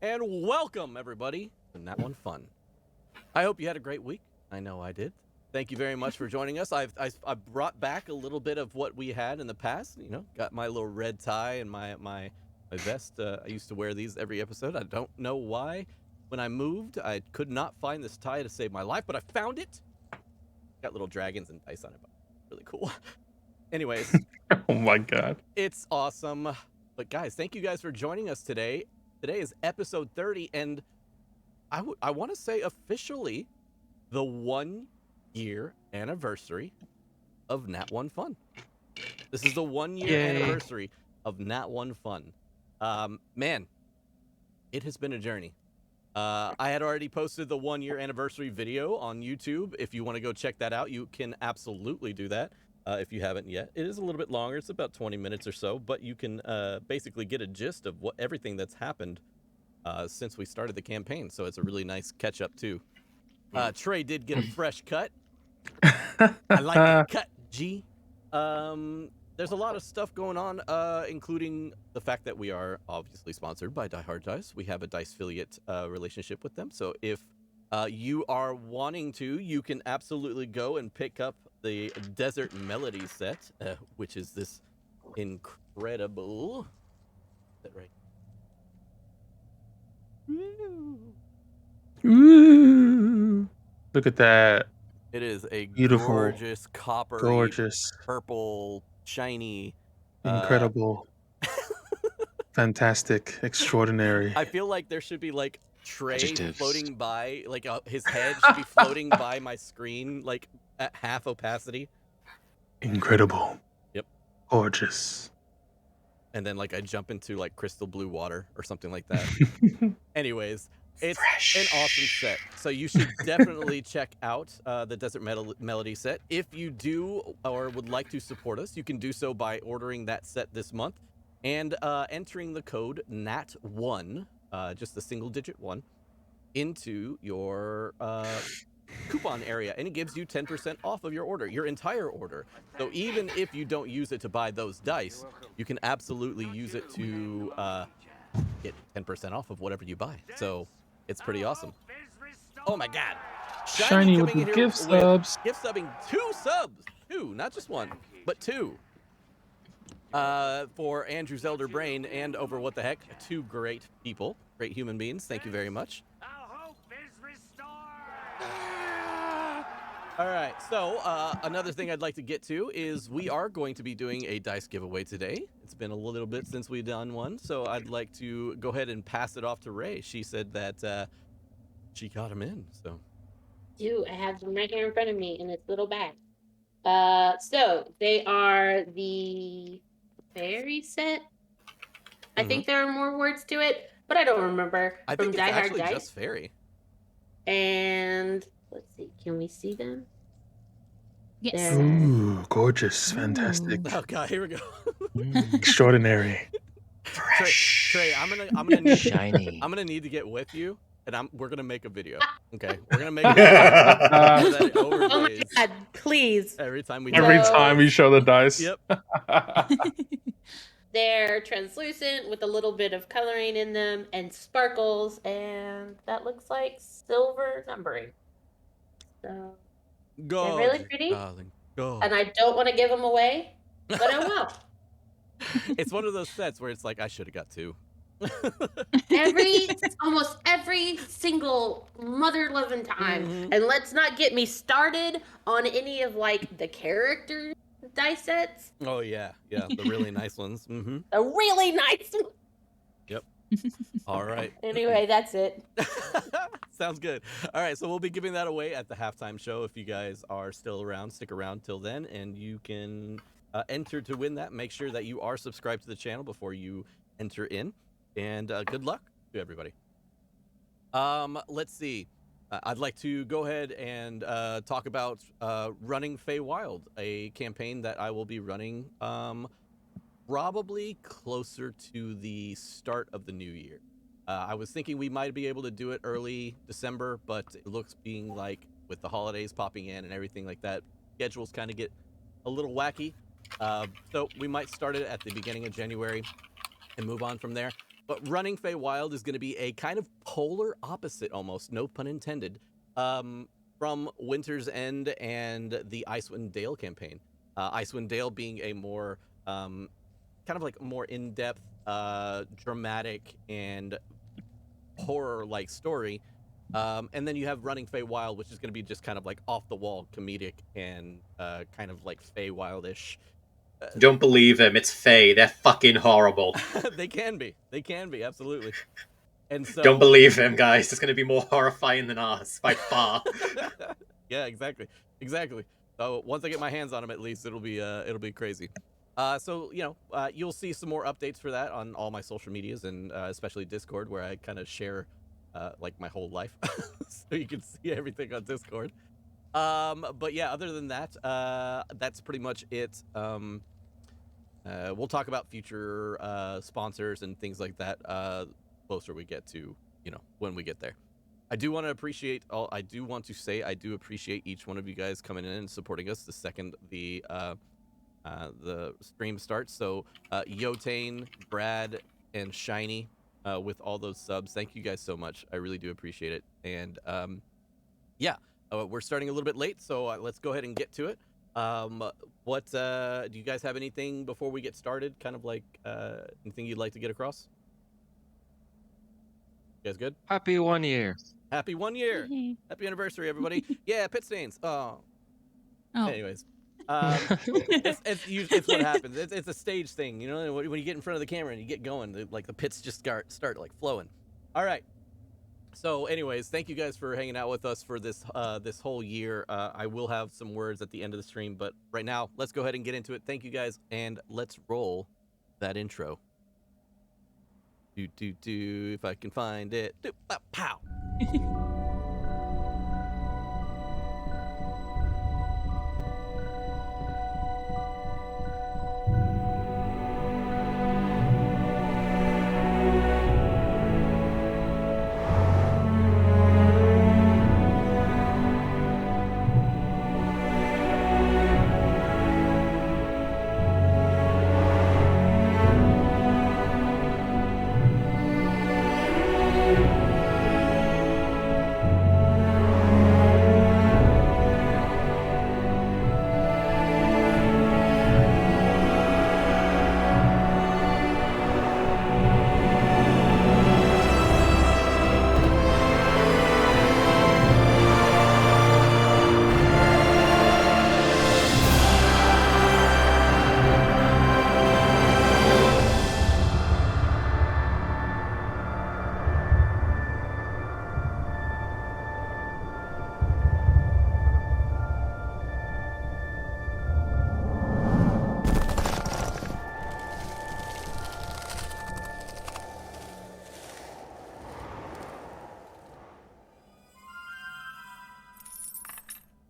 and welcome everybody to Nat1Fun. I hope you had a great week. I know I did. Thank you very much for joining us. I've brought back a little bit of what we had in the past. You know, got my little red tie and my vest. I used to wear these every episode. I don't know why. When I moved, I could not find this tie to save my life, but I found it. Got little dragons and dice on it. Really cool. Anyways. Oh my god. It's awesome. But guys, thank you guys for joining us today. Today is episode 30, and I want to say officially the 1 year anniversary of Nat1Fun. This is the 1 year anniversary of Nat1Fun. Man, it has been a journey. I had already posted the 1 year anniversary video on YouTube. If you want to go check that out, you can absolutely do that. If you haven't yet. It is a little bit longer. It's about 20 minutes or so, but you can basically get a gist of everything that's happened since we started the campaign. So it's a really nice catch up too. Trey did get a fresh cut. I like the cut, G. There's a lot of stuff going on, including the fact that we are obviously sponsored by Die Hard Dice. We have a Dice affiliate relationship with them. So if you are wanting to, you can absolutely go and pick up the Desert Melody set, which is this incredible. Is that right? Ooh. Look at that. It is a Beautiful, gorgeous copper, gorgeous, purple, shiny, incredible, fantastic, extraordinary. I feel like there should be like Trey floating by, like his head should be floating by my screen, like at half opacity. Incredible. Yep. Gorgeous. And then like I jump into like crystal blue water or something like that. Anyways, it's an awesome set. So you should definitely check out the Desert Melody set. If you do or would like to support us, you can do so by ordering that set this month and entering the code NAT1, just the single digit 1, into your coupon area, and it gives you 10% off of your order, your entire order. So even if you don't use it to buy those dice, you can absolutely use it to get 10% off of whatever you buy. So it's pretty awesome. Oh my god, Shiny with the gift subs. Gift subbing 2 subs, 2, not just 1 but 2, for Andrew's Elder Brain and Over What the Heck. 2 great people, great human beings. Thank you very much. All right, so another thing I'd like to get to is we are going to be doing a dice giveaway today. It's been a little bit since we've done one, so I'd like to go ahead and pass it off to Ray. She said that she got them in, so. I have them right here in front of me in this little bag. So they are the fairy set. I think there are more words to it, but I don't remember. I think it's actually just fairy. And let's see, can we see them? Yes. Ooh, gorgeous, fantastic. Oh god, here we go. Extraordinary. Trey, I'm gonna need shiny. I'm gonna need to get with you, and we're gonna make a video. Okay, we're gonna make a video. Oh my god, please! Every time we show the dice. Yep. They're translucent with a little bit of coloring in them and sparkles, and that looks like silver numbering. So they're really pretty, darling, and I don't want to give them away, but I will. It's one of those sets where it's like I should have got 2. Almost every single mother loving time, and let's not get me started on any of like the character dice sets. Oh yeah, the really nice ones. The really nice one. Yep. All right. Anyway, that's it. Sounds good. All right, so we'll be giving that away at the halftime show. If you guys are still around, stick around till then, and you can enter to win that. Make sure that you are subscribed to the channel before you enter in, and good luck to everybody. Let's see. I'd like to go ahead and talk about running Feywild, a campaign that I will be running probably closer to the start of the new year. I was thinking we might be able to do it early December, but it looks being like with the holidays popping in and everything like that, schedules kind of get a little wacky. So we might start it at the beginning of January and move on from there. But Running Feywild is going to be a kind of polar opposite, almost, no pun intended, from Winter's End and the Icewind Dale campaign. Icewind Dale being a more kind of like more in-depth, dramatic, and horror-like story. And then you have Running Feywild, which is going to be just kind of like off-the-wall comedic and kind of like Feywild-ish. Don't believe him. It's Fey. They're fucking horrible. They can be, absolutely. And so, don't believe him, guys. It's going to be more horrifying than ours by far. Yeah, exactly. So once I get my hands on them, at least it'll be crazy. So you'll see some more updates for that on all my social medias and especially Discord, where I kind of share like my whole life, so you can see everything on Discord. But yeah, other than that, that's pretty much it. We'll talk about future sponsors and things like that closer we get to, when we get there. I do want to say I do appreciate each one of you guys coming in and supporting us the second the stream starts. So Yotane, Brad, and Shiny, with all those subs, thank you guys so much. I really do appreciate it. And we're starting a little bit late, so let's go ahead and get to it. What do you guys have anything before we get started? Kind of like anything you'd like to get across? You guys good? Happy 1 year. Happy 1 year. Happy anniversary, everybody. Yeah, pit stains. Oh. Anyways. It's what happens. It's a stage thing, when you get in front of the camera and you get going, like the pits just start like flowing. All right. So anyways, thank you guys for hanging out with us for this this whole year. I will have some words at the end of the stream, but right now, let's go ahead and get into it. Thank you guys, and let's roll that intro. If I can find it. Pow.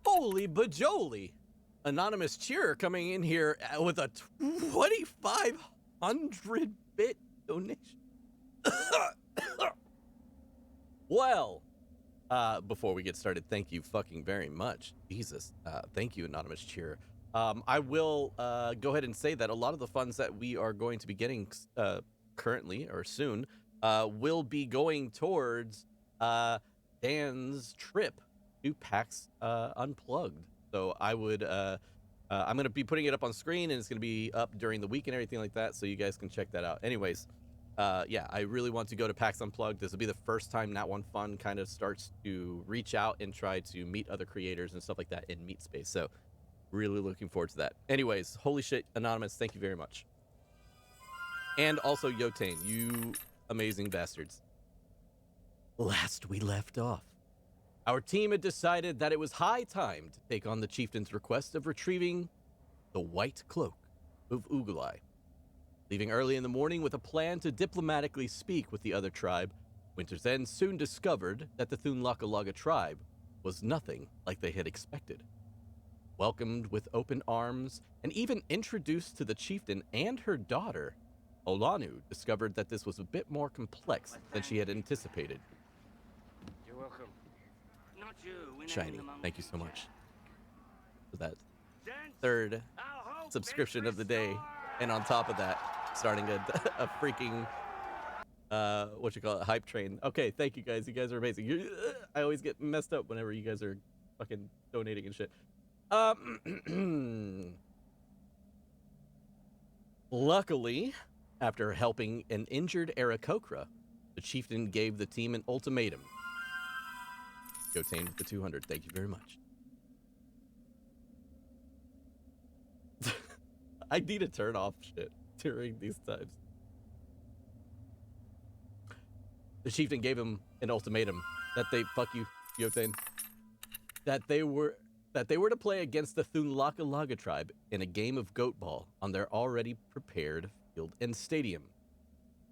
Holy bajoli! Anonymous cheerer coming in here with a 2,500-bit donation. Well, before we get started, thank you fucking very much. Jesus, thank you, Anonymous cheerer. I will go ahead and say that a lot of the funds that we are going to be getting currently or soon will be going towards Dan's trip to PAX Unplugged. So I would, I'm going to be putting it up on screen, and it's going to be up during the week and everything like that, so you guys can check that out. Anyways, yeah, I really want to go to PAX Unplugged. This will be the first time Nat1Fun kind of starts to reach out and try to meet other creators and stuff like that in Meet Space. So really looking forward to that. Anyways, holy shit, Anonymous, thank you very much. And also Yotane, you amazing bastards. Last we left off, our team had decided that it was high time to take on the chieftain's request of retrieving the white cloak of Ugalai. Leaving early in the morning with a plan to diplomatically speak with the other tribe, Winter's End soon discovered that the Thunlaka tribe was nothing like they had expected. Welcomed with open arms and even introduced to the chieftain and her daughter, Olanu discovered that this was a bit more complex than she had anticipated. You're welcome. Not you. Shiny, thank you so much for that third subscription of the day. And on top of that, starting a freaking what you call it, hype train. Okay, thank you guys. You guys are amazing. I always get messed up whenever you guys are fucking donating and shit. Luckily, after helping an injured Aarakocra, the chieftain gave the team an ultimatum. Jotane with the 200. Thank you very much. I need to turn off shit during these times. The chieftain gave him an ultimatum that they fuck you, Jotane. That they were to play against the Thunlaka tribe in a game of goat ball on their already prepared field and stadium.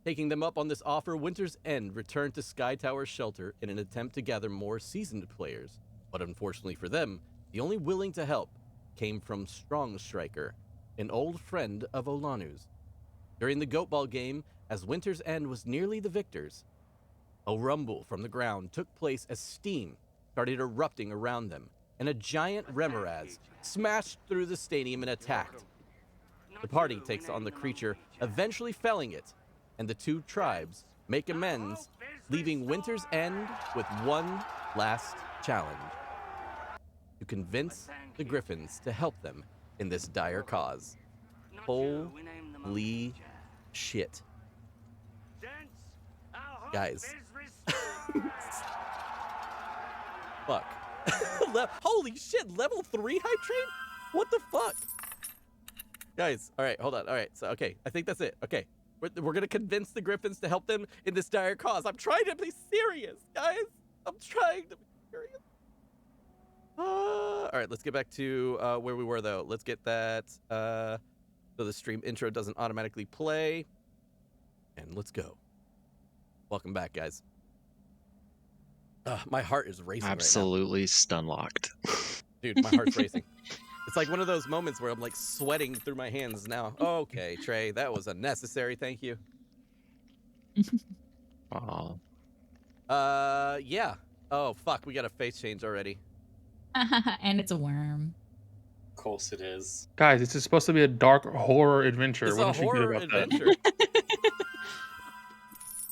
Taking them up on this offer, Winter's End returned to Skytower Shelter in an attempt to gather more seasoned players. But unfortunately for them, the only willing to help came from Strong Striker, an old friend of Olanu's. During the goat ball game, as Winter's End was nearly the victors, a rumble from the ground took place as steam started erupting around them, and a giant remoraz smashed through the stadium and attacked. The party takes on the creature, eventually felling it, and the two tribes make amends, leaving Winter's End with one last challenge: to convince the griffons to help them in this dire cause. Holy shit. Guys. Fuck. Holy shit, level 3 hype train? What the fuck? Guys, all right, hold on. All right, so, okay, I think that's it. Okay, we're gonna convince the griffins to help them in this dire cause. I'm trying to be serious, guys. I'm trying to be serious. All right, let's get back to where we were, though. Let's get that, so the stream intro doesn't automatically play. And let's go. Welcome back, guys. My heart is racing Absolutely stun locked. right now. Dude, my heart's racing. It's like one of those moments where I'm like sweating through my hands now. Okay, Trey, that was unnecessary. Thank you. Oh. Yeah. Oh, fuck, we got a face change already. And it's a worm. Of course it is. Guys, this is supposed to be a dark horror adventure. It's What a did you get horror about adventure.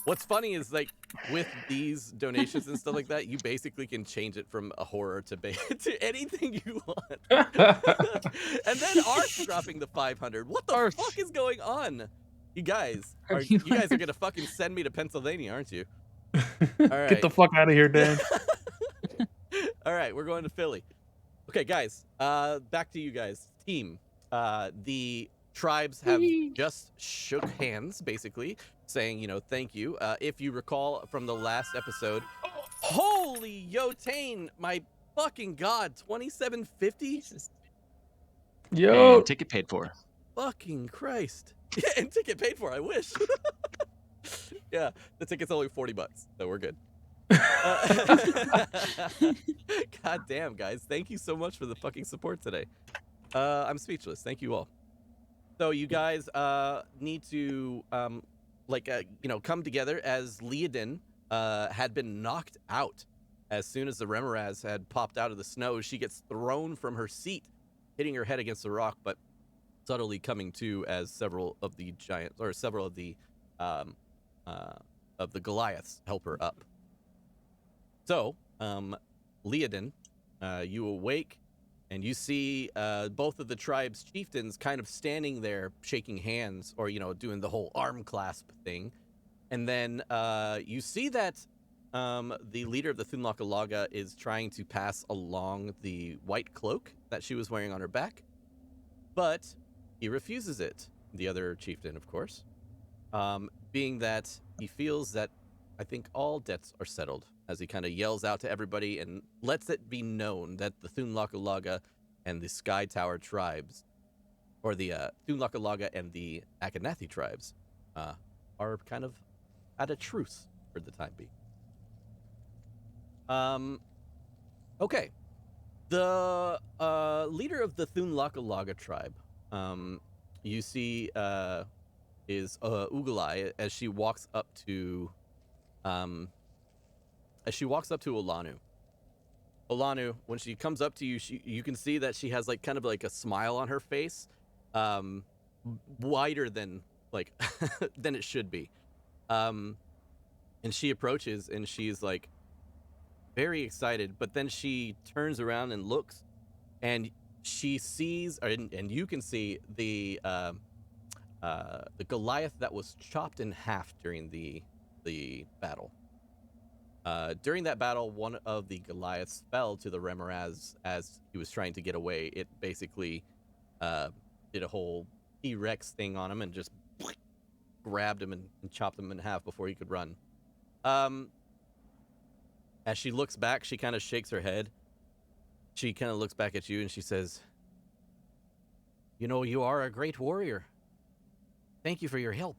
What's funny is, like, with these donations and stuff like that, you basically can change it from a horror to to anything you want. that? And then Art's dropping the 500. What the fuck is going on? You guys are gonna fucking send me to Pennsylvania, aren't you? All right. Get the fuck out of here, Dan. All right, we're going to Philly. Okay, guys, back to you guys. Team, the tribes have just shook hands, basically, saying, thank you. If you recall from the last episode, holy Yotane, my fucking god, 2750? Yo. And ticket paid for. Fucking Christ. Yeah, and ticket paid for, I wish. Yeah, the ticket's only $40, so we're good. God damn, guys. Thank you so much for the fucking support today. I'm speechless. Thank you all. So you guys need to come together, as Leodin had been knocked out. As soon as the Remoraz had popped out of the snow, she gets thrown from her seat, hitting her head against the rock, but subtly coming to as several of the Goliaths help her up. So, Leodin, you awake, and you see both of the tribe's chieftains kind of standing there, shaking hands, or, doing the whole arm clasp thing. And then you see that the leader of the Thunlaka is trying to pass along the white cloak that she was wearing on her back, but he refuses it. The other chieftain, of course, being that he feels that, I think, all debts are settled, as he kind of yells out to everybody and lets it be known that the Thunlaka and the Skytower tribes, or the Thunlaka and the Akhenathi tribes, are kind of at a truce for the time being. Okay. The leader of the Thunlaka tribe, you see, is Ugalai as she walks up to Olanu. Olanu, when she comes up to you, you can see that she has like kind of like a smile on her face, wider than than it should be. And she approaches and she's like very excited, but then she turns around and looks, and she sees, and you can see the Goliath that was chopped in half during the battle. During that battle, one of the Goliaths fell to the Remoraz as he was trying to get away. It basically did a whole T-Rex thing on him and just grabbed him and chopped him in half before he could run. As she looks back, she kind of shakes her head. She kind of looks back at you and she says, "You know, you are a great warrior. Thank you for your help."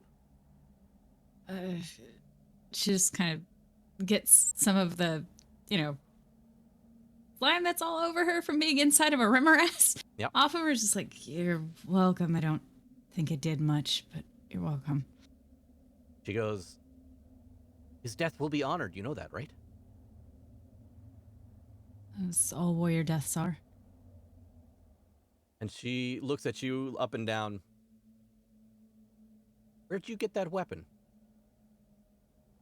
She just kind of gets some of the, slime that's all over her from being inside of a Remoras Yep. off of her. Just like, "You're welcome. I don't think it did much, but you're welcome." She goes, "His death will be honored. You know that, right?" That's all warrior deaths are. And she looks at you up and down. "Where'd you get that weapon?"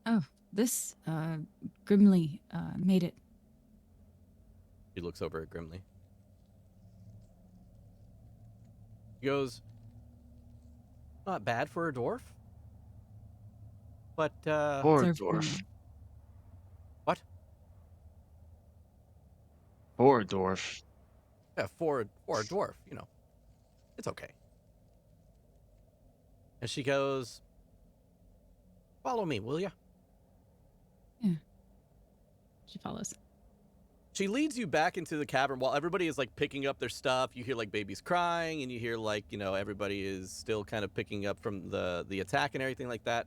Oh, this Grimly made it. She looks over at Grimly. She goes, "Not bad for a dwarf. But, Poor Serve dwarf. Grimly. what? Poor dwarf. Yeah, for a dwarf, it's okay." And she goes, "Follow me, will ya?" She follows. She leads you back into the cavern while everybody is like picking up their stuff. You hear like babies crying, and you hear like, everybody is still kind of picking up from the attack and everything like that.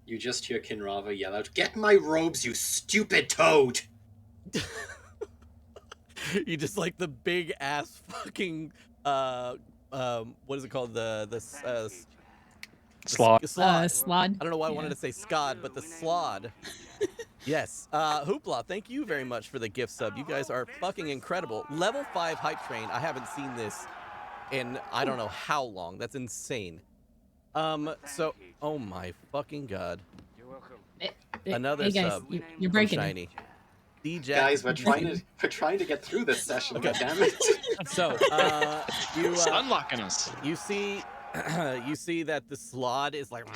You just hear Kinrava yell out, "Get my robes, you stupid toad!" You just like the big ass fucking what is it called, Slot. slod. Slod. I don't know why I Yeah. wanted to say scod, but the slod. Yes. Hoopla, thank you very much for the gift sub. You guys are fucking incredible. Level 5 hype train. I haven't seen this in I don't know how long. That's insane. So, oh my fucking god. You're welcome. Another hey guys, sub you're from breaking it. Shiny. DJ. Guys, we're trying to get through this session. Okay. Goddammit. So, you Unlocking us. you see you see that the slod is like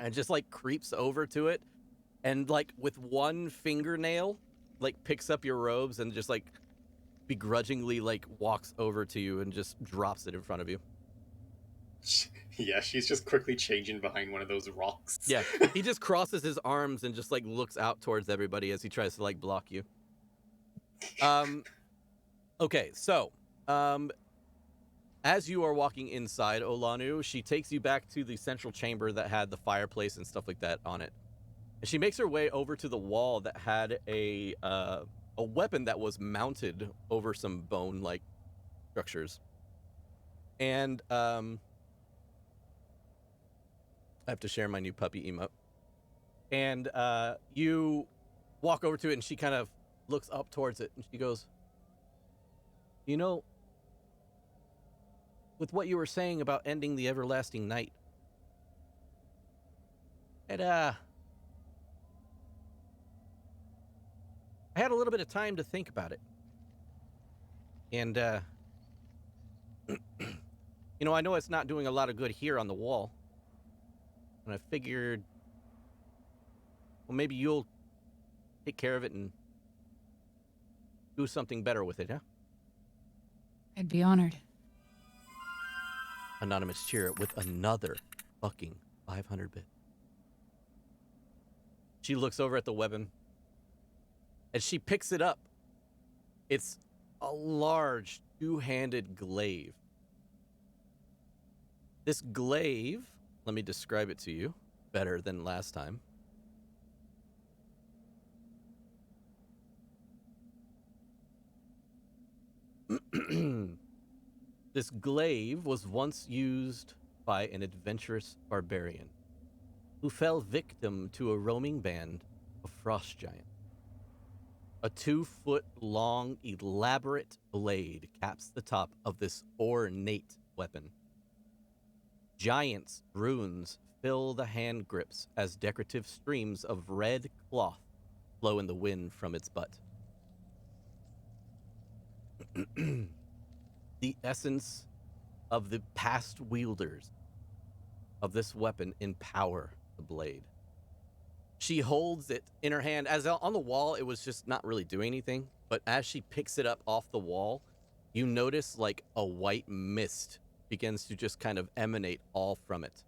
and just like creeps over to it, and like with one fingernail like picks up your robes and just like begrudgingly like walks over to you and just drops it in front of you. Yeah, she's just quickly changing behind one of those rocks. Yeah, he just crosses his arms and just like looks out towards everybody as he tries to like block you. Okay, so as you are walking inside Olanu, she takes you back to the central chamber that had the fireplace and stuff like that on it. And she makes her way over to the wall that had a weapon that was mounted over some bone-like structures. And I have to share my new puppy emote. And you walk over to it, and she kind of looks up towards it, and she goes, with what you were saying about ending the everlasting night, I had a little bit of time to think about it. And, I know it's not doing a lot of good here on the wall. And I figured, well, maybe you'll take care of it and do something better with it, huh? I'd be honored. Anonymous cheer with another fucking 500 bit. She looks over at the weapon and she picks it up. It's a large two-handed glaive. This glaive, let me describe it to you better than last time. This glaive was once used by an adventurous barbarian who fell victim to a roaming band of frost giants. A 2-foot-long, elaborate blade caps the top of this ornate weapon. Giants' runes fill the hand grips as decorative streams of red cloth flow in the wind from its butt. The essence of the past wielders of this weapon empower the blade. She holds it in her hand. As on the wall, it was just not really doing anything. But as she picks it up off the wall, you notice like a white mist begins to just kind of emanate all from it.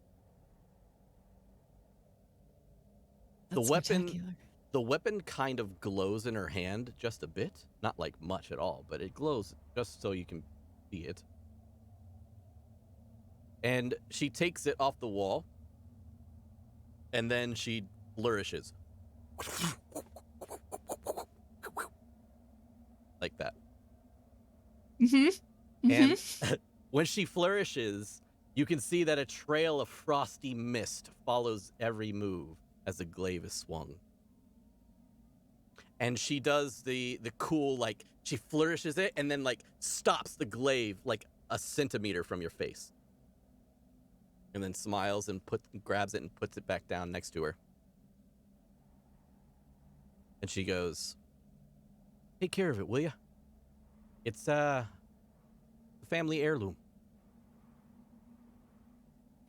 That's spectacular. The weapon kind of glows in her hand just a bit. Not like much at all, but it glows just so you can see it. And she takes it off the wall, and then she flourishes. Like that. Mm-hmm. And when she flourishes, you can see that a trail of frosty mist follows every move as the glaive is swung. And she does the cool, like, she flourishes it and then, like, stops the glaive, like, a centimeter from your face. And then smiles and grabs it and puts it back down next to her. And she goes, "Take care of it, will ya? It's, a family heirloom."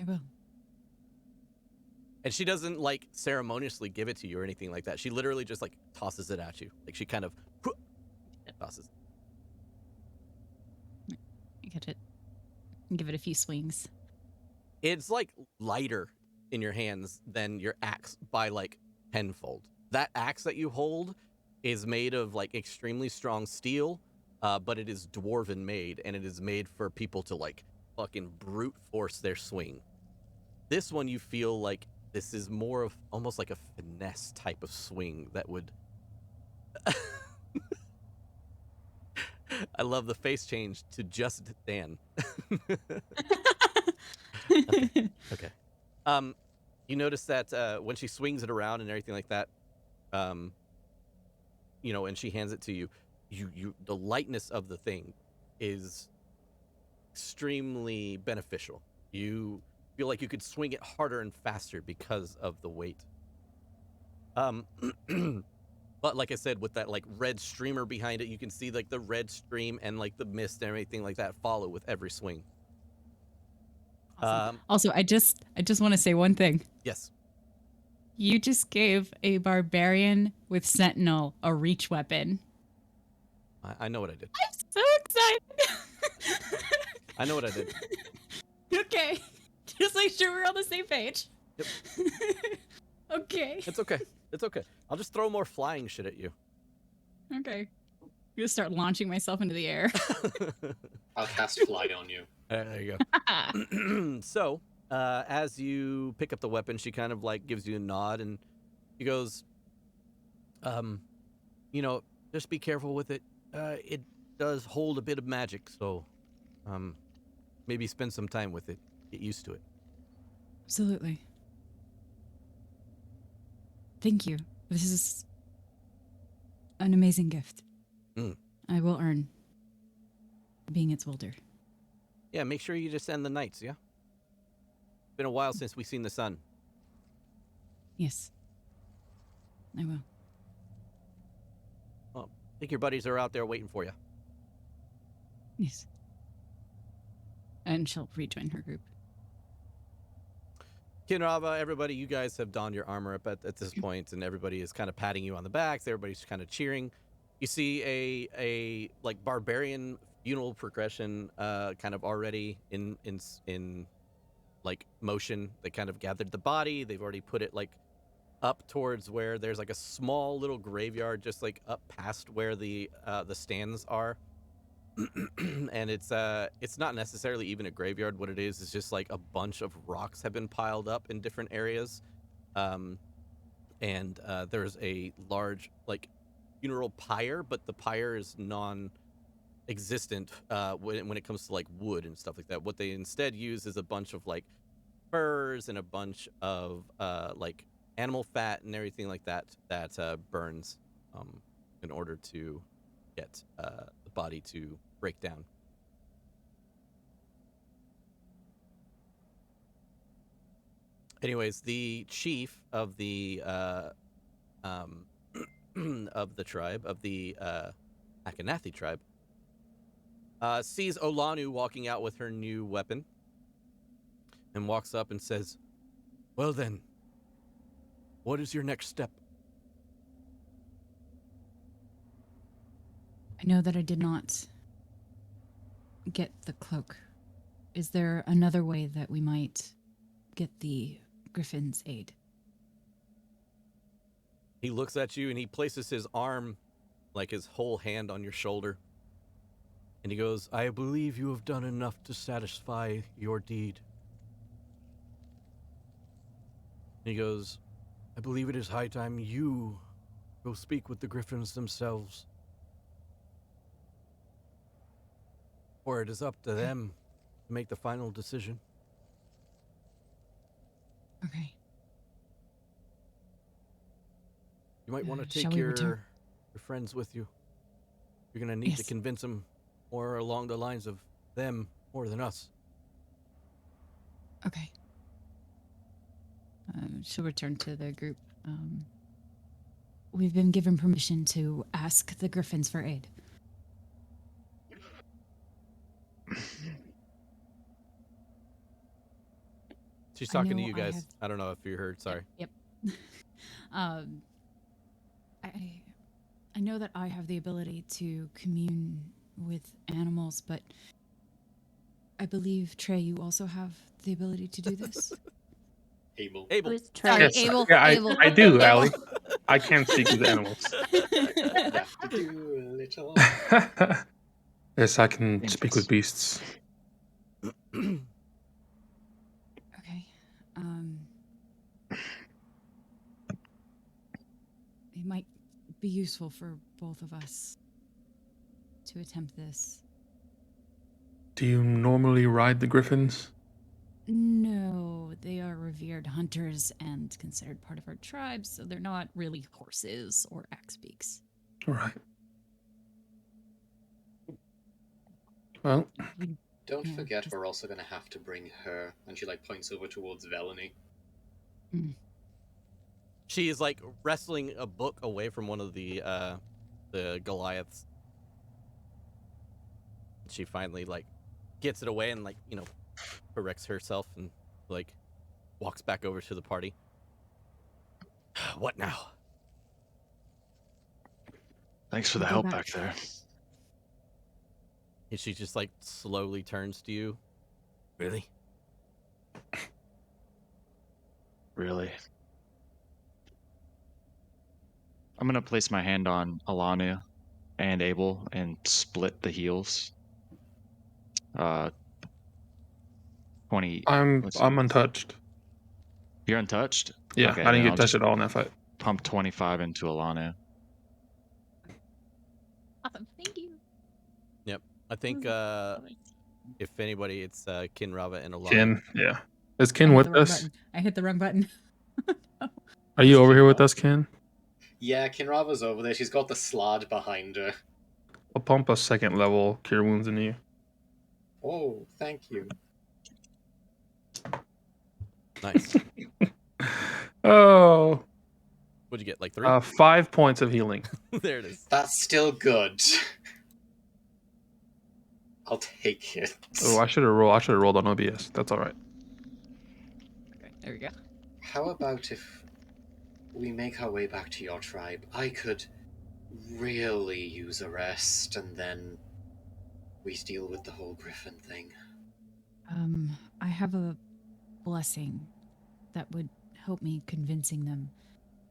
I will. And she doesn't, like, ceremoniously give it to you or anything like that. She literally just, like, tosses it at you. Like, she kind of tosses. I get it. Give it a few swings. It's, like, lighter in your hands than your axe by, like, tenfold. That axe that you hold is made of, like, extremely strong steel, but it is dwarven made, and it is made for people to, like, fucking brute force their swing. This one, you feel like this is more of almost like a finesse type of swing that would... I love the face change to just Dan. Okay. You notice that when she swings it around and everything like that, you know, and she hands it to you, the lightness of the thing is extremely beneficial. You feel like you could swing it harder and faster because of the weight. But like I said, with that like red streamer behind it, you can see like the red stream and like the mist and everything like that follow with every swing. Awesome. Also, I just want to say one thing. Yes. You just gave a barbarian with sentinel a reach weapon. I know what I did. I'm so excited. I know what I did. Okay. Just make sure we're on the same page. Yep. Okay. It's okay. It's okay. I'll just throw more flying shit at you. Okay. I'm gonna start launching myself into the air. I'll cast fly on you. There you go. So, as you pick up the weapon, she kind of like gives you a nod and she goes, you know, just be careful with it. It does hold a bit of magic, so maybe spend some time with it. Get used to it. Absolutely. Thank you. This is an amazing gift. I will earn being its wielder. Yeah, make sure you just end the nights, yeah? Been a while since we've seen the sun. Yes. I will. Well, I think your buddies are out there waiting for you. Yes. And she'll rejoin her group. Kinrava, everybody, you guys have donned your armor up at this point, and everybody is kind of patting you on the backs. Everybody's kind of cheering. You see a like barbarian funeral progression, kind of already in like motion. They kind of gathered the body. They've already put it like up towards where there's like a small little graveyard, just like up past where the stands are. And it's not necessarily even a graveyard. What it is just like a bunch of rocks have been piled up in different areas, and there's a large like funeral pyre, but the pyre is non-existent when it comes to like wood and stuff like that. What they instead use is a bunch of like furs and a bunch of like animal fat and everything like that burns in order to get the body to break down. Anyways, the chief of the of the tribe of the Akhenathi tribe sees Olanu walking out with her new weapon and walks up and says, "Well then, what is your next step?" I know that I did not get the cloak. Is there another way that we might get the griffin's aid? He looks at you and he places his arm, like his whole hand, on your shoulder. And he goes, "I believe you have done enough to satisfy your deed." And he goes, "I believe it is high time you go speak with the griffins themselves. Or it is up to them to make the final decision." Okay. You might want to Shall take we your return? friends with you. You're going to need to Yes. convince them more along the lines of them more than us. Okay. She'll return to the group. We've been given permission to ask the griffins for aid. She's I talking to know you I guys. have- I don't know if you heard. Sorry. Yep. I know that I have the ability to commune with animals, but I believe, Trey, you also have the ability to do this. Abel. Abel. Who's Sorry, Trey? Yes, Abel. yeah, Abel. I do, Abel. Allie. I can speak with animals. You have to do a little. Yes, I can speak with beasts. Okay. It might be useful for both of us to attempt this. Do you normally ride the griffins? No, they are revered hunters and considered part of our tribe, so they're not really horses or axe beaks. All right. Well, Don't Yeah, forget, just- we're also going to have to bring her. And she like points over towards Velany. She is like wrestling a book away from one of the Goliaths. She finally like gets it away and like, corrects herself and like walks back over to the party. What now? Thanks for We'll the go help back. back there. And she just like slowly turns to you. Really? Really. I'm gonna place my hand on Alania and Abel and split the heels. 20. I'm let's see. untouched. You're untouched? Yeah, Okay, I didn't then get I'll touched just at all in that fight. pump 25 into Alania. Awesome, thank you. I think if anybody, it's Kinrava and Alana. Kin, yeah. Is I Kin hit with the wrong us? button. I hit the wrong button. Are you over here with us, Kin? Yeah, Kinrava's over there. She's got the slod behind her. I'll pump a second level cure wounds into you. Oh, thank you. Nice. Oh, What'd you get? Like 3? 5 points of healing. There it is. That's still good. I'll take it. Oh, I should have rolled on OBS. That's all right. Okay, there we go. How about if we make our way back to your tribe? I could really use a rest, and then we deal with the whole griffin thing. I have a blessing that would help me convincing them,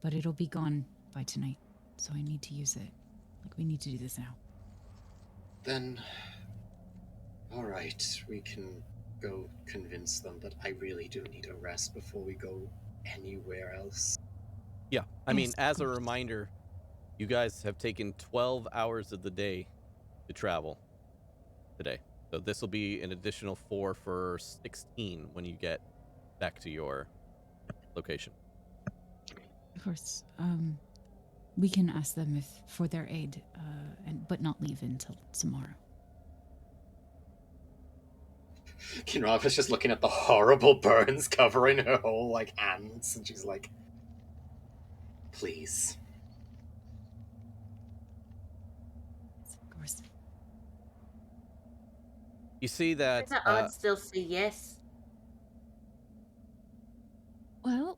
but it'll be gone by tonight, so I need to use it. Like, we need to do this now. Then, alright, we can go convince them, but I really do need a rest before we go anywhere else. Yeah. I mean, Yes, of as a course. reminder, you guys have taken 12 hours of the day to travel today. So this will be an additional 4 for 16 when you get back to your location. Of course. We can ask them for their aid, but not leave until tomorrow. Kinrava's just looking at the horrible burns covering her whole, like, hands, and she's like, please. Of course. You see that The odds still say yes. Well,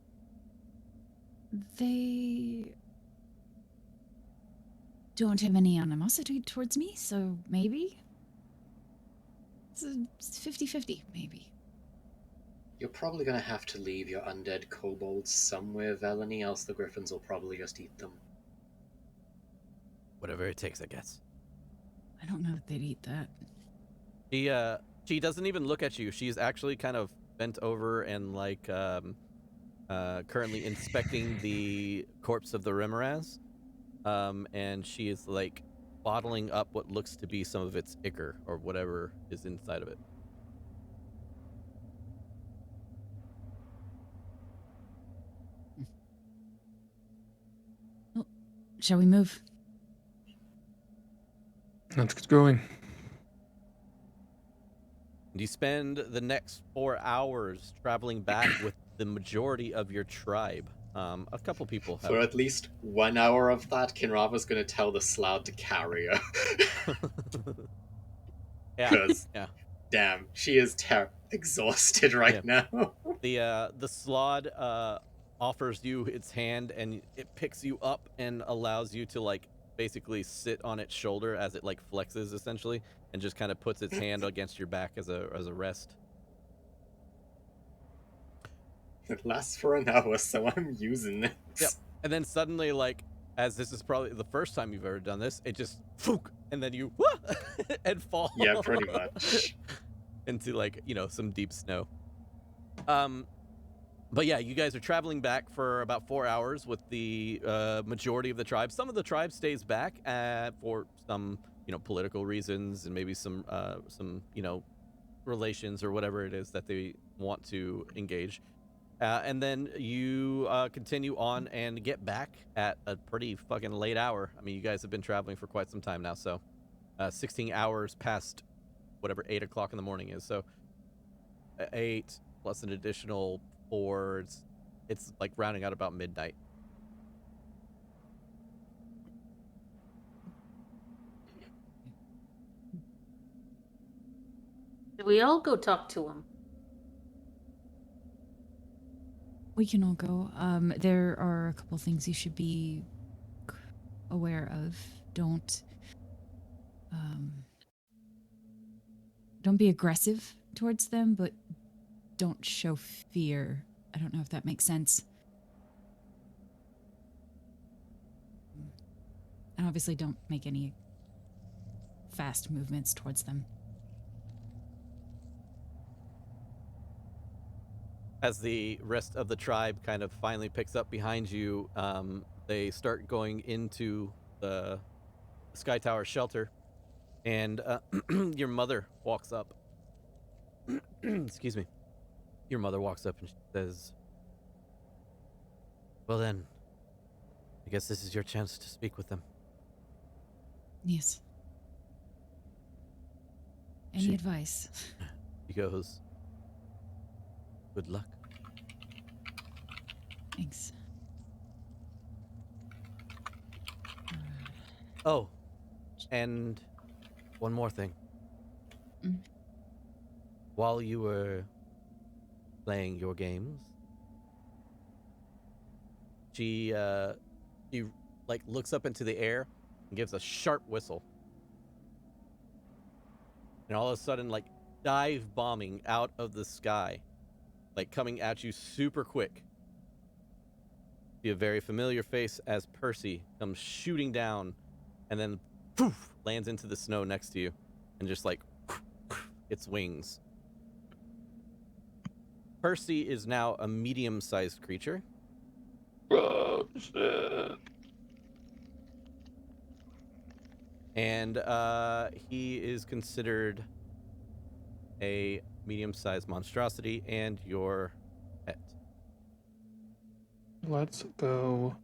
they don't have any animosity towards me, so maybe. It's 50-50, maybe. You're probably going to have to leave your undead kobolds somewhere, Velony, else the griffins will probably just eat them. whatever it takes, I guess. I don't know if they'd eat that. She doesn't even look at you. She's actually kind of bent over and like currently inspecting the corpse of the Remoraz. And she is like bottling up what looks to be some of its ichor or whatever is inside of it. Well, shall we move? Let's get going. You spend the next 4 hours traveling back with the majority of your tribe. A couple people have. For at least 1 hour of that, Kinrava's going to tell the Sloud to carry her. Yeah, Because, yeah. damn, she is exhausted right now. The Slod offers you its hand and it picks you up and allows you to like basically sit on its shoulder as it like flexes essentially and just kind of puts its hand against your back as a rest. It lasts for an hour, so I'm using it. Yep. And then suddenly, like, as this is probably the first time you've ever done this, it just fook, and then you and fall. Yeah, pretty much. Into like, you know, some deep snow. But yeah, you guys are traveling back for about 4 hours with the majority of the tribe. Some of the tribe stays back for some, you know, political reasons and maybe some, you know, relations or whatever it is that they want to engage. And then you continue on and get back at a pretty fucking late hour. I mean, you guys have been traveling for quite some time now, so 16 hours past whatever 8 o'clock in the morning is. So 8 plus an additional 4, it's like rounding out about midnight. We all go talk to him. We can all go. There are a couple things you should be aware of. Don't be aggressive towards them, but don't show fear. I don't know if that makes sense. And obviously don't make any fast movements towards them. As the rest of the tribe kind of finally picks up behind you, they start going into the Skytower Shelter, and your mother walks up. Excuse me. Your mother walks up and she says, "Well then, I guess this is your chance to speak with them." Yes. Any advice? He goes, "Good luck." Thanks. Oh, and one more thing. Mm. While you were playing your games, she like looks up into the air and gives a sharp whistle. And all of a sudden, like, dive bombing out of the sky, like coming at you super quick. See a very familiar face as Percy comes shooting down and then poof, lands into the snow next to you and just like its wings. Percy is now a medium-sized creature. Oh, shit. And he is considered a medium-sized monstrosity and your pet. Let's go.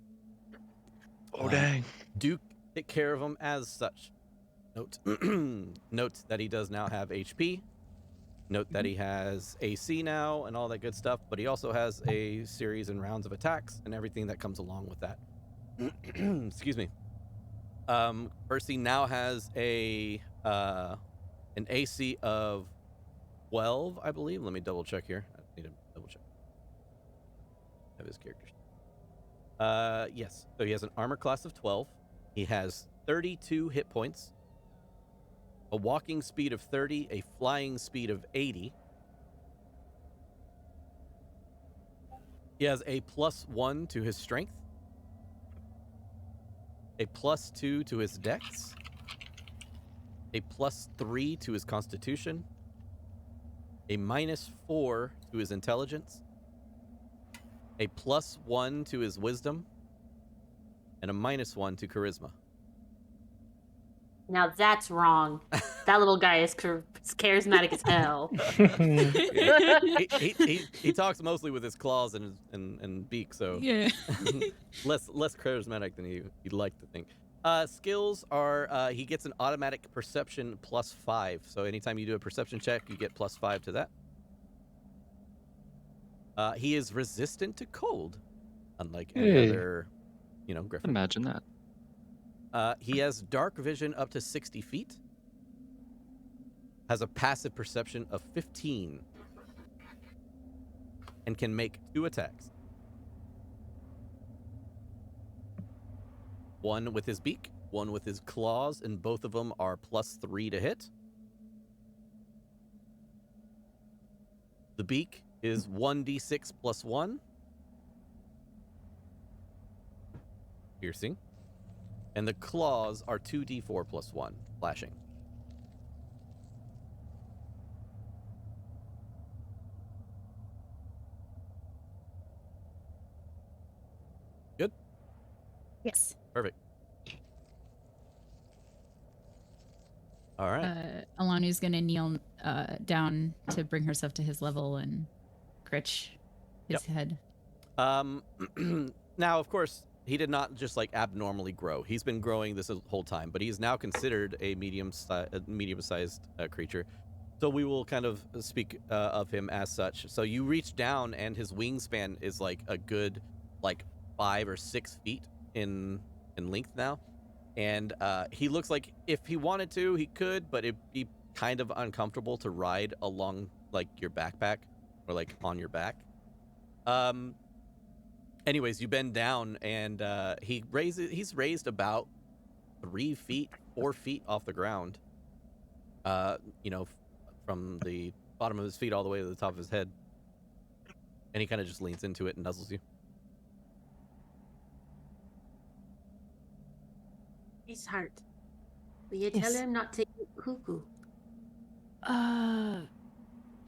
Oh, dang. Duke, take care of him as such. Note, note that he does now have HP. Note that he has AC now and all that good stuff, but he also has a series and rounds of attacks and everything that comes along with that. Excuse me. Percy now has an AC of 12, I believe. Let me double check here. I need to double check. Have his character. Yes. So he has an armor class of 12. He has 32 hit points, a walking speed of 30, a flying speed of 80. He has a +1 to his strength, a +2 to his dex, a +3 to his constitution, a -4 to his intelligence, a +1 to his wisdom, and a -1 to charisma. Now that's wrong. That little guy is charismatic as hell. He talks mostly with his claws and beak, so Yeah. less charismatic than you'd like to think. Skills are he gets an automatic perception +5. So anytime you do a perception check, you get +5 to that. He is resistant to cold, unlike any Hey. other, griffin. Imagine that. He has dark vision up to 60 feet. Has a passive perception of 15. And can make 2 attacks. One with his beak, one with his claws, and both of them are +3 to hit. The beak is 1d6 +1. Piercing. And the claws are 2d4 +1, slashing. Good? Yes. Perfect. All right. Alanu's gonna kneel down to bring herself to his level and critch his head. Now, of course, he did not just like abnormally grow. He's been growing this whole time, but he's now considered a medium-sized creature. So we will kind of speak of him as such. So you reach down, and his wingspan is like a good 5 or 6 feet in length now. And he looks like if he wanted to, he could, but it'd be kind of uncomfortable to ride along your backpack or on your back. Anyways, you bend down, and he's raised about 3 feet, 4 feet off the ground. From the bottom of his feet all the way to the top of his head. And he kind of just leans into it and nuzzles you. His heart. Will you tell Yes. him not to eat cuckoo? I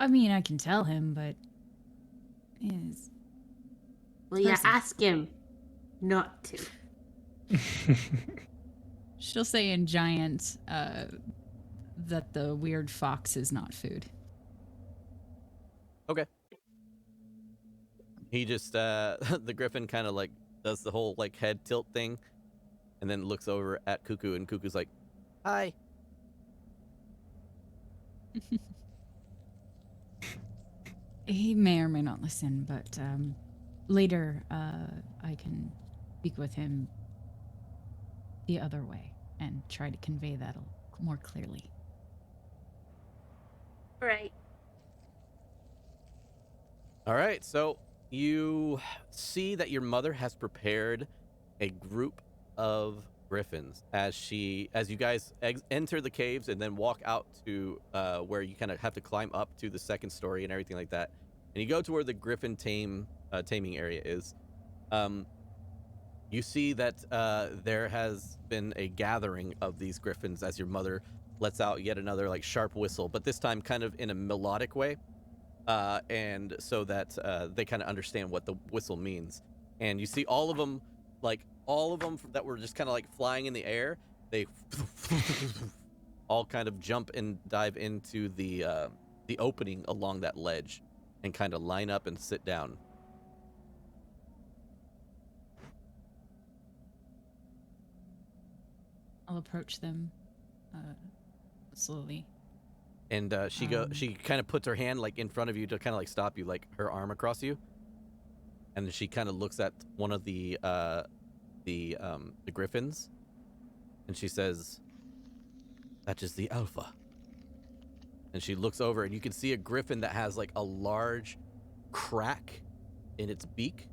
mean, I can tell him, but is Will you Percy. ask him not to? she'll say in giant that the weird fox is not food. Okay. He just the griffin kind of does the whole head tilt thing, and then looks over at Cuckoo, and Cuckoo's like, "Hi." He may or may not listen, but later I can speak with him the other way and try to convey that more clearly. Right. All right, so you see that your mother has prepared a group of griffins as you guys enter the caves and then walk out to where you kind of have to climb up to the second story and everything like that. And you go to where the griffin taming area is. You see that there has been a gathering of these griffins as your mother lets out yet another sharp whistle, but this time kind of in a melodic way. And so that they kind of understand what the whistle means. And you see all of them that were just kind of flying in the air, they all kind of jump and dive into the opening along that ledge and kind of line up and sit down. I'll approach them slowly. And she kind of puts her hand like in front of you to kind of like stop you, like her arm across you. And then she kind of looks at one of the griffins, and she says, "That is the alpha." And she looks over, and you can see a griffin that has like a large crack in its beak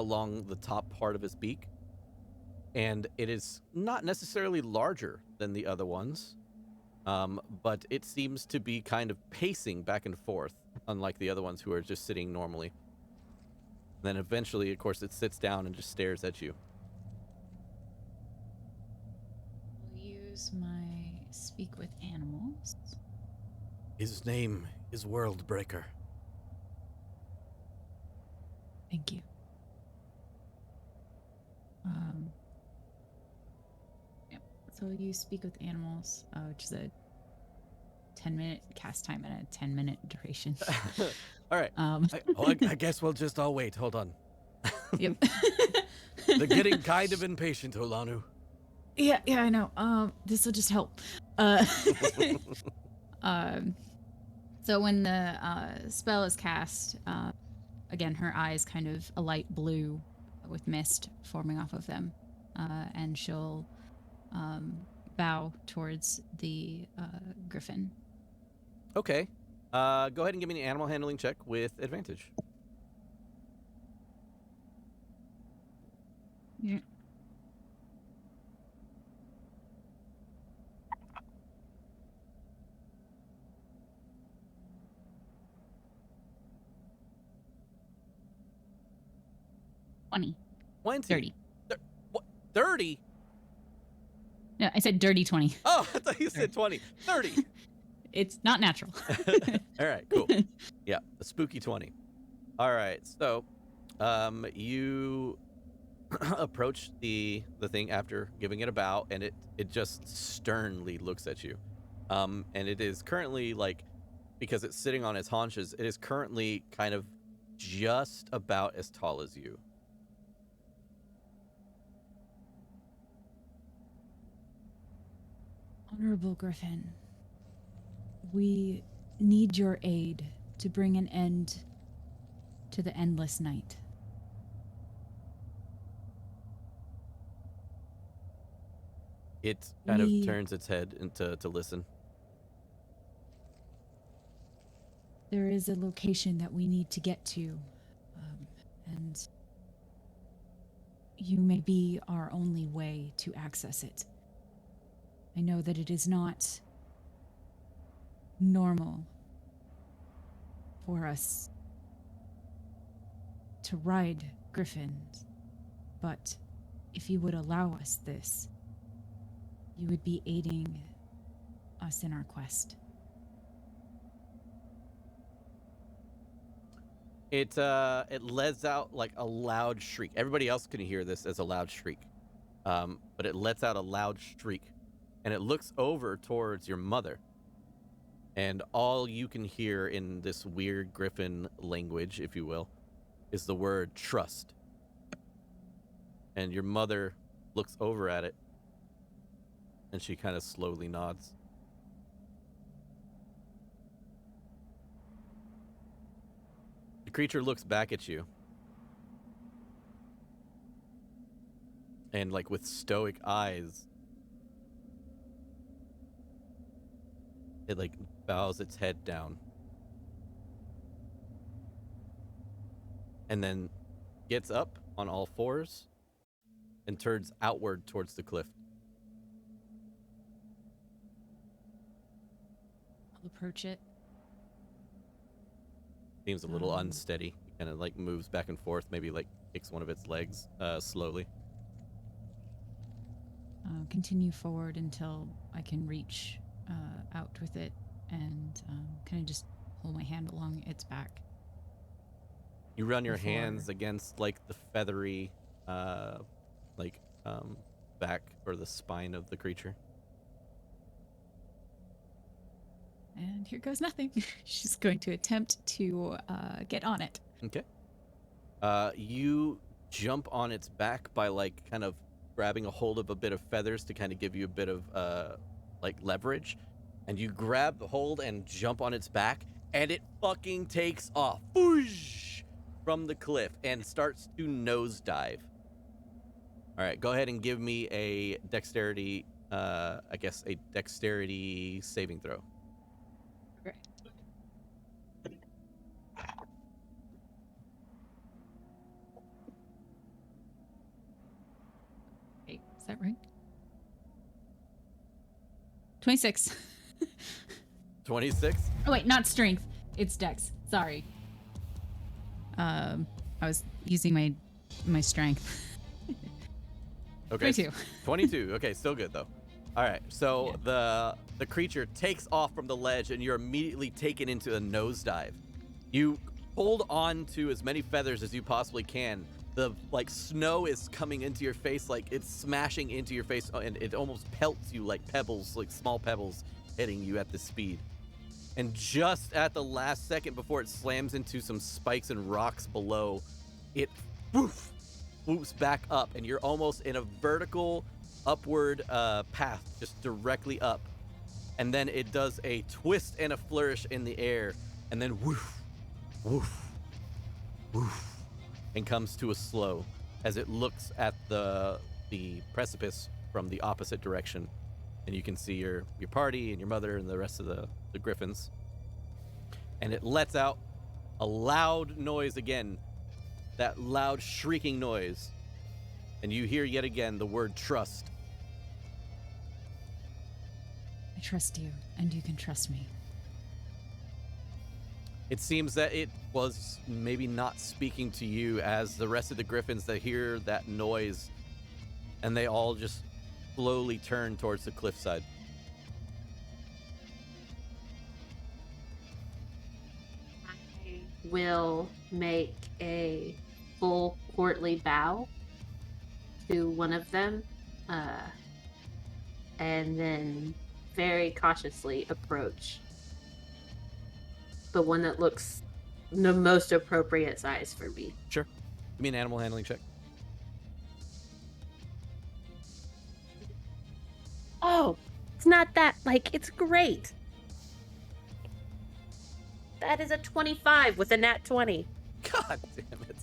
along the top part of its beak. And it is not necessarily larger than the other ones, but it seems to be kind of pacing back and forth, unlike the other ones who are just sitting normally. Then eventually, of course, it sits down and just stares at you. I'll use my speak with animals. His name is Worldbreaker. Thank you. Yep. So you speak with animals, which is a 10-minute cast time and a 10-minute duration. All right. I guess we'll just all wait. Hold on. Yep. They're getting kind of impatient, Olanu. Yeah, I know. This will just help. So when the spell is cast, again, her eyes kind of a light blue with mist forming off of them, and she'll bow towards the griffin. Okay. Go ahead and give me an animal handling check with advantage. Yeah. $20. 20. 30. What? 30? No, I said dirty 20. Oh, I thought you said 20. 30. It's not natural. All right, cool. Yeah, a spooky 20. All right, so you approach the thing after giving it a bow, and it just sternly looks at you. And it is currently, like, because it's sitting on its haunches, it is currently kind of just about as tall as you. Honorable Griffin, we need your aid to bring an end to the endless night. It kind of turns its head to listen. There is a location that we need to get to, and you may be our only way to access it. I know that it is not normal for us to ride griffins, but if you would allow us this, you would be aiding us in our quest. It lets out like a loud shriek. Everybody else can hear this as a loud shriek, but it lets out a loud shriek, and it looks over towards your mother. And all you can hear in this weird griffin language, if you will, is the word trust. And your mother looks over at it, and she kind of slowly nods. The creature looks back at you, and like with stoic eyes, it like bows its head down, and then gets up on all fours and turns outward towards the cliff. I'll approach it. Seems a little unsteady. It kind of like moves back and forth, maybe like kicks one of its legs slowly. Continue forward until I can reach out with it and kind of just hold my hand along its back. You run your hands against like the feathery back or the spine of the creature. And here goes nothing. She's going to attempt to get on it. Okay. You jump on its back by like kind of grabbing a hold of a bit of feathers to kind of give you a bit of like leverage, and you grab the hold and jump on its back, and it fucking takes off whoosh, from the cliff and starts to nosedive. All right, go ahead and give me a dexterity, I guess a dexterity saving throw. Okay. Wait, is that right? 26. 26? Oh wait, not strength. It's dex. Sorry. I was using my strength. Okay. 22. 22. Okay, still good though. All right, so the creature takes off from the ledge, and you're immediately taken into a nosedive. You hold on to as many feathers as you possibly can. The snow is coming into your face, like it's smashing into your face, and it almost pelts you like pebbles, like small pebbles, hitting you at the speed. And just at the last second before it slams into some spikes and rocks below, it whoops back up, and you're almost in a vertical upward path, just directly up. And then it does a twist and a flourish in the air, and then woof, woof, woof, and comes to a slow as it looks at the precipice from the opposite direction. And you can see your party and your mother and the rest of the griffins. And it lets out a loud noise again, that loud shrieking noise. And you hear yet again the word trust. I trust you, and you can trust me. It seems that it was maybe not speaking to you, as the rest of the griffins that hear that noise, and they all just slowly turn towards the cliffside. I will make a full courtly bow to one of them, and then very cautiously approach the one that looks the most appropriate size for me. Sure. Give me an animal handling check. Oh, it's not that, it's great. That is a 25 with a nat 20. God damn it.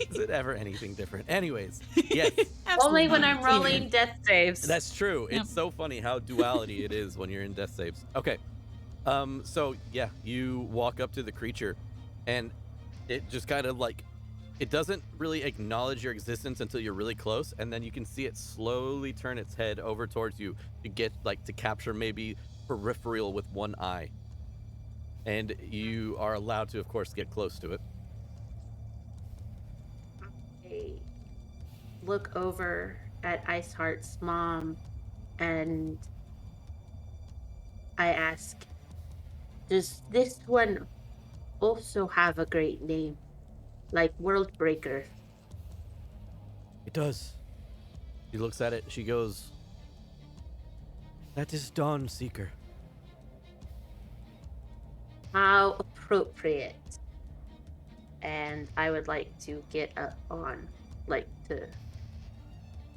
Is it ever anything different? Anyways, yes. Only when not. I'm rolling death saves. That's true. Yep. It's so funny how duality it is when you're in death saves. Okay. So yeah, you walk up to the creature, and it just kind of it doesn't really acknowledge your existence until you're really close, and then you can see it slowly turn its head over towards you to get to capture maybe peripheral with one eye. And you are allowed to, of course, get close to it. I look over at Iceheart's mom and I ask, does this one also have a great name? Like Worldbreaker? It does. She looks at it. She goes, "That is Dawn Seeker." How appropriate. And I would like to get up on, to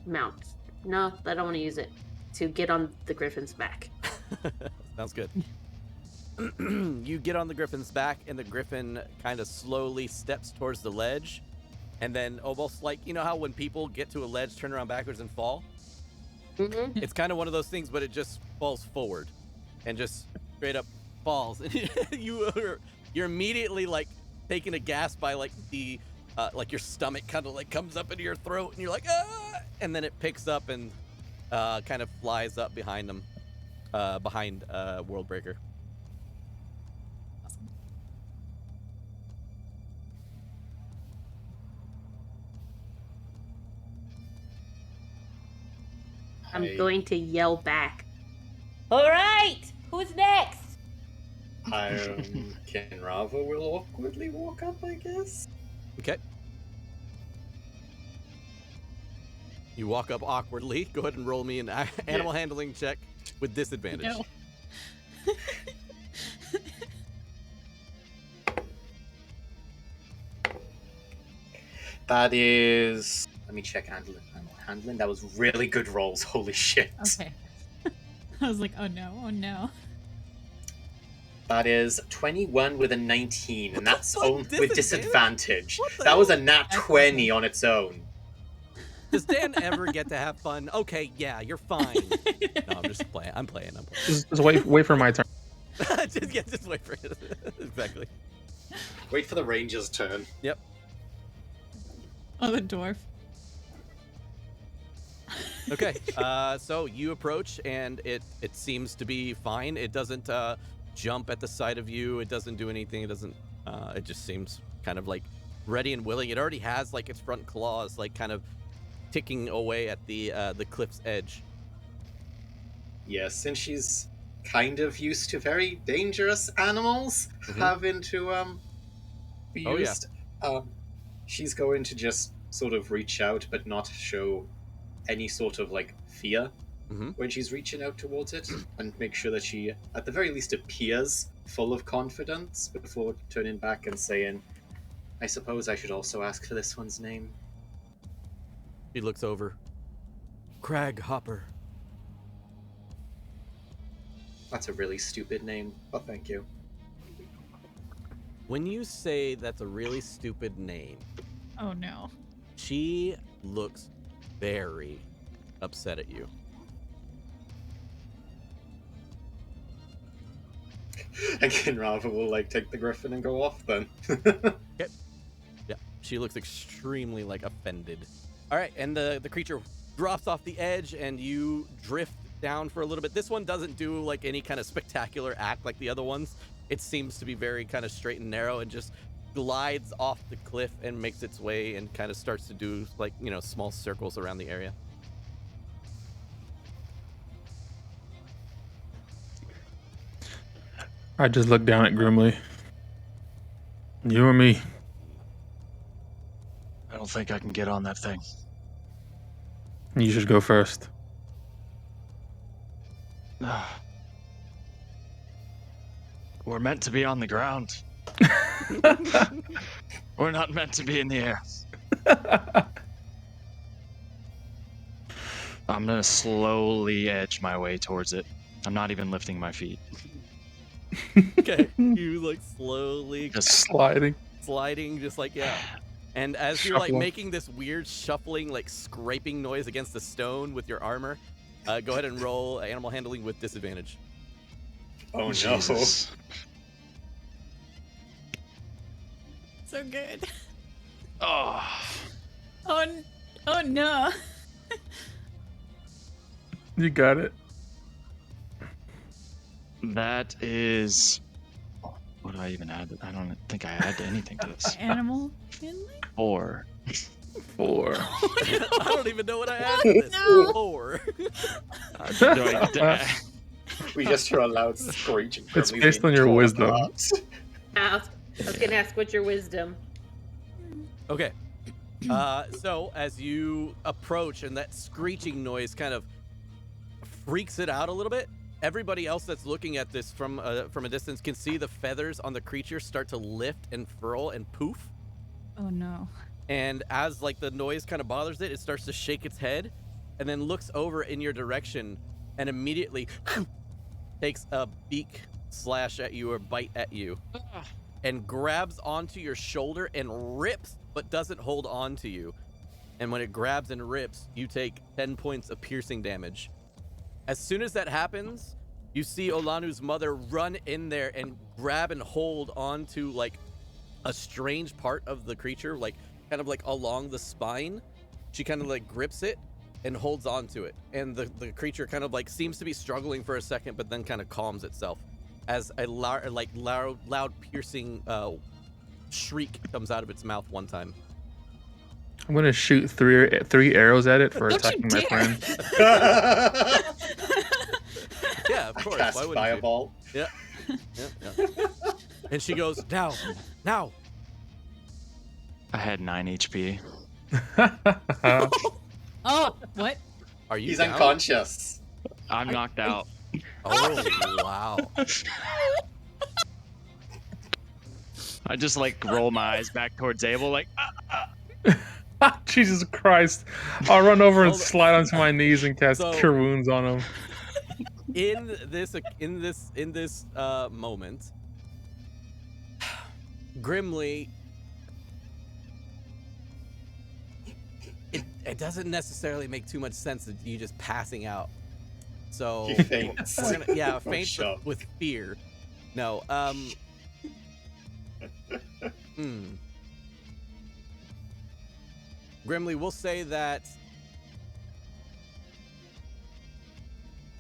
mount. No, I don't want to use it. To get on the griffin's back. Sounds good. You get on the griffin's back, and the griffin kind of slowly steps towards the ledge, and then almost you know how when people get to a ledge, turn around backwards and fall? Mm-hmm. It's kind of one of those things, but it just falls forward and just straight up falls. And you're immediately taken a gasp by the your stomach kind of comes up into your throat, and you're like, ah! And then it picks up and kind of flies up behind them, behind Worldbreaker. I'm going to yell back. All right, who's next? Kenrava will awkwardly walk up, I guess. Okay. You walk up awkwardly. Go ahead and roll me an animal handling check with disadvantage. No. That is... Let me check animal handling. That was really good rolls. Holy shit. Okay. I was like, oh no, oh no. That is 21 with a 19, and that's What? only with disadvantage. What the That was a hell? nat 20 on its own. Does Dan ever get to have fun? Okay, yeah, you're fine. No, I'm just playing. I'm playing. Just wait for my turn. just wait for it. Exactly. Wait for the ranger's turn. Yep. Oh, the dwarf. Okay. So you approach, and it seems to be fine. It doesn't jump at the sight of you. It doesn't do anything. It doesn't. It just seems kind of like ready and willing. It already has like its front claws, like kind of ticking away at the cliff's edge. Yes, since she's kind of used to very dangerous animals having to be Oh, yeah. used, she's going to just sort of reach out but not show any sort of like fear when she's reaching out towards it, and make sure that she at the very least appears full of confidence before turning back and saying, I suppose I should also ask for this one's name. He looks over. Crag Hopper. That's a really stupid name, but thank you. When you say that's a really stupid name, Oh no. she looks very upset at you. And Kinrava will like take the griffin and go off then. Okay. Yeah, she looks extremely like offended. All right, and the creature drops off the edge, and you drift down for a little bit. This one doesn't do like any kind of spectacular act like the other ones. It seems to be very kind of straight and narrow, and just glides off the cliff and makes its way and kind of starts to do like, you know, small circles around the area. I just look down at Grimly. You or me? I don't think I can get on that thing. You should go first. We're meant to be on the ground. We're not meant to be in the air. I'm gonna slowly edge my way towards it. I'm not even lifting my feet. Okay, you like slowly Just Sliding. sliding, just like, yeah. And as you're like Shuffling. making this weird shuffling, like scraping noise against the stone with your armor, go ahead and roll animal handling with disadvantage. Oh no. Jesus. So good. Oh, Oh no. You got it. that is. What do I even add? I don't think I add anything to this. Animal handling? 4. 4. I don't even know what I added to this. No. 4. We just hear a loud screech. and It's Grimly based being on your torn wisdom. apart. I was gonna ask what's your wisdom. Okay. So as you approach and that screeching noise kind of freaks it out a little bit, everybody else that's looking at this from a distance can see the feathers on the creature start to lift and furl and poof. Oh no. And as like the noise kind of bothers it, it starts to shake its head and then looks over in your direction and immediately takes a beak slash at you or bite at you and grabs onto your shoulder and rips but doesn't hold on to you. And when it grabs and rips, you take 10 points of piercing damage. As soon as that happens, you see Olanu's mother run in there and grab and hold onto like a strange part of the creature, like kind of like along the spine. She kind of like grips it and holds on to it. And the creature kind of like seems to be struggling for a second, but then kind of calms itself as a loud piercing shriek comes out of its mouth one time. I'm gonna shoot three arrows at it for Don't you attacking my dare. friend. Yeah, of course. Cast Why wouldn't fireball. you? Yeah. And she goes, now. I had 9 HP. Oh, what? Are you He's down? unconscious. I'm knocked out. Oh, wow. I just like roll my eyes back towards Abel, like, Jesus Christ. I'll run over and Hold on. slide onto my knees and cast So- Cure Wounds on him. in this moment, Grimly, it doesn't necessarily make too much sense that you just passing out. So He faints. we're gonna From faint shock. with fear. No, Grimly, we'll say that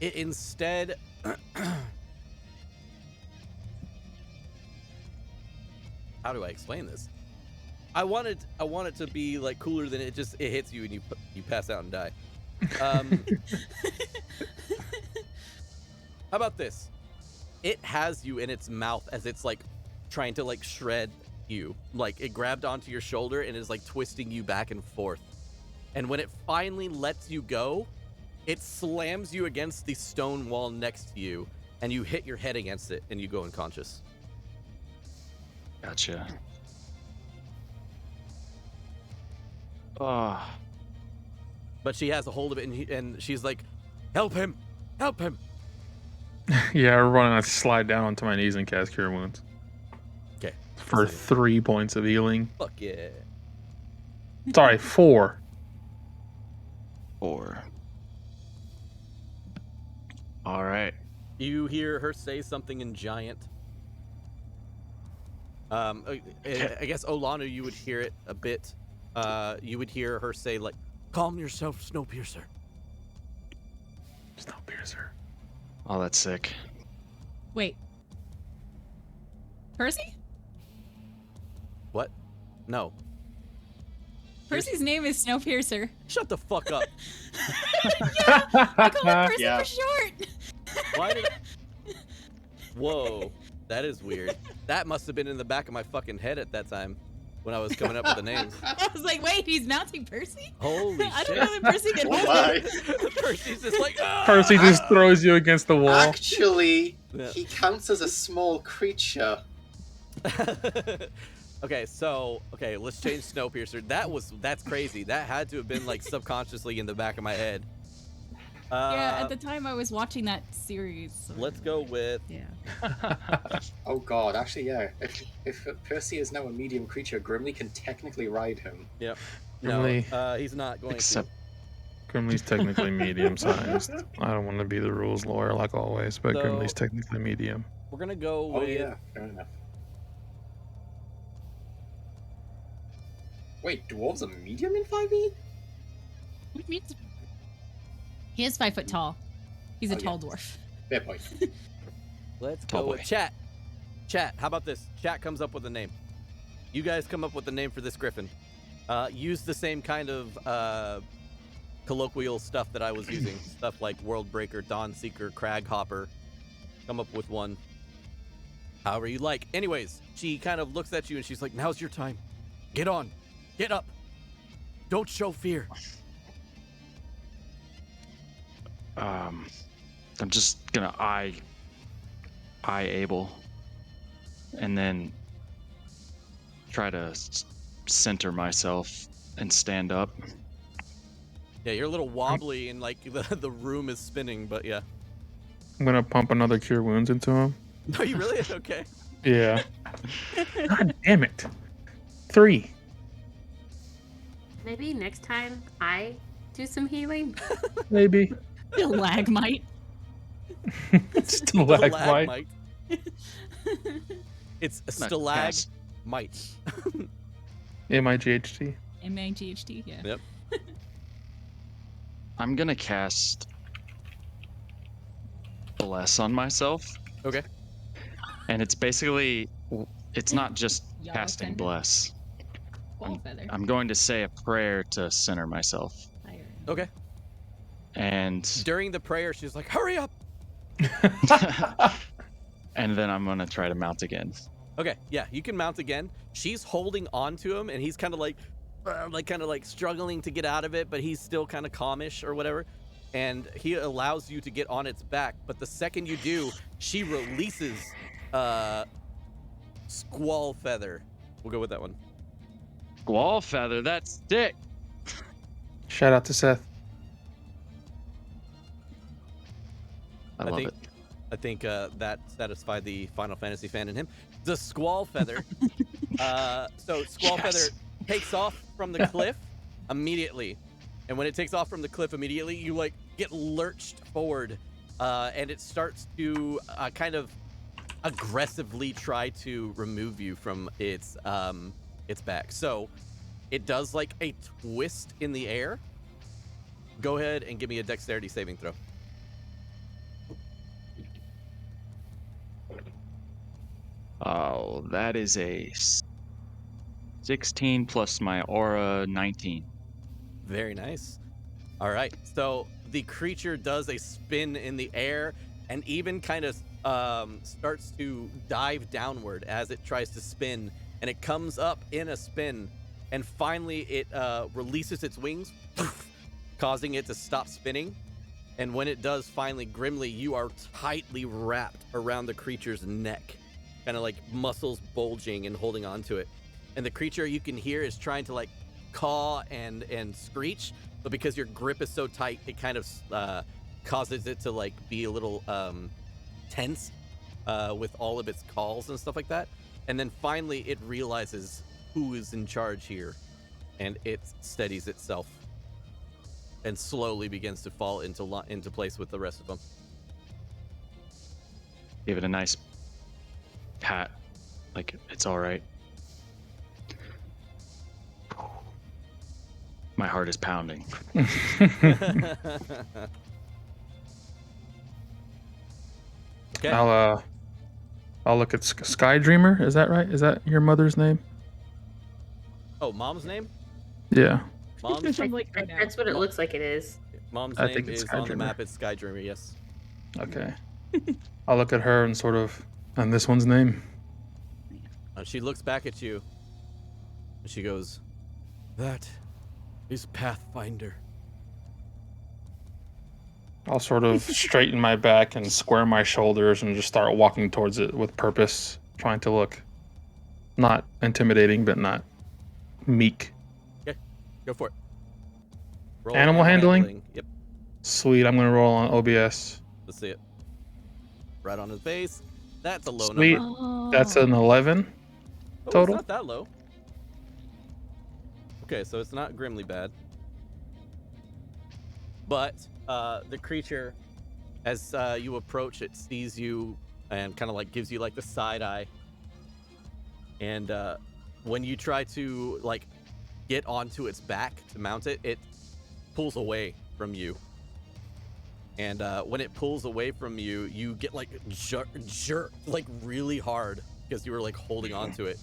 it instead how do I explain this? I want it to be like cooler than it hits you and you pass out and die. How about this? It has you in its mouth as it's like trying to like shred you. Like it grabbed onto your shoulder and is like twisting you back and forth. And when it finally lets you go, it slams you against the stone wall next to you and you hit your head against it and you go unconscious. Gotcha. Oh, But she has a hold of it and she's like, help him, help him. Yeah, everyone, I slide down onto my knees and cast Cure Wounds Okay. for 3 points of healing. Fuck yeah. Sorry, 4. 4. All right. You hear her say something in giant. I guess Olana, you would hear it a bit. You would hear her say like, calm yourself, Snowpiercer. Snowpiercer. Oh, that's sick. Wait. Percy? What? No. Percy's name is Snowpiercer. Shut the fuck up. I call him Percy Yeah. for short. Why did Whoa. That is weird. That must have been in the back of my fucking head at that time when I was coming up with the names. I was like, wait, he's mounting Percy? Holy I shit. don't know that Percy can Why? Percy's just like, ah! Percy just throws you against the wall. Actually, Yeah. he counts as a small creature. Okay, let's change Snowpiercer. That's crazy. That had to have been like subconsciously in the back of my head. Yeah, at the time I was watching that series. So Let's go with yeah. Oh god, actually, yeah. If Percy is now a medium creature, Grimly can technically ride him. Yep. Grimly. No, he's not going Except Grimly's technically medium sized. I don't want to be the rules lawyer like always, but So- Grimly's technically medium. to. We're gonna go Oh with yeah, fair enough. Wait, dwarves are medium in 5e? What do you mean? He is 5 foot tall. He's a Oh, tall yeah. dwarf. Fair point. Let's Tall go with boy. chat. Chat, how about this? Chat comes up with a name. You guys come up with a name for this griffin. Use the same kind of colloquial stuff that I was using. Stuff like World Breaker, Dawn Seeker, Crag Hopper. Come up with one. However you like. Anyways, she kind of looks at you and she's like, now's your time. Get on. Get up. Don't show fear. I'm just gonna eye Abel, and then try to center myself and stand up. Yeah, you're a little wobbly and like the room is spinning, but yeah. I'm gonna pump another Cure Wounds into him. No, you really? Okay. Yeah. God damn it. 3. Maybe next time I do some healing. Maybe. Stalagmite. Stalagmite. It's a Not stalagmite. cast. MIGHT. M-A-G-H-T, yeah. Yep. I'm gonna cast Bless on myself, Okay. and it's basically, it's not just Yellow casting feather. Bless. Ball feather. I'm going to say a prayer to center myself, Fire. Okay. and During the prayer, she's like, "Hurry up!" and then I'm gonna try to mount again. Okay. Yeah, you can mount again. She's holding on to him, and he's kind of like struggling to get out of it, but he's still kind of calmish or whatever. And he allows you to get on its back, but the second you do, she releases Squall Feather. We'll go with that one. Wall feather, that's sick. Shout out to Seth. I love think it. I think that satisfied the Final Fantasy fan in him. The Squall Feather. So Squall Yes. Feather takes off from the cliff immediately, and when it takes off from the cliff immediately, you like get lurched forward, and it starts to kind of aggressively try to remove you from its back. So it does like a twist in the air. Go ahead and give me a dexterity saving throw. Oh, that is a 16 plus my aura 19. Very nice. All right. So the creature does a spin in the air and even kind of starts to dive downward as it tries to spin. And it comes up in a spin. And finally, it releases its wings, causing it to stop spinning. And when it does, finally, Grimly, you are tightly wrapped around the creature's neck, kind of like muscles bulging and holding onto it. And the creature, you can hear, is trying to like caw and screech, but because your grip is so tight, it kind of causes it to like be a little tense with all of its calls and stuff like that. And then finally, it realizes who is in charge here, and it steadies itself and slowly begins to fall into place with the rest of them. Give it a nice pat, like it's all right. My heart is pounding. Okay. I'll look at Sky Dreamer. Is that right? Is that your mother's name? Oh, mom's name? Yeah. Mom's I'm like, oh, no. That's what it looks like it is. mom's I name think it's is on the Skydreamer. map. It's Skydreamer. Yes. Okay. I'll look at her and sort of, and this one's name. She looks back at you, and she goes, "That is Pathfinder." I'll sort of straighten my back and square my shoulders and just start walking towards it with purpose, trying to look not intimidating, but not meek. Okay, go for it. Roll Animal handling? Yep, Sweet, I'm gonna roll on OBS. let's see it. Right on his face. That's a low Sweet. number. Oh. That's an 11. Oh, total? It's not that low. Okay, so it's not grimly bad. But the creature, as you approach, it sees you and kind of like gives you like the side eye. And when you try to like get onto its back to mount it, it pulls away from you. And when it pulls away from you, you get like jerked like really hard because you were like holding onto it,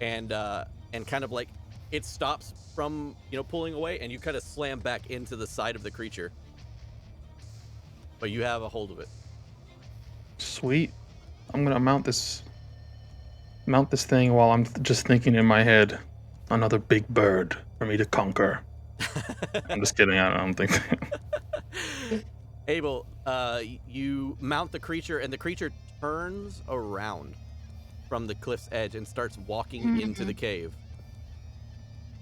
and kind of like it stops from pulling away, and you kind of slam back into the side of the creature. But you have a hold of it. Sweet. I'm gonna mount this thing while I'm just thinking in my head, another big bird for me to conquer. I'm just kidding. I don't think. Abel, you mount the creature, and the creature turns around from the cliff's edge and starts walking into the cave.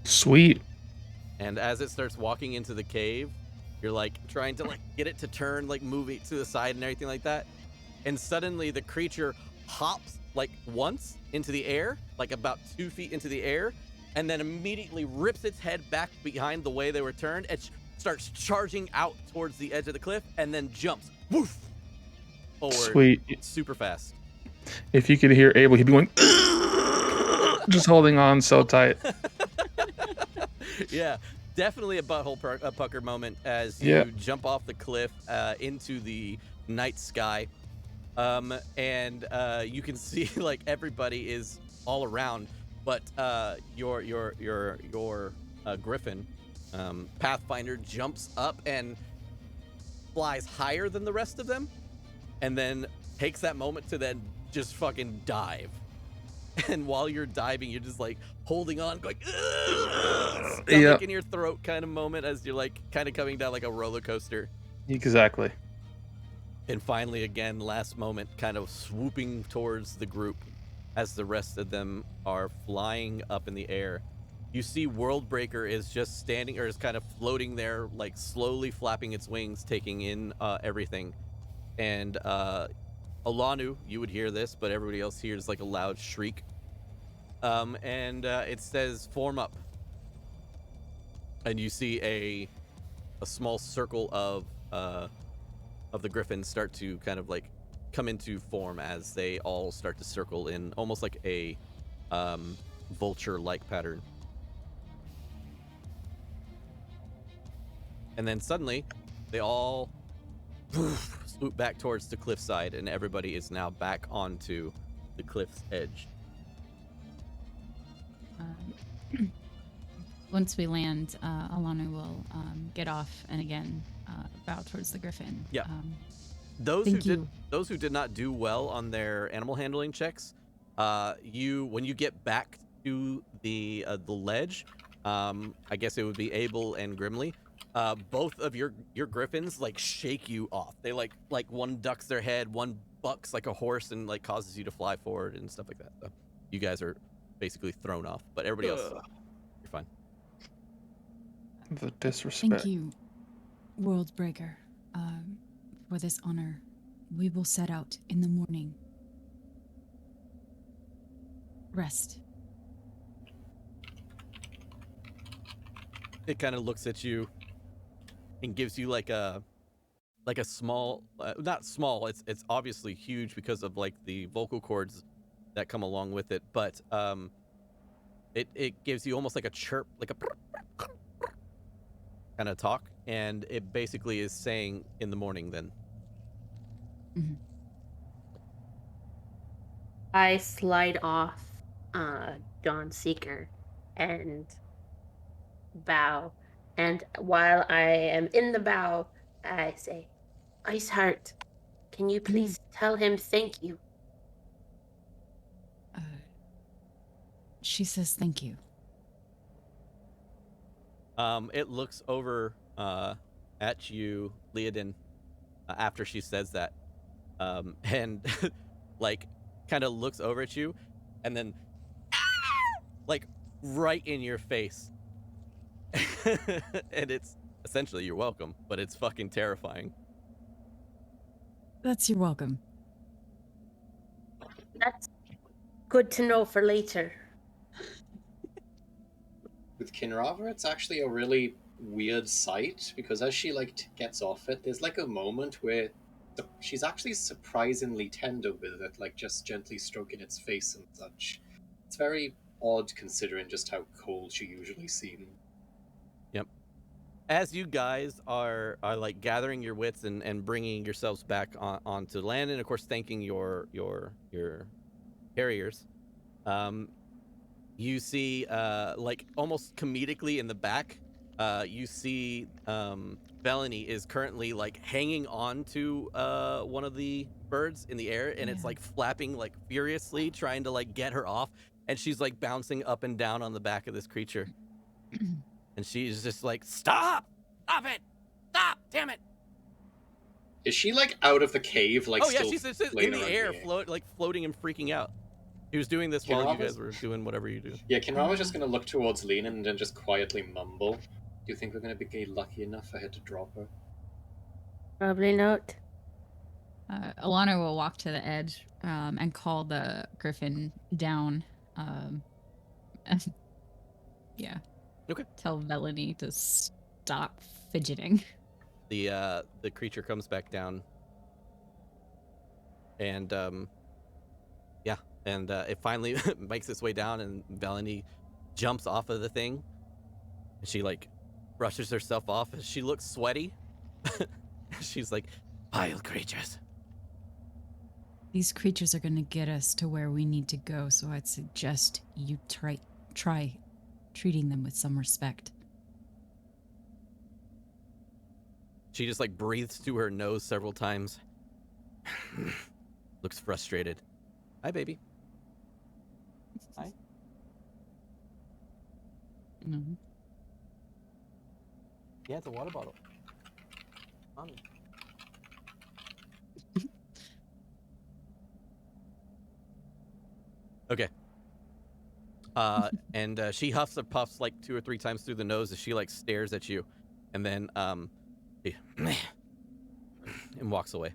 Sweet. And as it starts walking into the cave, you're like trying to like get it to turn, like move it to the side and everything like that. And suddenly the creature hops like once into the air, like about 2 feet into the air, and then immediately rips its head back behind the way they were turned and starts charging out towards the edge of the cliff, and then jumps woof forward. Sweet. Super fast. If you could hear Abel, he'd be going, just holding on so tight. Yeah, definitely a butthole pucker moment as you jump off the cliff into the night sky. And you can see like everybody is all around, but your griffin, Pathfinder, jumps up and flies higher than the rest of them, and then takes that moment to then just fucking dive. And while you're diving, you're just like holding on, going stomach in your throat kind of moment as you're like kind of coming down like a roller coaster. Exactly. And finally, again, last moment, kind of swooping towards the group as the rest of them are flying up in the air. You see Worldbreaker is just standing, or is kind of floating there, like slowly flapping its wings, taking in everything. And Alanu, you would hear this, but everybody else hears like a loud shriek. And it says, "Form up." And you see a small circle of the griffins start to kind of like come into form as they all start to circle in almost like a vulture-like pattern. And then suddenly, they all swoop back towards the cliffside, and everybody is now back onto the cliff's edge. Once we land, Alana will get off and again bow towards the griffin. Yeah. Those Thank who you. did not do well on their animal handling checks, when you get back to the ledge, I guess it would be Abel and Grimly. Both of your griffins like shake you off. They like one ducks their head, one bucks like a horse and like causes you to fly forward and stuff like that. So you guys are basically thrown off, but everybody else, you're fine. The disrespect. Thank you, World Breaker, for this honor. We will set out in the morning. Rest. It kind of looks at you and gives you like a small, not small, it's obviously huge because of like the vocal cords that come along with it, but it gives you almost like a chirp, like a kind of talk, and it basically is saying in the morning then. Mm-hmm. I slide off Dawn Seeker and bow. And while I am in the bow, I say, Iceheart, can you please tell him thank you? She says thank you. It looks over at you, Leodin, after she says that, and like kind of looks over at you, and then like right in your face. And it's essentially you're welcome, but it's fucking terrifying. That's your welcome. That's good to know for later. With Kinrava, it's actually a really weird sight, because as she like gets off it, there's like a moment where she's actually surprisingly tender with it, like just gently stroking its face and such. It's very odd considering just how cold she usually seems. Yep. As you guys are like gathering your wits and bringing yourselves back onto land, and of course thanking your carriers, you see like almost comedically in the back, you see Bellany is currently like hanging on to one of the birds in the air, and it's like flapping like furiously trying to like get her off, and she's like bouncing up and down on the back of this creature. And she's just like, stop it, stop, damn it. Is she like out of the cave, like? Oh yeah, still she's in laying the around air, here? floating and freaking out. He was doing this while you Kinrava's- guys were doing whatever you do. Yeah, Kinrava's just gonna look towards Lena and then just quietly mumble. Do you think we're gonna be lucky enough for her to drop her? Probably not. Alana will walk to the edge and call the griffin down. And yeah. Okay. Tell Melanie to stop fidgeting. The creature comes back down, and it finally makes its way down, and Bellany jumps off of the thing, and she like brushes herself off. She looks sweaty. She's like, vile creatures. These creatures are going to get us to where we need to go, so I'd suggest you try treating them with some respect. She just like breathes through her nose several times. Looks frustrated. Hi, baby. Hi. Mm-hmm. Yeah, it's a water bottle. Mommy. Okay. And she huffs and puffs like 2 or 3 times through the nose as she like stares at you, and then and walks away.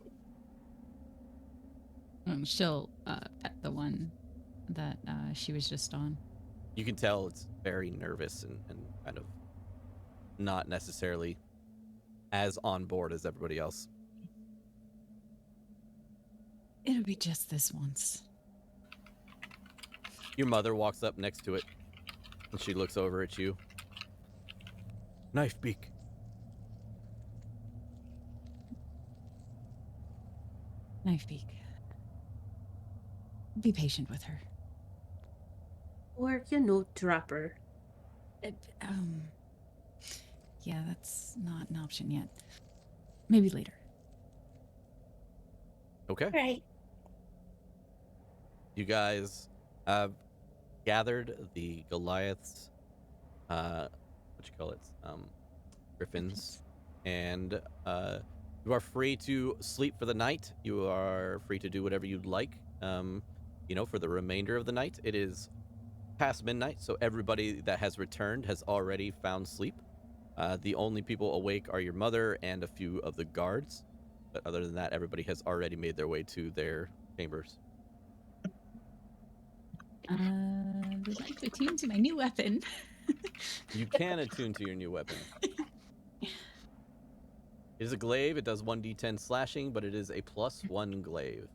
She'll pet the one that she was just on. You can tell it's very nervous and kind of not necessarily as on board as everybody else. It'll be just this once. Your mother walks up next to it, and she looks over at you. Knife beak. Knife beak. Be patient with her. Or, drop her. Yeah, that's not an option yet. Maybe later. Okay. Right. You guys have gathered the Goliaths, griffins, and you are free to sleep for the night. You are free to do whatever you'd like, for the remainder of the night. It is past midnight, so everybody that has returned has already found sleep. The only people awake are your mother and a few of the guards, but other than that, everybody has already made their way to their chambers. Would like to attune to my new weapon. You can attune to your new weapon. It is a glaive. It does 1d10 slashing, but it is a +1 glaive.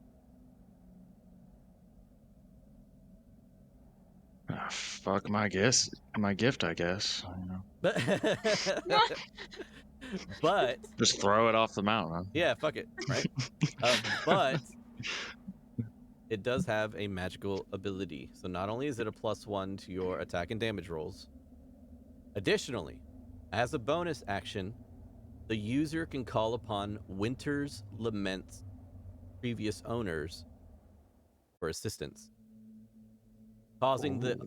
Fuck my gift, I guess. But just throw it off the mountain. Yeah, fuck it, right? But it does have a magical ability. So not only is it a +1 to your attack and damage rolls, additionally, as a bonus action, the user can call upon Winter's Lament's previous owners for assistance, causing the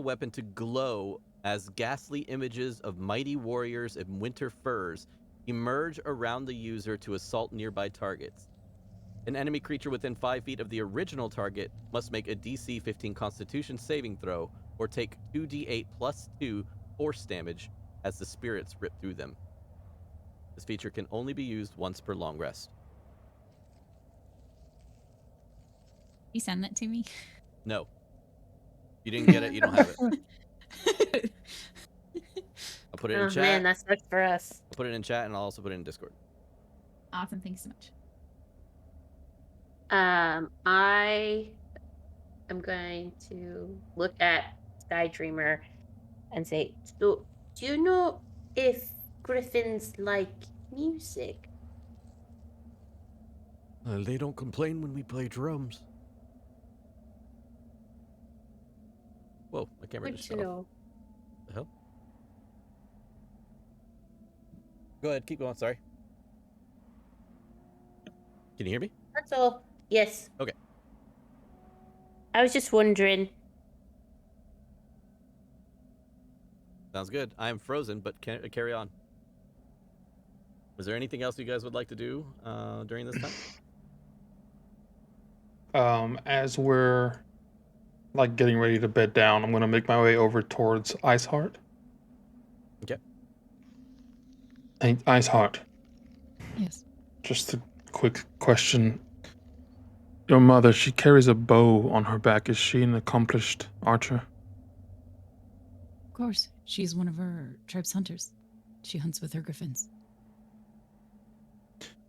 weapon to glow as ghastly images of mighty warriors in winter furs emerge around the user to assault nearby targets. An enemy creature within 5 feet of the original target must make a DC 15 Constitution saving throw or take 2d8 +2 force damage as the spirits rip through them. This feature can only be used once per long rest. You send that to me? No. If you didn't get it, you don't have it. I'll put it in chat. Man, that sucks for us. I'll put it in chat, and I'll also put it in Discord. Awesome. Thanks so much. I am going to look at Sky Dreamer and say, so, do you know if griffins like music? They don't complain when we play drums. Whoa, my camera Good just to shut off. know. The hell? Go ahead, keep going, sorry. Can you hear me? That's all. Yes. Okay. I was just wondering. Sounds good. I am frozen, but carry on. Was there anything else you guys would like to do during this time? As we're getting ready to bed down, I'm gonna make my way over towards Iceheart. Okay. Hey, Iceheart. Yes. Just a quick question. Your mother, she carries a bow on her back. Is she an accomplished archer? Of course. She's one of our tribe's hunters. She hunts with her griffins.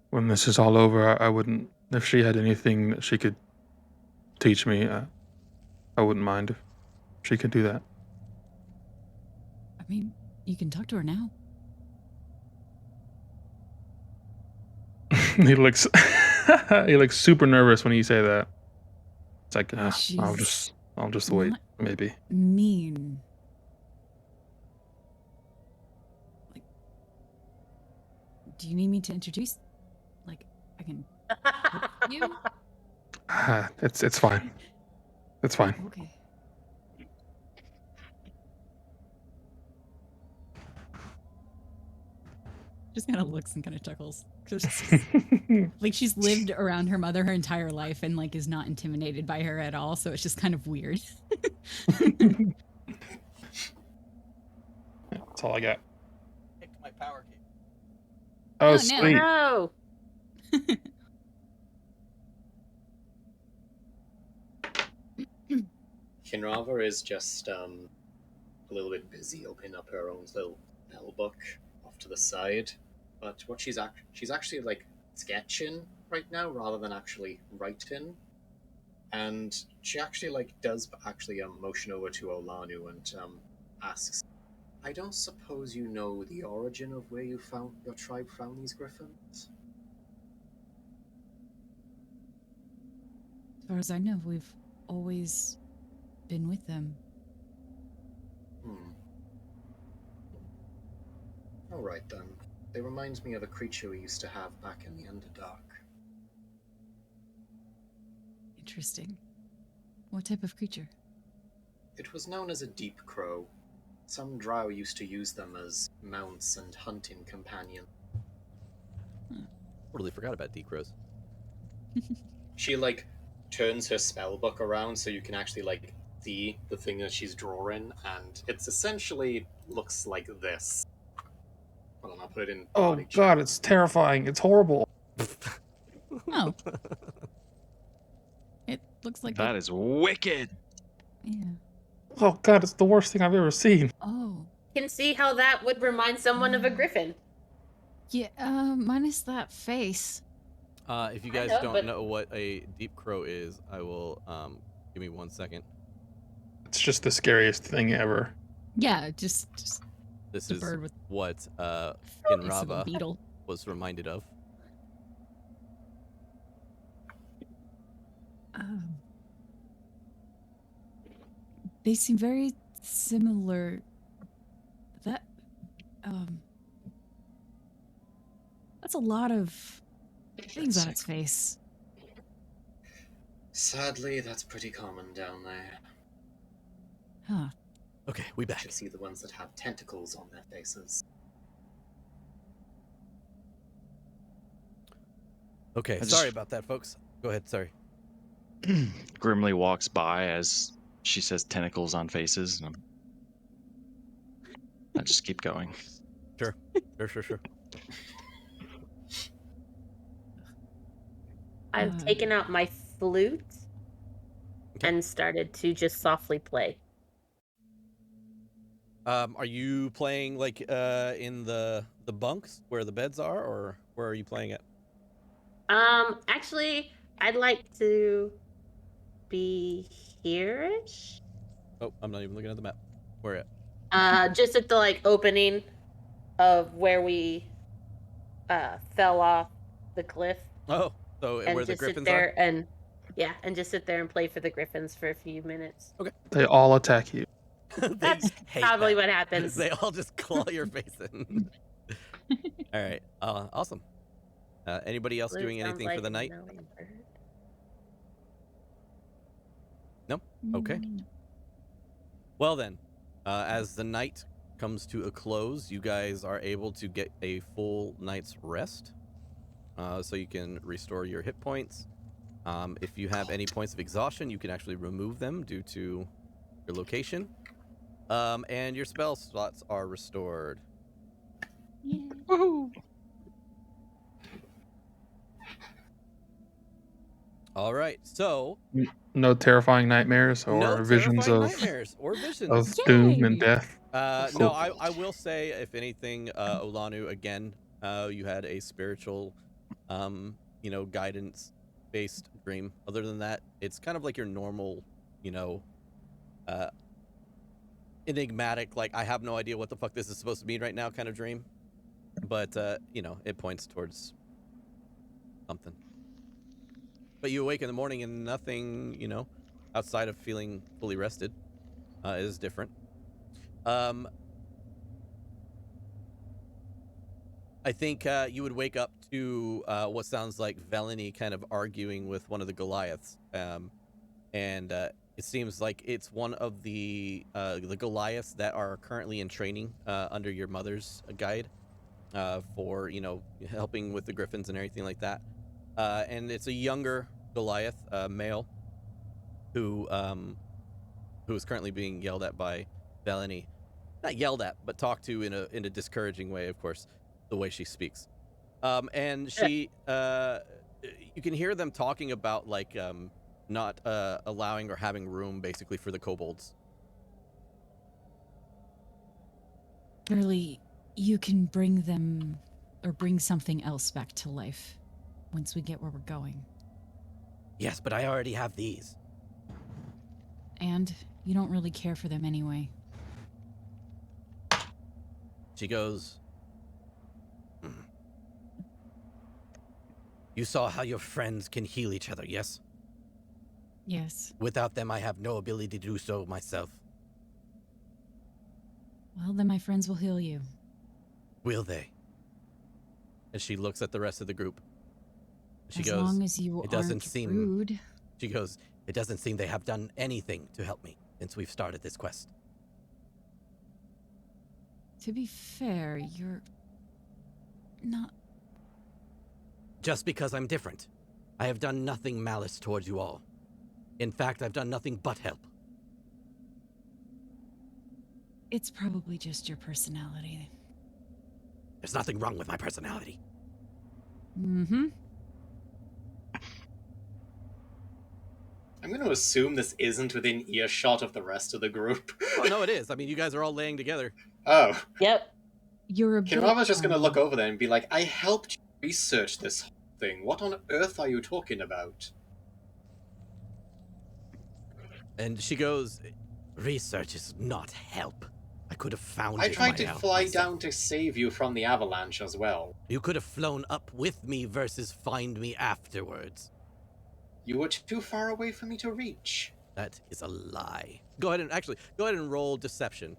When this is all over, I wouldn't... If she had anything that she could teach me, I wouldn't mind if she could do that. I mean, you can talk to her now. He looks super nervous when you say that. It's like, I'll just wait, maybe. Mean. Like, do you need me to introduce? Like, I can help you? It's fine. It's fine. Okay. Just kind of looks and kind of chuckles. Like, she's lived around her mother her entire life and is not intimidated by her at all, so it's just kind of weird. That's all I got. Picked my power key. Oh, no. sweet. No. Kinrava is just a little bit busy opening up her own little spell book off to the side. But what she's actually like sketching right now rather than actually writing. And she actually does actually motion over to Olanu and asks, I don't suppose you know the origin of where your tribe found these griffins? As far as I know, we've always been with them. Alright then. It reminds me of a creature we used to have back in the Underdark. Interesting. What type of creature? It was known as a deep crow. Some drow used to use them as mounts and hunting companions. Totally forgot about deep crows. She turns her spellbook around so you can actually see the thing that she's drawing, and it's essentially looks like this. Hold on, I'll put it in. Oh body god, chat. it's terrifying. It's horrible. Oh. It looks like That is wicked. Yeah. Oh god, it's the worst thing I've ever seen. Oh. You can see how that would remind someone of a griffin. Yeah, minus that face. If you guys know, don't but- know what a deep crow is, I will give me 1 second. It's just the scariest thing ever. Yeah, just This a is bird with what face of a Kinrava beetle. was reminded of. They seem very similar. That's a lot of things on its face. Sadly, that's pretty common down there. Huh. Okay, we You back. should see the ones that have tentacles on their faces. Okay, just- sorry about that, folks. Go ahead, sorry. Grimly walks by as she says tentacles on faces. And I just keep going. Sure. I've taken out my flute Okay. and started to just softly play. Are you playing in the bunks where the beds are, or where are you playing it? Actually, I'd like to be here-ish. Oh, I'm not even looking at the map. Where at? Just at the opening of where we fell off the cliff, Oh, so and where the just sit griffins there are? and just sit there and play for the griffins for a few minutes. They all attack you. They That's hate probably that. what happens. They all just claw your face in. All right, awesome. Anybody else Blue doing sounds anything like for the a night? knowing bird. Okay. Well then, as the night comes to a close, you guys are able to get a full night's rest, so you can restore your hit points. If you have any points of exhaustion, you can actually remove them due to your location, and your spell slots are restored. Yeah. Woohoo! All right, so No terrifying nightmares or no visions terrifying of nightmares or visions. of doom and Yay! death. No, Cool. I will say, if anything, Olanu, again, you had a spiritual, guidance-based dream. Other than that, it's kind of like your normal, enigmatic, I have no idea what the fuck this is supposed to mean right now kind of dream. But, it points towards something. But you awake in the morning and nothing, outside of feeling fully rested, is different. I think you would wake up to what sounds like Veleny kind of arguing with one of the Goliaths, and it seems like it's one of the Goliaths that are currently in training under your mother's guide for helping with the griffins and everything like that. And it's a younger Goliath, male, who is currently being yelled at by Veleny. Not yelled at, but talked to in a discouraging way, of course, the way she speaks. And she, you can hear them talking about not allowing or having room basically for the kobolds. Surely you can bring them or bring something else back to life once we get where we're going. Yes, but I already have these. And you don't really care for them anyway. She goes, You saw how your friends can heal each other, yes? Yes. Without them, I have no ability to do so myself. Well, then my friends will heal you. Will they? And she looks at the rest of the group. She As goes, long as you It doesn't aren't seem rude. She goes, It doesn't seem they have done anything to help me since we've started this quest. To be fair, you're not. Just because I'm different. I have done nothing malice towards you all. In fact, I've done nothing but help. It's probably just your personality. There's nothing wrong with my personality. Mm-hmm. I'm going to assume this isn't within earshot of the rest of the group. Oh, no, it is. I mean, you guys are all laying together. Oh. Yep. You're a bit, Kinrava's just going to look over there and be like, I helped you research this whole thing. What on earth are you talking about? And she goes, Research is not help. I could have found I it tried to fly myself. down to save you from the avalanche as well. You could have flown up with me versus find me afterwards. You were too far away for me to reach. That is a lie. Go ahead and roll deception.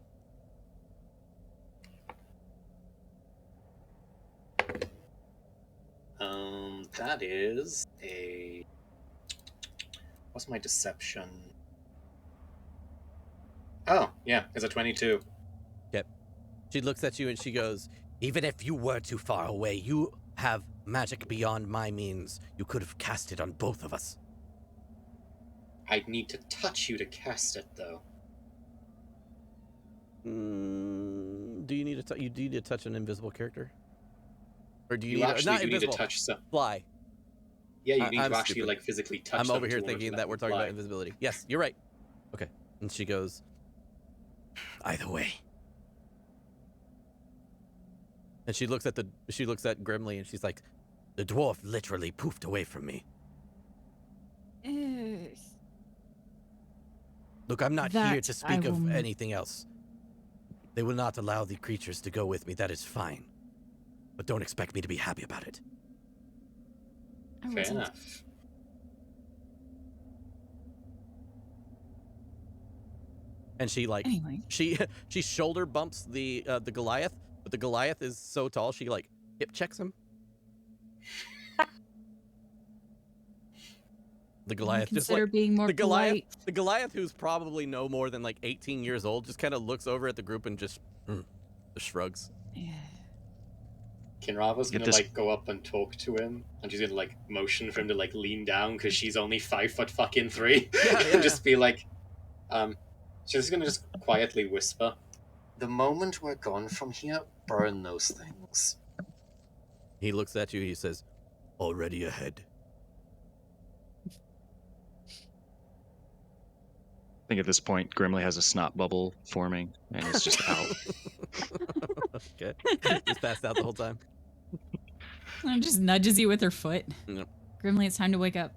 That is a... What's my deception? Oh, yeah, it's a 22. Yep. She looks at you and she goes, Even if you were too far away, you have magic beyond my means. You could have cast it on both of us. I'd need to touch you to cast it, though. Do you need to touch an invisible character? Or do you, You need actually not do need invisible, to touch some... fly? Yeah, you need I'm to actually, stupid. like, physically touch I'm them over here towards thinking them that we're talking fly. about invisibility. Yes, you're right. Okay. And she goes, Either way. And she looks at Grimly and she's like, The dwarf literally poofed away from me. Look, I'm not here That to speak I of will- anything else. They will not allow the creatures to go with me. That is fine. But don't expect me to be happy about it. I Fair wasn't. enough. And she like Anyway. she shoulder bumps the Goliath, but the Goliath is so tall she like hip checks him. The Goliath just Consider like being more the Goliath, polite. the Goliath, who's probably no more than like 18 years old, just kind of looks over at the group and just shrugs. Yeah. Kinrava's Get gonna this- like go up and talk to him, and she's gonna like motion for him to like lean down because she's only 5'3", Yeah, and just be like, she's gonna just quietly whisper, "The moment we're gone from here, burn those things." He looks at you. He says, "Already ahead." I think at this point, Grimly has a snot bubble forming, and it's just out. Okay, just passed out the whole time. Just nudges you with her foot. Yep. Grimly, it's time to wake up.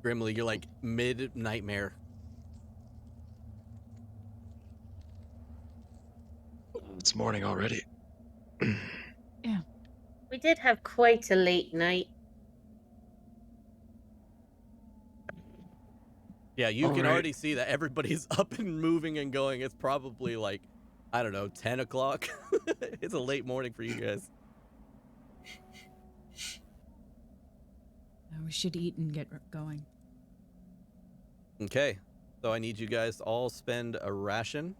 Grimly, you're like mid nightmare. It's morning already. We did have quite a late night. Yeah, you All can right. already see that everybody's up and moving and going. It's probably like, I don't know, 10 o'clock. It's a late morning for you guys. We should eat and get going. Okay, so I need you guys to all spend a ration.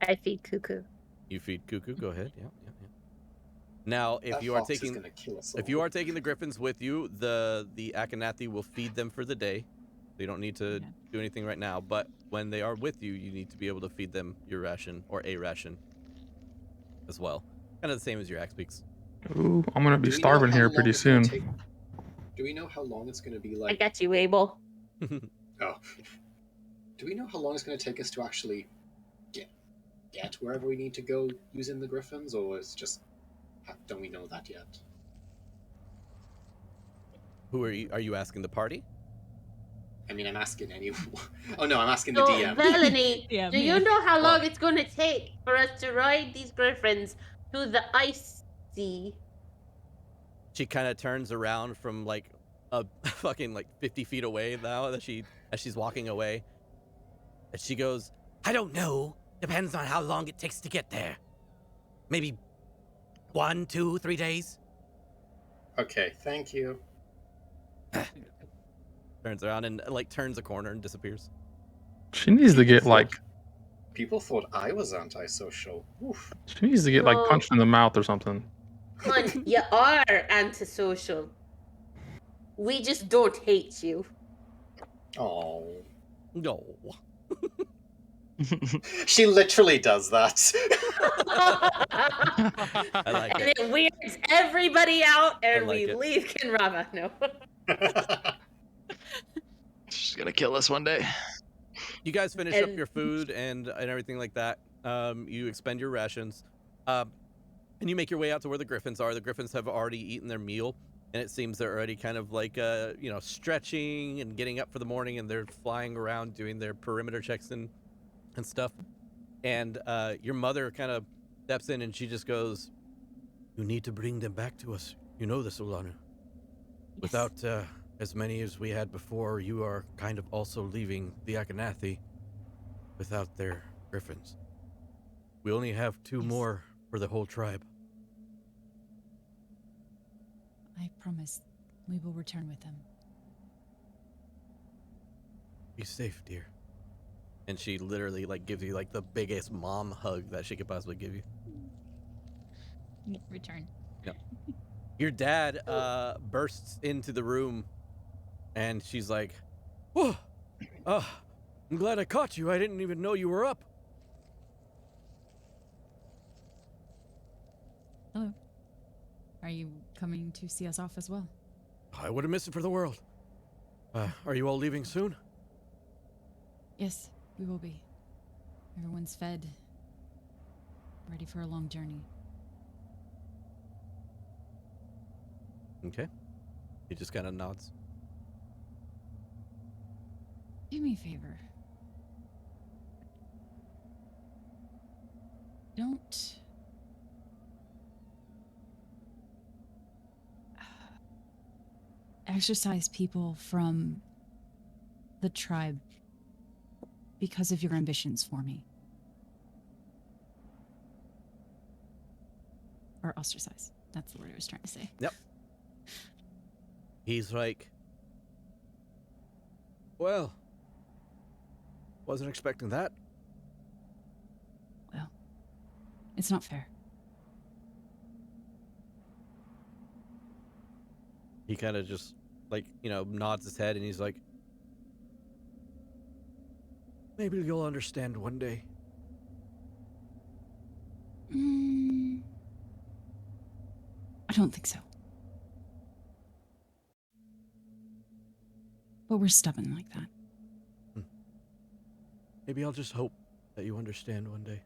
I feed Cuckoo. You feed Cuckoo. Go ahead. Yeah. Now, if That you are fox is taking gonna kill us if all. you are taking the griffins with you, the Akhenathi will feed them for the day. So you don't need to Okay. do anything right now. But when they are with you, you need to be able to feed them your ration or a ration as well. Kind of the same as your axe beaks. Ooh, I'm gonna be Do we know starving how here long pretty it's gonna soon. take- Do we know how long it's going to be I like? got you, Abel. Oh. Do we know how long it's going to take us to actually get wherever we need to go using the griffins, or is just don't we know that yet? Who are you? Are you asking the party? I mean, I'm asking anyone. Oh no, I'm asking So, the DM. Melanie, Yeah, do you me. know how long Oh. it's going to take for us to ride these griffins to the ice sea? She kind of turns around from like a fucking like 50 feet away now that as she's walking away. And she goes, I don't know. Depends on how long it takes to get there. Maybe 1, 2, 3 days. Okay, thank you. Turns around and like turns a corner and disappears. She needs to get like People thought I was antisocial. Oof. she needs to get like No. punched in the mouth or something. Hun, you are antisocial. We just don't hate you. Oh. No. She literally does that. I like And it. it weirds everybody out, and like we it. leave Kinrama. No. She's gonna kill us one day. You guys finish up And- your food and everything like that. You expend your rations. And you make your way out to where the griffins are. The griffins have already eaten their meal, and it seems they're already kind of like, stretching and getting up for the morning, and they're flying around doing their perimeter checks and stuff. And your mother kind of steps in, and she just goes, you need to bring them back to us. You know this, Ulanu. Without as many as we had before, you are kind of also leaving the Akhenathi without their griffins. We only have 2 Yes. more for the whole tribe. I promise we will return with them. Be safe, dear. And she literally like gives you like the biggest mom hug that she could possibly give you. Return. Your dad bursts into the room, and she's like, "Oh, I'm glad I caught you. I didn't even know you were up." Hello. Are you coming to see us off as well? I would have missed it for the world. Are you all leaving soon? Yes, we will be. Everyone's fed. Ready for a long journey. Okay. He just kind of nods. Do me a favor. Don't exercise people from the tribe because of your ambitions for me. Or ostracize. That's the word I was trying to say. Yep. He's like, well, wasn't expecting that. Well, it's not fair. He kind of just like, nods his head, and he's like, maybe you'll understand one day. I don't think so. But we're stubborn like that. Maybe I'll just hope that you understand one day.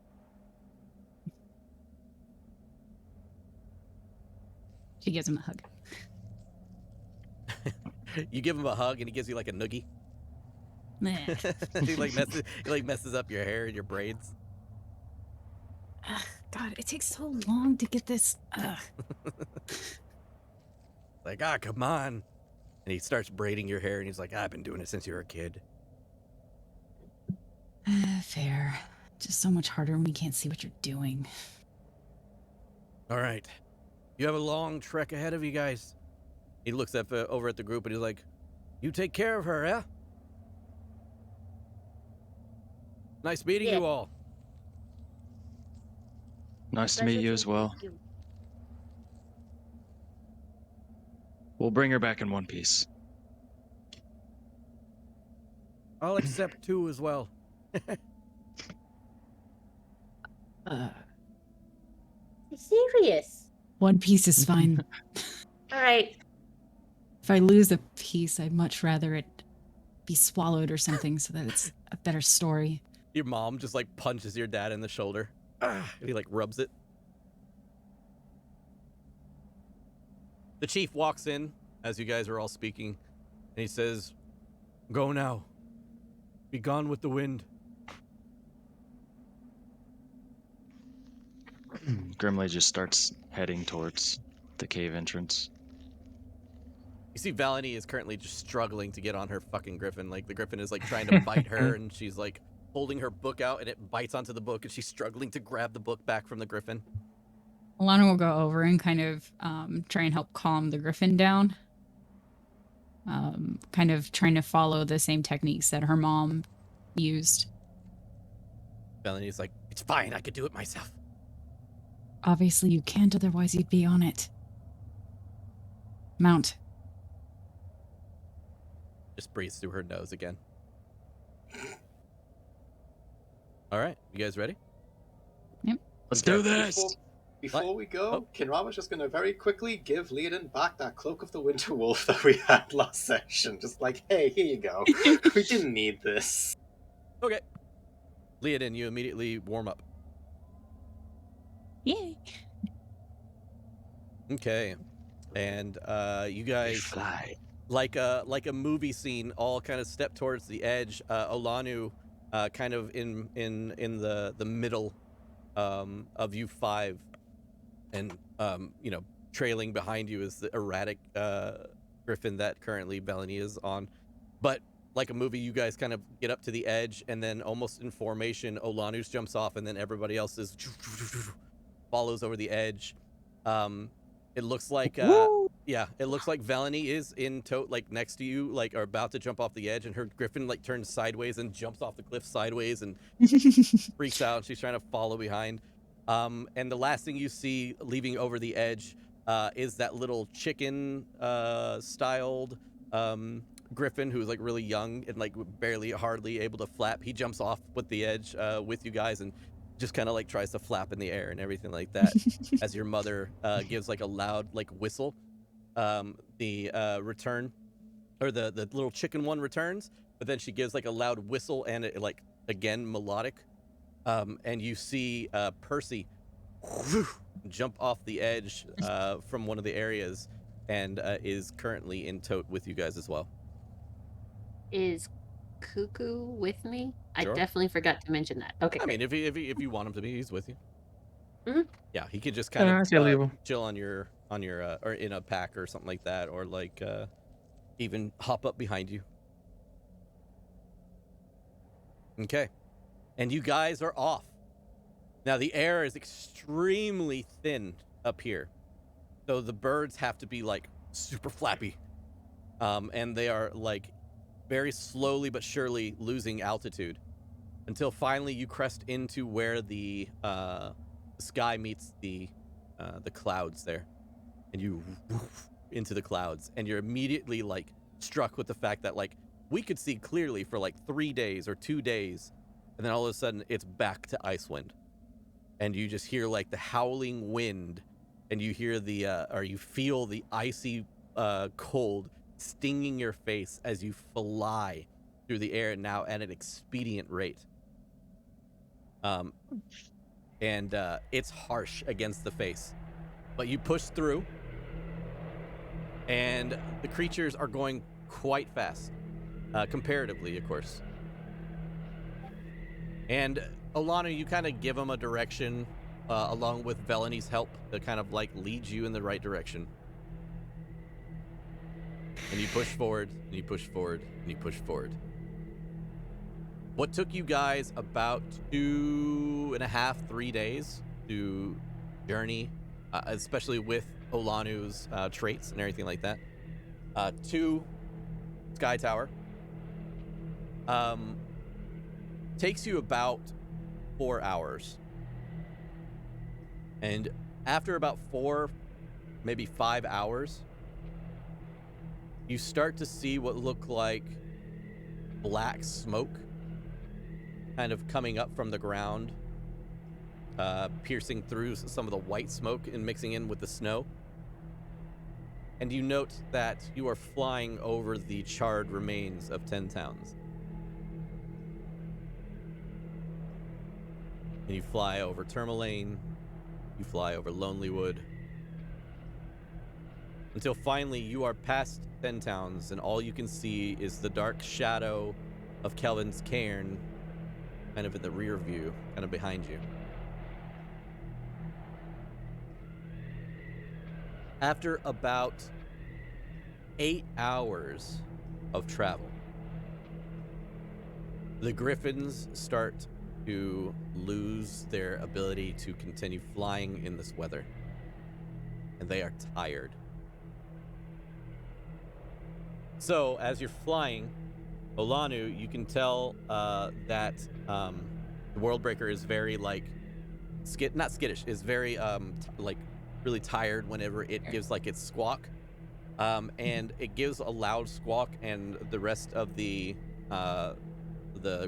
She gives him a hug. You give him a hug, and he gives you like a noogie. Meh. he messes up your hair and your braids. Ugh, God, it takes so long to get this. Like, come on. And he starts braiding your hair, and he's like, I've been doing it since you were a kid. Fair. Just so much harder when we can't see what you're doing. All right. You have a long trek ahead of you guys. He looks up over at the group, and he's like, you take care of her, yeah? Nice meeting Yeah. you all. Nice to meet you as well. We'll bring her back in one piece. I'll accept 2 as well. Serious. One piece is fine. All right. If I lose a piece, I'd much rather it be swallowed or something so that it's a better story. Your mom just like punches your dad in the shoulder. And he like rubs it. The chief walks in as you guys are all speaking, and he says, "Go now. Be gone with the wind." Grimly just starts heading towards the cave entrance. You see Valany is currently just struggling to get on her fucking griffin. Like, the griffin is like trying to bite her, and she's like holding her book out, and it bites onto the book, and she's struggling to grab the book back from the griffin. Alana will go over and kind of try and help calm the griffin down. Kind of trying to follow the same techniques that her mom used. Valany's like, "It's fine, I could do it myself." Obviously you can't, otherwise you'd be on it. Mount. Just breathes through her nose again. All right, you guys ready? Yep. Let's do this! Before we go, Oh. Kinrama's just going to very quickly give Leonin back that Cloak of the Winter Wolf that we had last session. Just like, hey, here you go. We didn't need this. Okay. Leonin, you immediately warm up. Yay. Okay. And you guys, Fly. like a movie scene, all kind of step towards the edge. Olanu, kind of in the middle of you five, and you know, trailing behind you is the erratic griffin that currently Valany is on. But like a movie, you guys kind of get up to the edge, and then almost in formation, Olanu jumps off, and then everybody else is follows over the edge. It looks like yeah, it looks like Valany is in tote, like next to you, like are about to jump off the edge, and her griffin like turns sideways and jumps off the cliff sideways and freaks out. She's trying to follow behind. And the last thing you see leaving over the edge is that little chicken styled griffin who's like really young and like hardly able to flap. He jumps off with the edge with you guys and just kind of like tries to flap in the air and everything like that. As your mother gives like a loud like whistle. The return, or the little chicken one returns, but then she gives like a loud whistle and it like again melodic. And you see Percy jump off the edge from one of the areas and is currently in tote with you guys as well. Is Cuckoo with me? Sure. I definitely forgot to mention that. Okay, I great. mean, if you want him to be, he's with you. Mhm. Yeah, he could just kind I of say leave him. chill on your or in a pack or something like that, or like even hop up behind you. Okay, and you guys are off. Now the air is extremely thin up here, so the birds have to be like super flappy, and they are like very slowly but surely losing altitude until finally you crest into where the sky meets the clouds there, and you into the clouds, and you're immediately like struck with the fact that like we could see clearly for like 3 days or 2 days, and then all of a sudden it's back to Icewind, and you just hear like the howling wind, and you hear the or you feel the icy cold stinging your face as you fly through the air now at an expedient rate. And it's harsh against the face, but you push through, and the creatures are going quite fast, comparatively, of course. And Alana, you kind of give them a direction, along with Valany's help to kind of like lead you in the right direction. And you push forward, and you push forward, and you push forward. What took you guys about 2.5, 3 days to journey, especially with Olanu's traits and everything like that, to Skytower, takes you about 4 hours. And after about 4, maybe 5 hours, you start to see what look like black smoke kind of coming up from the ground, piercing through some of the white smoke and mixing in with the snow. and you note that you are flying over the charred remains of 10 towns. And you fly over Tourmaline, you fly over Lonelywood, until finally you are past 10 towns, and all you can see is the dark shadow of Kelvin's cairn, kind of in the rear view, kind of behind you. After about 8 hours of travel, the griffons start to lose their ability to continue flying in this weather, and they are tired. So as you're flying, Olanu, you can tell that the Worldbreaker is very not skittish, is very really tired whenever it gives like its squawk, and it gives a loud squawk, and the rest of the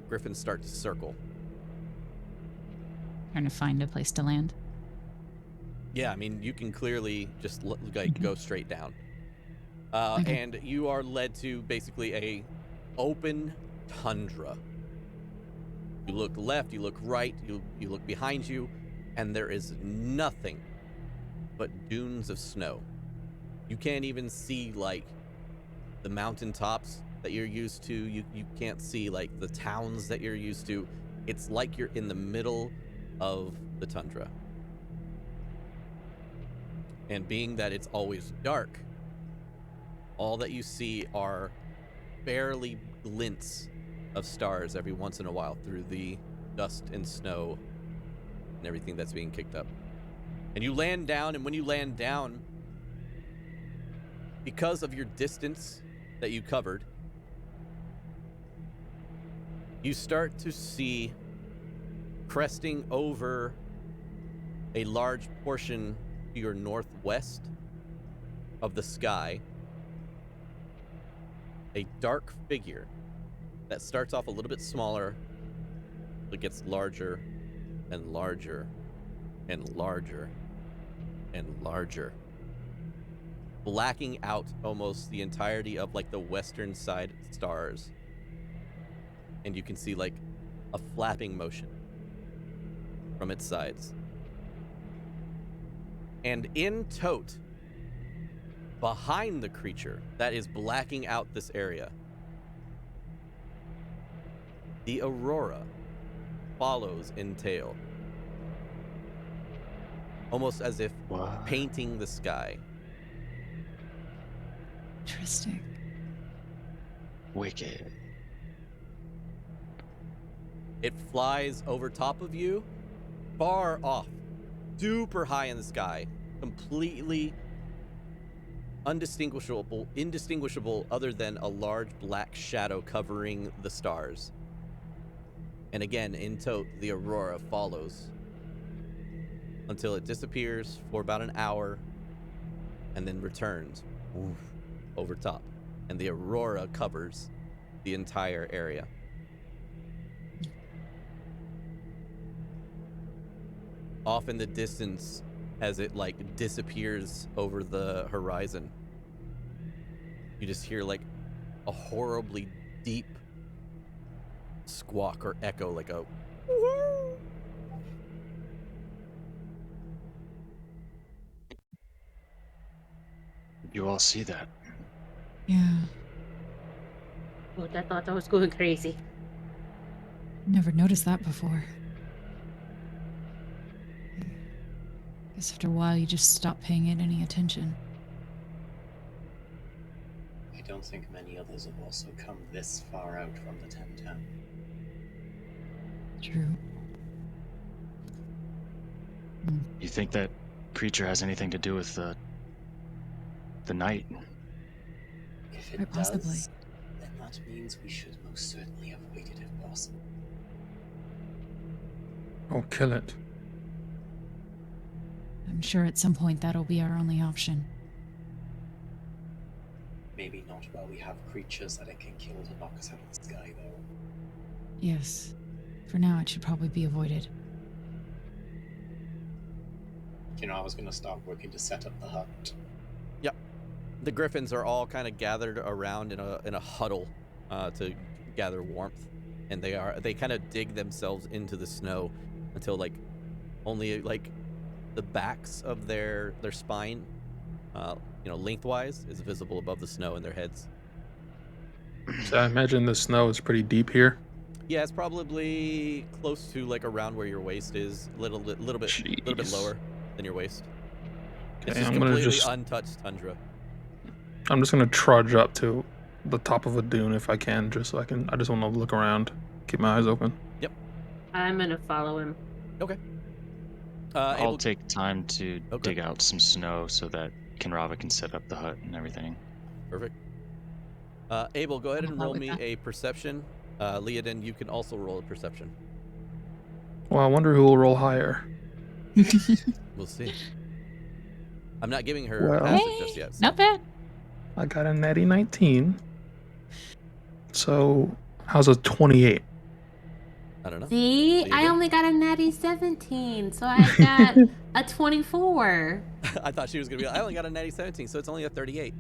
griffins start to circle. Trying to find a place to land. Yeah, I mean, you can clearly just go straight down. Okay. And you are led to basically a open tundra. You look left, you look right, you look behind you, and there is nothing but dunes of snow. You can't even see like the mountaintops that you're used to. You can't see like the towns that you're used to. It's like you're in the middle of the tundra. And being that it's always dark, all that you see are barely glints of stars every once in a while through the dust and snow and everything that's being kicked up. And you land down, and when you land down, because of your distance that you covered, you start to see, cresting over a large portion to your northwest of the sky, a dark figure that starts off a little bit smaller, but gets larger and larger and larger and larger, blacking out almost the entirety of like the western side stars. And you can see like a flapping motion from its sides. And in tote, behind the creature that is blacking out this area, the aurora follows in tail, almost as if painting the sky. Interesting. Wicked. It flies over top of you, far off, super high in the sky, completely indistinguishable other than a large black shadow covering the stars. And again, in tote, the aurora follows until it disappears for about an hour and then returns over top. And the aurora covers the entire area. Off in the distance, as it like disappears over the horizon, you just hear like a horribly deep squawk or echo, like a woo. Did you all see that? Yeah. Oh, I thought that was going crazy. Never noticed that before. Guess after a while you just stop paying it any attention. I don't think many others have also come this far out from the 1010. True. You think that creature has anything to do with the night? If Quite it possibly. does, then that means we should most certainly avoid it if possible. Or kill it. I'm sure at some point that'll be our only option. Maybe not while we have creatures that it can kill to knock us out of the sky, though. Yes. For now, it should probably be avoided. You know, I was going to start working to set up the hut. Yep. The griffins are all kind of gathered around in a huddle to gather warmth, and they kind of dig themselves into the snow until like only like the backs of their spine, lengthwise, is visible above the snow in their heads. So I imagine the snow is pretty deep here. Yeah, it's probably close to like around where your waist is, a little bit Jeez. lower than your waist. It's Okay, just I'm gonna completely untouched tundra. I'm just gonna trudge up to the top of a dune if I can, just so I just want to look around, keep my eyes open. Yep. I'm gonna follow him. Okay. I'll take time to Okay. dig out some snow so that Kenrava can set up the hut and everything. Perfect. Abel, go ahead and I'll roll with me that. a perception. Leodin, you can also roll a perception. Well, I wonder who will roll higher. We'll see. I'm not giving her Well- passage just yet. So. Not bad. I got a natty 19. So how's a 28? I don't know. See, There you I go. only got a natty 17, so I got a 24. I thought she was gonna be like, I only got a natty 17, so it's only a 38.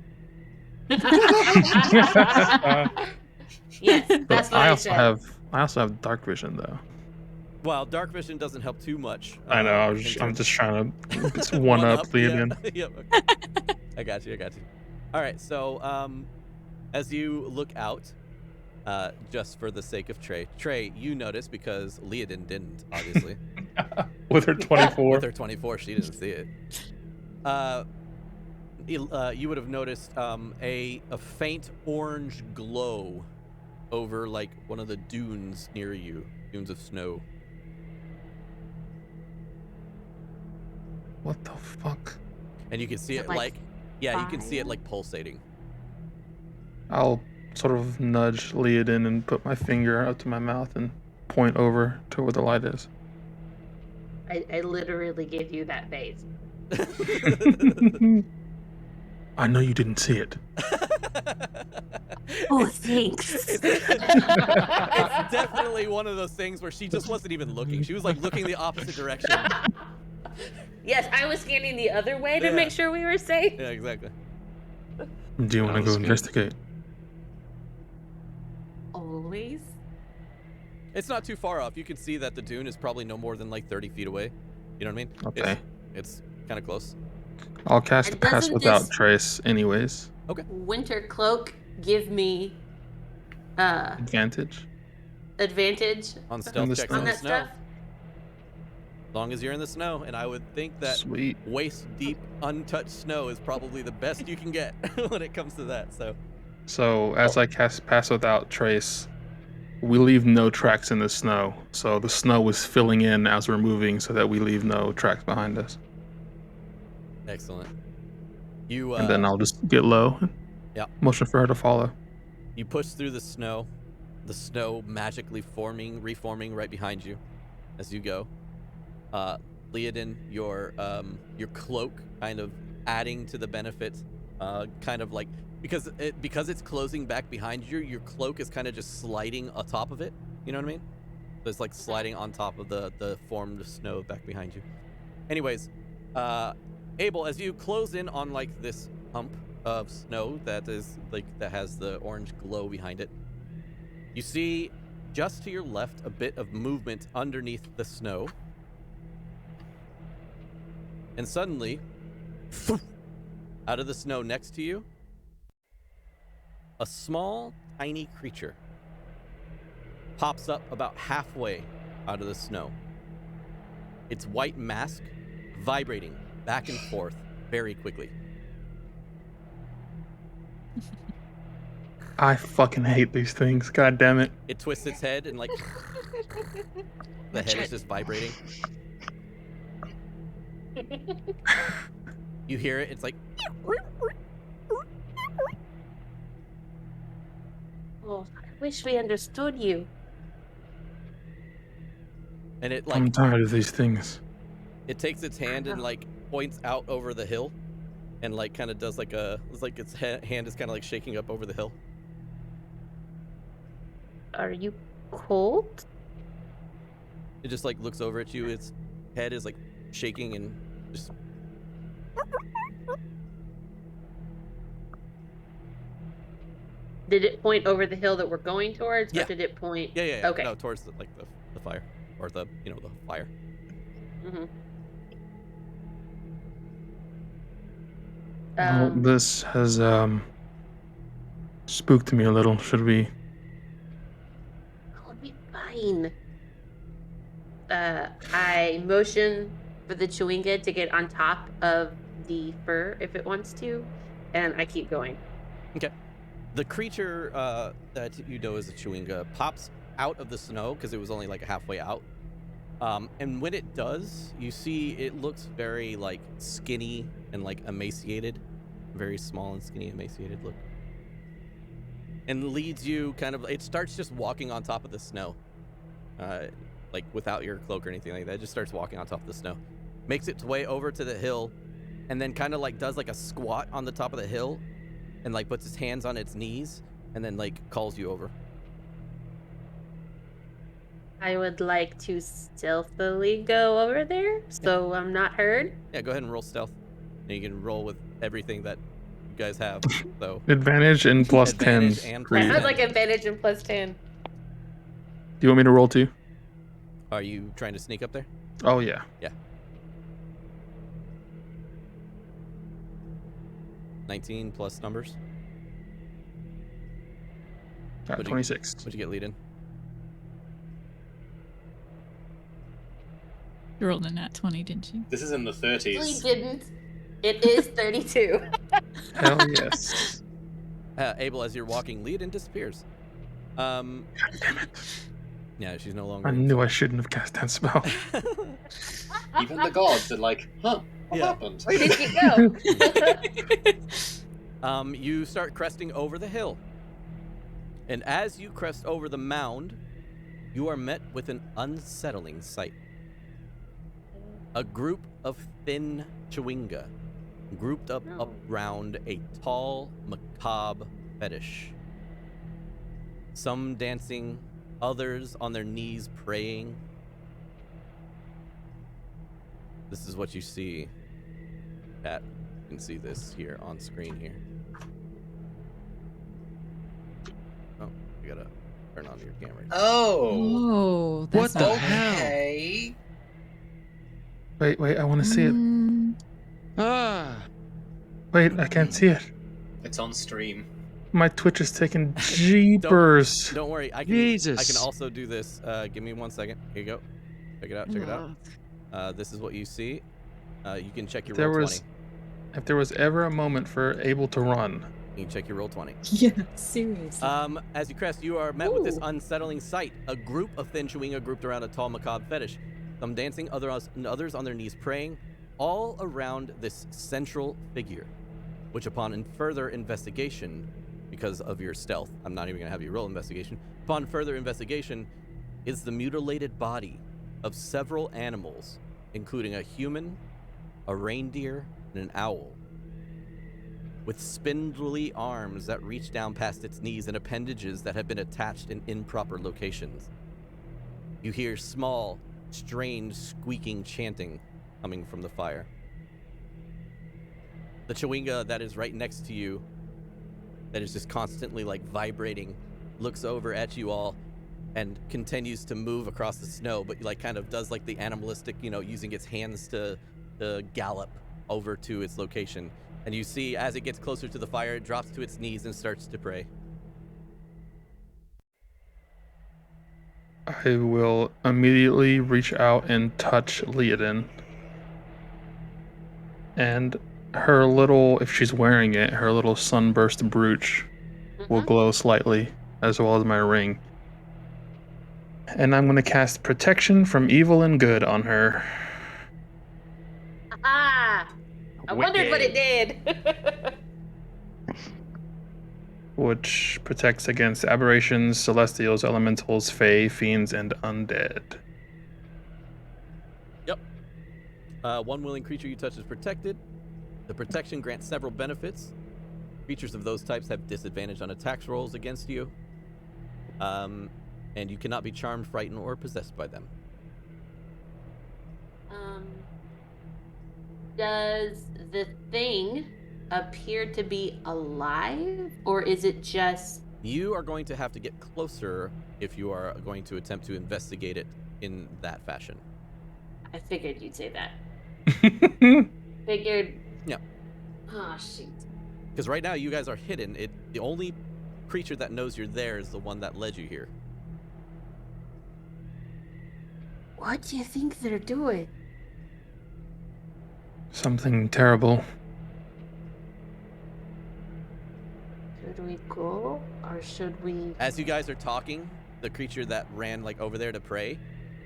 Yes, But that's what I said. I also have dark vision though. Well, dark vision doesn't help too much. I know. I'm just trying to one up Leodin. Yeah. Yep. Okay. I got you. All right. So, as you look out, just for the sake of Trey, you notice because Leodin didn't, obviously. With her 24. With her 24, she didn't see it. You would have noticed a faint orange glow over like one of the dunes near you, dunes of snow. What the fuck? And you can see Is it it, like, like, yeah, you can see it fire? like pulsating. I'll sort of nudge Leodin and put my finger up to my mouth and point over to where the light is. I literally give you that face. I know you didn't see it. Oh, thanks. It's definitely one of those things where she just wasn't even looking. She was like looking the opposite direction. Yes, I was scanning the other way to Yeah. make sure we were safe. Yeah, exactly. Do you want to That go was good. investigate? Always. It's not too far off. You can see that the dune is probably no more than like 30 feet away. You know what I mean? Okay. It's kind of close. I'll cast And Pass doesn't Without this- Trace anyways. Winter cloak give me Advantage. advantage On stealth the checks snow. in on the that snow. stuff? As long as you're in the snow. And I would think that Sweet. waist deep, untouched snow is probably the best you can get when it comes to that. So, So as I cast Pass Without Trace, we leave no tracks in the snow. So the snow is filling in as we're moving so that we leave no tracks behind us. excellent. You, And then I'll just get low. And Yeah. Motion for her to follow. You push through the snow magically reforming right behind you as you go. Leodin, your cloak kind of adding to the benefit, kind of like because it's closing back behind you, your cloak is kind of just sliding atop of it. You know what I mean? So it's like sliding on top of the formed snow back behind you. Anyways, Abel, as you close in on like this hump of snow that has the orange glow behind it, you see just to your left a bit of movement underneath the snow. And suddenly, out of the snow next to you, a small, tiny creature pops up about halfway out of the snow. Its white mask vibrating back and forth very quickly. I fucking hate these things. God damn it. It twists its head and like the head is just vibrating. You hear it, it's like Oh, I wish we understood you. and it I'm like tired of these things. it takes its hand and like points out over the hill and like kind of does like it's like its hand is kind of like shaking up over the hill. Are you cold? It just like looks over at you, its head is like shaking and just Did it point over the hill that we're going towards, Yeah. or did it point? Yeah. Okay. No, towards the fire, or the fire. Mm-hmm. Well, this has spooked me a little. Should we? I'll be fine. I motion for the Chwinga to get on top of the fur if it wants to, and I keep going. Okay. The creature that you know is a Chwinga pops out of the snow because it was only like halfway out. And when it does, you see it looks very like skinny and like emaciated, very small and skinny, emaciated look. And leads you it starts just walking on top of the snow. Like without your cloak or anything like that. It just starts walking on top of the snow. Makes its way over to the hill and then kind of like does like a squat on the top of the hill and like puts its hands on its knees and then like calls you over. I would like to stealthily go over there so I'm not heard. Yeah, go ahead and roll stealth. And you can roll with everything that you guys have. So Advantage and plus Advantage 10. and plus I 10. would like advantage and plus 10. Do you want me to roll too? Are you trying to sneak up there? Oh yeah. Yeah. 19 plus numbers. Got 26. What'd you get, lead in? You rolled a nat 20, didn't you? This is in the 30s. Really didn't. It is 32. Hell yes. Abel, as you're walking, Leodin disappears. God damn it. Yeah, she's no longer. I knew I shouldn't have cast that spell. Even the gods are like, huh, what happened? Where did you go? You start cresting over the hill. And as you crest over the mound, you are met with an unsettling sight. A group of thin Chwinga grouped up around a tall, macabre fetish. Some dancing, others on their knees praying. This is what you see. Pat, you can see this here on screen here. Oh, you gotta turn on your camera. Oh. Oh, that's What the not hell? Okay. Wait, I want to see it. Ah! Wait, I can't see it. It's on stream. My Twitch is taking jeepers. Don't worry, I can Jesus. also do this. Give me 1 second. Here you go. Check it out. This is what you see. You can check your roll 20. If there was ever a moment for able to run, You can check your roll 20. Yeah, seriously. As you crest, you are met with this unsettling sight. A group of thin Chwinga grouped around a tall macabre fetish. Some dancing, others on their knees praying, all around this central figure, which upon further investigation, because of your stealth, I'm not even going to have you roll investigation, upon further investigation, is the mutilated body of several animals, including a human, a reindeer, and an owl, with spindly arms that reach down past its knees and appendages that have been attached in improper locations. You hear small, strange, squeaking chanting coming from the fire. The Chwinga that is right next to you, that is just constantly like vibrating, looks over at you all and continues to move across the snow, but like kind of does like the animalistic, using its hands to gallop over to its location. And you see as it gets closer to the fire, it drops to its knees and starts to pray. I will immediately reach out and touch Leodin. And her little, if she's wearing it, her little sunburst brooch will glow slightly, as well as my ring. And I'm going to cast Protection from Evil and Good on her. Ah! I wondered what it did. Which protects against aberrations, celestials, elementals, fae, fiends, and undead. Yep. One willing creature you touch is protected. The protection grants several benefits. Creatures of those types have disadvantage on attacks rolls against you. And you cannot be charmed, frightened, or possessed by them. Does the thing appear to be alive, or is it just You are going to have to get closer if you are going to attempt to investigate it in that fashion. I figured you'd say that. Figured. Yeah. Oh, shoot. Because right now you guys are hidden. The only creature that knows you're there is the one that led you here. What do you think they're doing? Something terrible. Should we go or should we? As you guys are talking, the creature that ran like over there to prey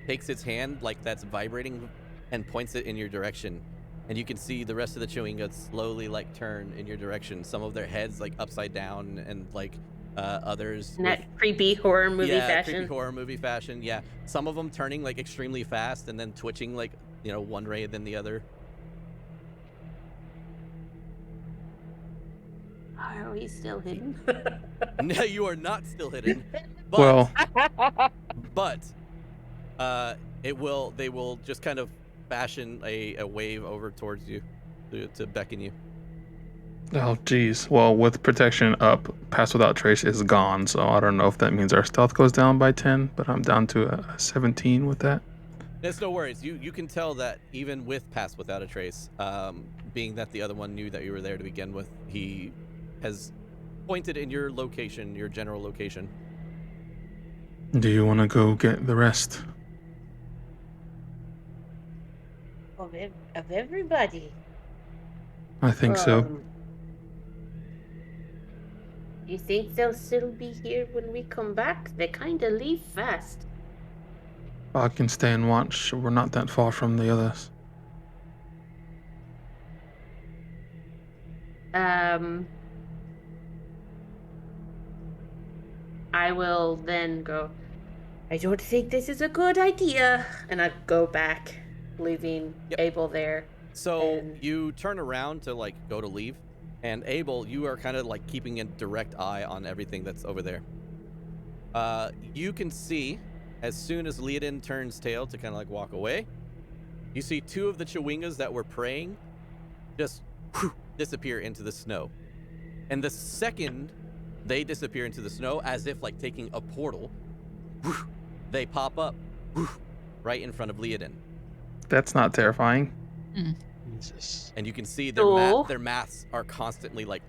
takes its hand like that's vibrating and points it in your direction. And you can see the rest of the Chwinga slowly like turn in your direction. Some of their heads like upside down and like others In that creepy horror movie fashion. creepy horror movie fashion. Yeah, some of them turning like extremely fast and then twitching like, you know, one way then the other. Are we still hidden? No, you are not still hidden. But, Well, but they will just kind of fashion a wave over towards you to beckon you. oh geez. Well, with protection up, pass without trace is gone. So I don't know if that means our stealth goes down by 10, but I'm down to a 17 with that. There's no worries. You can tell that even with pass without a trace, being that the other one knew that you were there to begin with, he has pointed in your location, your general location. Do you want to go get the rest? Of everybody. I think so. You think they'll still be here when we come back? They kind of leave fast. I can stay and watch. We're not that far from the others. I will then go, I don't think this is a good idea. And I go back, leaving Abel there. So you turn around to like go to leave, and Abel, you are kind of like keeping a direct eye on everything that's over there. You can see as soon as Leodin turns tail to kind of like walk away, you see two of the Chwingas that were praying just disappear into the snow. And the second they disappear into the snow, as if like taking a portal, they pop up right in front of Leodin. That's not terrifying. Jesus. And you can see their masts are constantly like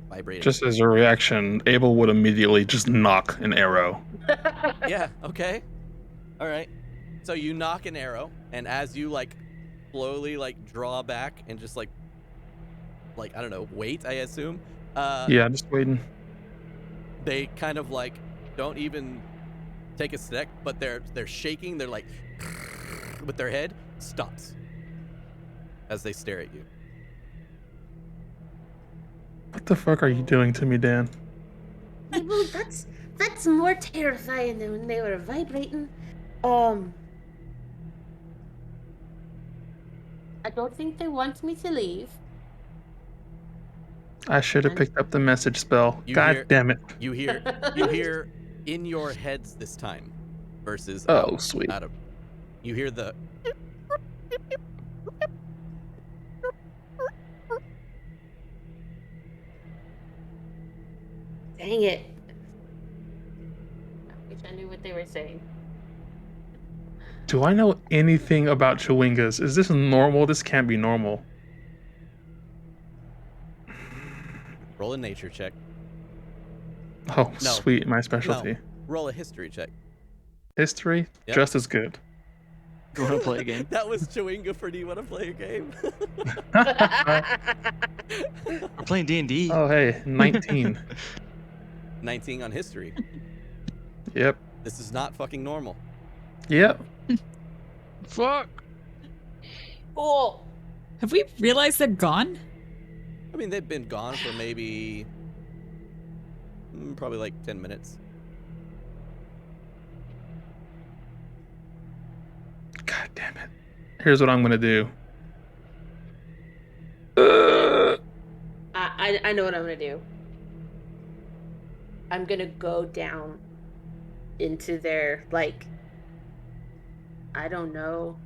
vibrating. Just as a reaction, Abel would immediately just knock an arrow. Yeah, okay. All right. So you knock an arrow, and as you like slowly like draw back and just like I don't know, wait, I assume. Yeah, just waiting. They kind of like don't even take a sec, but they're shaking, they're like with their head stops as they stare at you. What the fuck are you doing to me, Dan? Abel, that's more terrifying than when they were vibrating. I don't think they want me to leave. I should have picked up the message spell. God damn it. You hear in your heads this time versus sweet. out of. You hear the Dang it. I wish I knew what they were saying. Do I know anything about Chwingas? Is this normal? This can't be normal. roll a nature check. Oh, No. sweet. My specialty. No, roll a history check. History? Yep. Just as good. You want to play a game? That was Chwinga for Do You Want to Play a Game? We're playing D&D. Oh, hey. 19. 19 on history. Yep. This is not fucking normal. Yep. Fuck. Oh, Have we realized they're gone? I mean, they've been gone for maybe probably like 10 minutes. God damn it. Here's what I'm going to do. I know what I'm gonna do. I'm gonna go down into their, like, I don't know,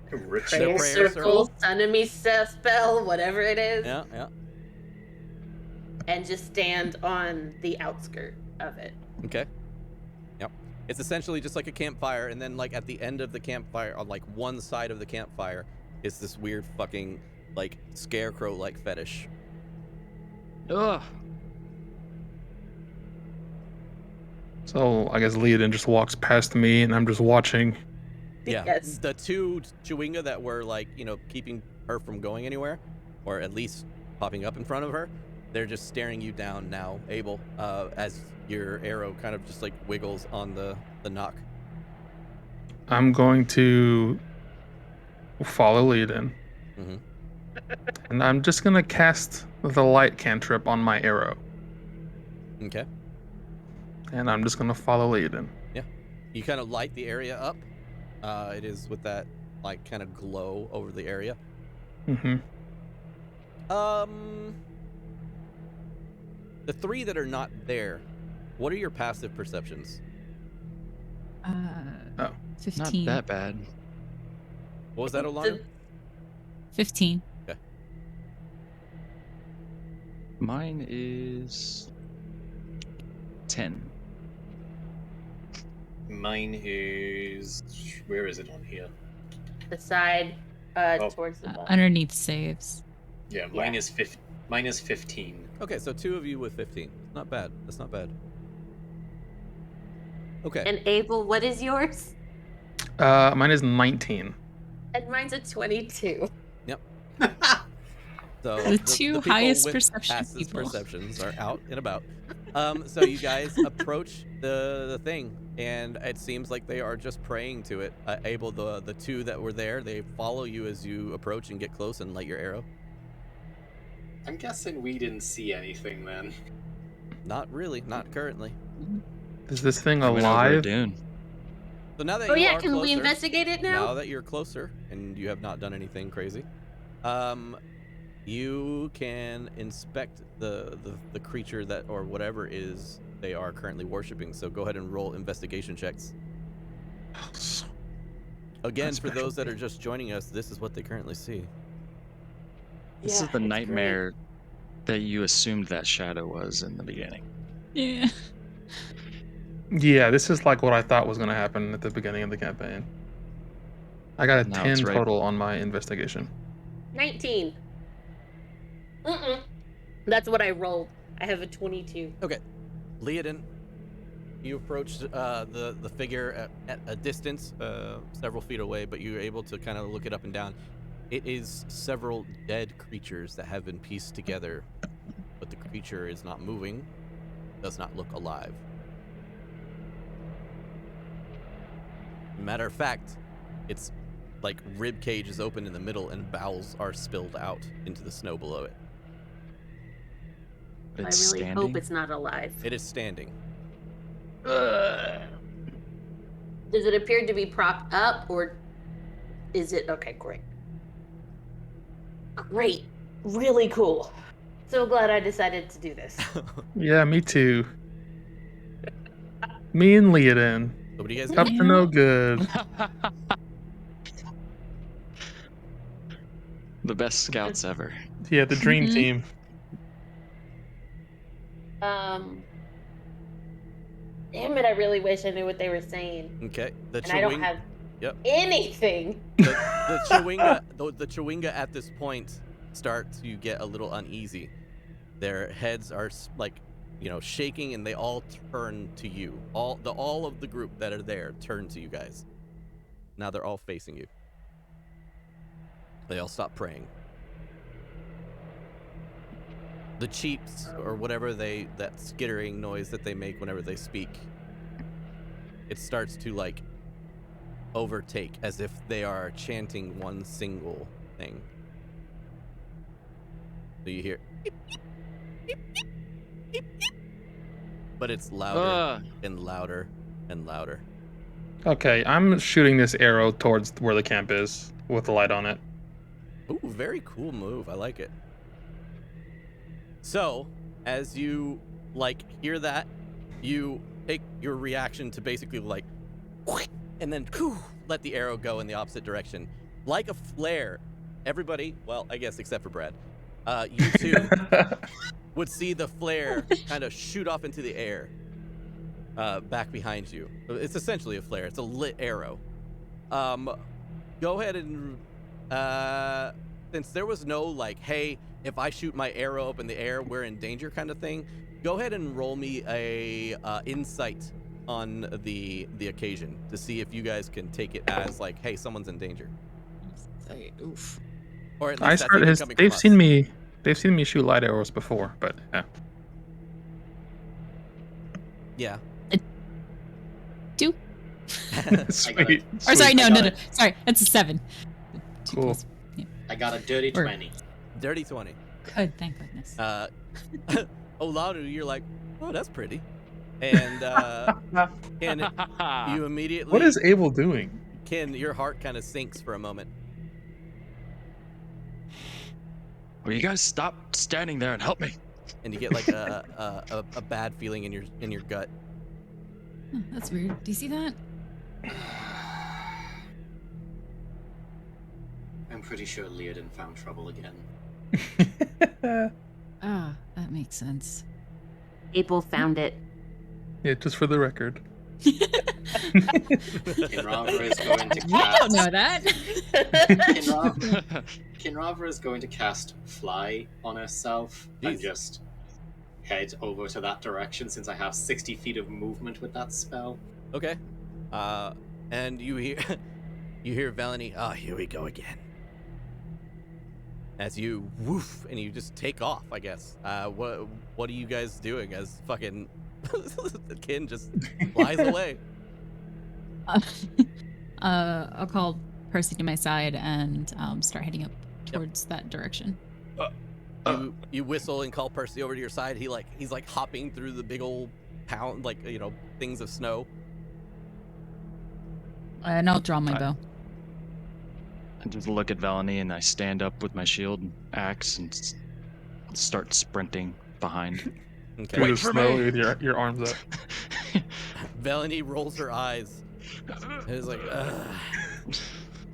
prayer circle, enemy spell, whatever it is. Yeah, yeah. and just stand on the outskirt of it. Okay. Yep. It's essentially just like a campfire, and then like at the end of the campfire, on like one side of the campfire, is this weird fucking like scarecrow-like fetish. Ugh. So I guess Leodin just walks past me, and I'm just watching. Yeah. Yes. The two Chwinga that were like, you know, keeping her from going anywhere, or at least popping up in front of her, they're just staring you down now, Abel, as your arrow kind of just like wiggles on the knock. I'm going to follow Leodin. Mm-hmm. And I'm just going to cast the light cantrip on my arrow. Okay. And I'm just going to follow Leodin. Yeah. You kind of light the area up. It is with that like kind of glow over the area. Mm-hmm. The three that are not there, what are your passive perceptions? 15. Not that bad. What was that, Olana? 15. Okay. Mine is 10. Mine is... Where is it on here? The side Oh. towards the bottom. Underneath saves. Yeah, mine is 15. Okay, so two of you with 15. Not bad. That's not bad. Okay. And Abel, what is yours? Mine is 19. And mine's a 22. So The two people highest with perception passive people. perceptions are out and about. So you guys approach the thing, and it seems like they are just praying to it. Abel, the two that were there, they follow you as you approach and get close and light your arrow. I'm guessing we didn't see anything then. Not really, not currently. Is this thing I went over a alive? dune. So now that Oh you yeah, are can we closer, investigate it now? now that you're closer and you have not done anything crazy, you can inspect the creature that, or whatever is they are currently worshiping. So go ahead and roll investigation checks. Again, for those that are just joining us, this is what they currently see. This Yeah, is the it's nightmare that you assumed that shadow was in the beginning. Yeah. Yeah, this is like what I thought was going to happen at the beginning of the campaign. I got a No, 10 it's right. total on my investigation. 19. That's what I rolled. I have a 22. Okay, Leodin, you approach the figure at a distance, several feet away, but you're able to kind of look it up and down. It is several dead creatures that have been pieced together, but the creature is not moving, does not look alive. Matter of fact, its like rib cage is open in the middle and bowels are spilled out into the snow below it. It's I really standing. hope it's not alive. It is standing. Does it appear to be propped up, or is it... Okay, great. Great. Really cool. So glad I decided to do this. Yeah, me too. Me and Leodin. So what do you guys Up do? to no good. The best scouts ever. Yeah, the dream Mhm. team. Damn it, I really wish I knew what they were saying. Okay, the And I don't Chwing, have Yep. anything. the Chwinga at this point start to get a little uneasy. Their heads are like, you know, shaking, and they all turn to you. All of the group that are there turn to you guys. Now they're all facing you. They all stop praying. The cheeps, or whatever that skittering noise that they make whenever they speak, it starts to like overtake, as if they are chanting one single thing. So you hear, but it's louder and louder and louder. Okay, I'm shooting this arrow towards where the camp is with the light on it. Ooh, very cool move. I like it. So, as you like hear that, you take your reaction to basically like, and then let the arrow go in the opposite direction, like a flare. Everybody, well, I guess except for Brad, You two would see the flare kind of shoot off into the air back behind you. It's essentially a flare. It's a lit arrow. Go ahead and since there was no like, hey, if I shoot my arrow up in the air, we're in danger kind of thing, go ahead and roll me a insight on the occasion to see if you guys can take it as like, hey, someone's in danger. Oof. Or at least that's even coming they've from seen us. they've seen me shoot light arrows before, but Yeah. Two. Sweet. Or sorry, no. Sorry, that's a 7. Cool. I got a dirty 20. Dirty 20. Good, thank goodness. Oladu, you're like, oh, that's pretty. And you immediately... What is Abel doing? Ken, your heart kind of sinks for a moment. Will you guys stop standing there and help me? And you get like a bad feeling in your gut. Oh, that's weird. Do you see that? I'm pretty sure Leodin found trouble again. Ah, that makes sense. Abel found it. Yeah, just for the record. Kinravra is going to I don't cast. know that. Kinravra is going to cast Fly on herself and Jeez. just head over to that direction since I have 60 feet of movement with that spell. Okay. And you hear Valony, oh, here we go again. As you woof and you just take off, I guess. What are you guys doing as fucking Kin just flies away? I'll call Percy to my side and start heading up towards that direction. You whistle and call Percy over to your side. He's like hopping through the big old pound, like, things of snow. And I'll draw my bow. I just look at Valony and I stand up with my shield and axe and start sprinting behind. Okay. Through the for snow me. with your arms up. Valony rolls her eyes. And is like, ugh.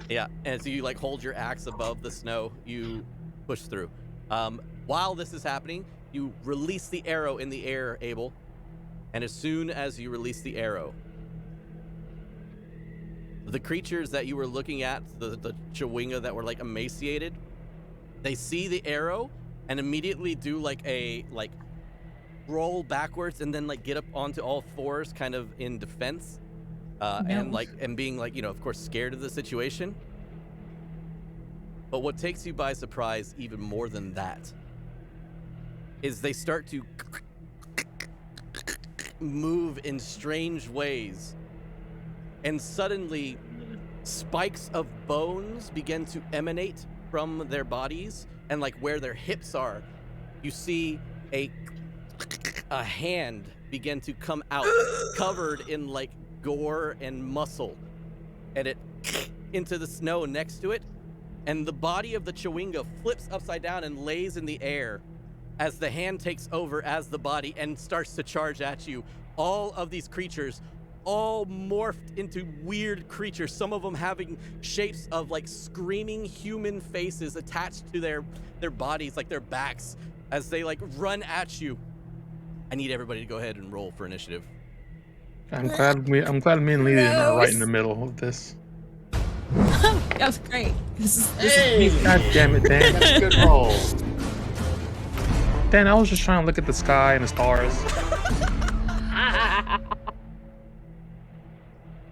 Yeah, and so you like hold your axe above the snow. You push through. While this is happening, you release the arrow in the air, Abel. And as soon as you release the arrow, the creatures that you were looking at, the Chwing that were like emaciated, they see the arrow and immediately do like a roll backwards and then like get up onto all fours, kind of in defense, and being like, of course, scared of the situation. But what takes you by surprise even more than that is they start to move in strange ways. And suddenly, spikes of bones begin to emanate from their bodies, and like where their hips are, you see a hand begin to come out, covered in like gore and muscle, and it into the snow next to it, and the body of the Chwinga flips upside down and lays in the air as the hand takes over as the body and starts to charge at you. All of these creatures all morphed into weird creatures, some of them having shapes of like screaming human faces attached to their bodies, like their backs, as they like run at you. I need everybody to go ahead and roll for initiative. I'm glad me and Leodin are right in the middle of this. That was great. This is God damn it, Dan. That's a good roll. Dan, I was just trying to look at the sky and the stars.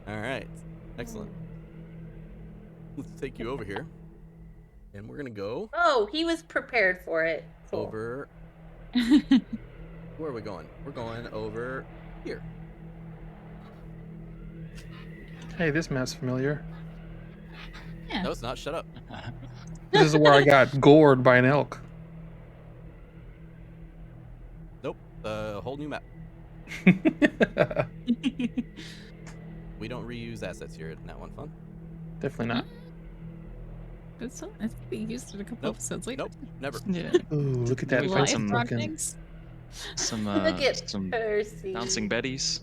All right, excellent. Let's take you over here, and we're gonna go Oh, he was prepared for it. Cool. over. Where are we going? We're going over here. Hey, this map's familiar. Yeah. No, it's not. Shut up. This is where I got gored by an elk. Nope. Whole new map. We don't reuse assets here at Nat1Fun. Definitely not. That's being used in a couple Nope. episodes later. Nope. Never. Yeah. Ooh, look at that We Life found fancy looking. things. Some Look at some Percy. bouncing betties.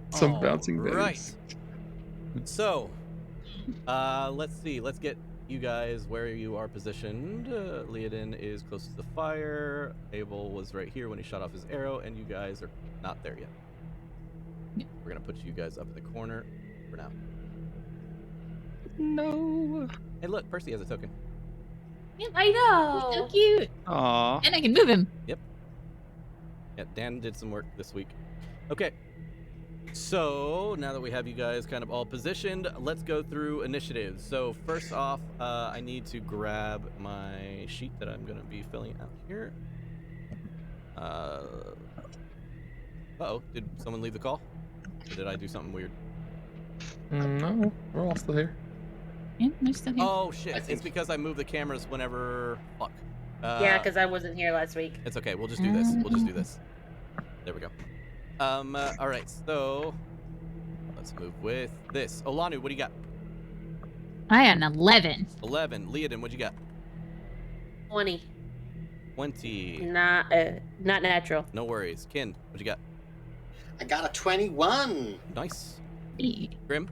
Some bouncing Right. betties. So, let's see. Let's get you guys where you are positioned. Leodin is close to the fire. Abel was right here when he shot off his arrow, and you guys are not there yet. Yep. We're gonna put you guys up in the corner for now. No. Hey, look, Percy has a token. Yeah, I know. He's so cute. Aw. And I can move him. Yeah, Dan did some work this week. Okay. So now that we have you guys kind of all positioned, let's go through initiatives. So first off, I need to grab my sheet that I'm going to be filling out here. Uh-oh, did someone leave the call? Or did I do something weird? No, we're all still here. Yeah, they're still here. Oh, shit. I It's think- because I move the cameras whenever... Fuck. Yeah, because I wasn't here last week. It's okay. We'll just do this. We'll just do this. There we go. All right. So let's move with this. Olanu, what do you got? I had an 11. 11. Leodin, what do you got? 20. 20. Not natural. No worries. Kin, what you got? I got a 21. Nice. Hey. Grim?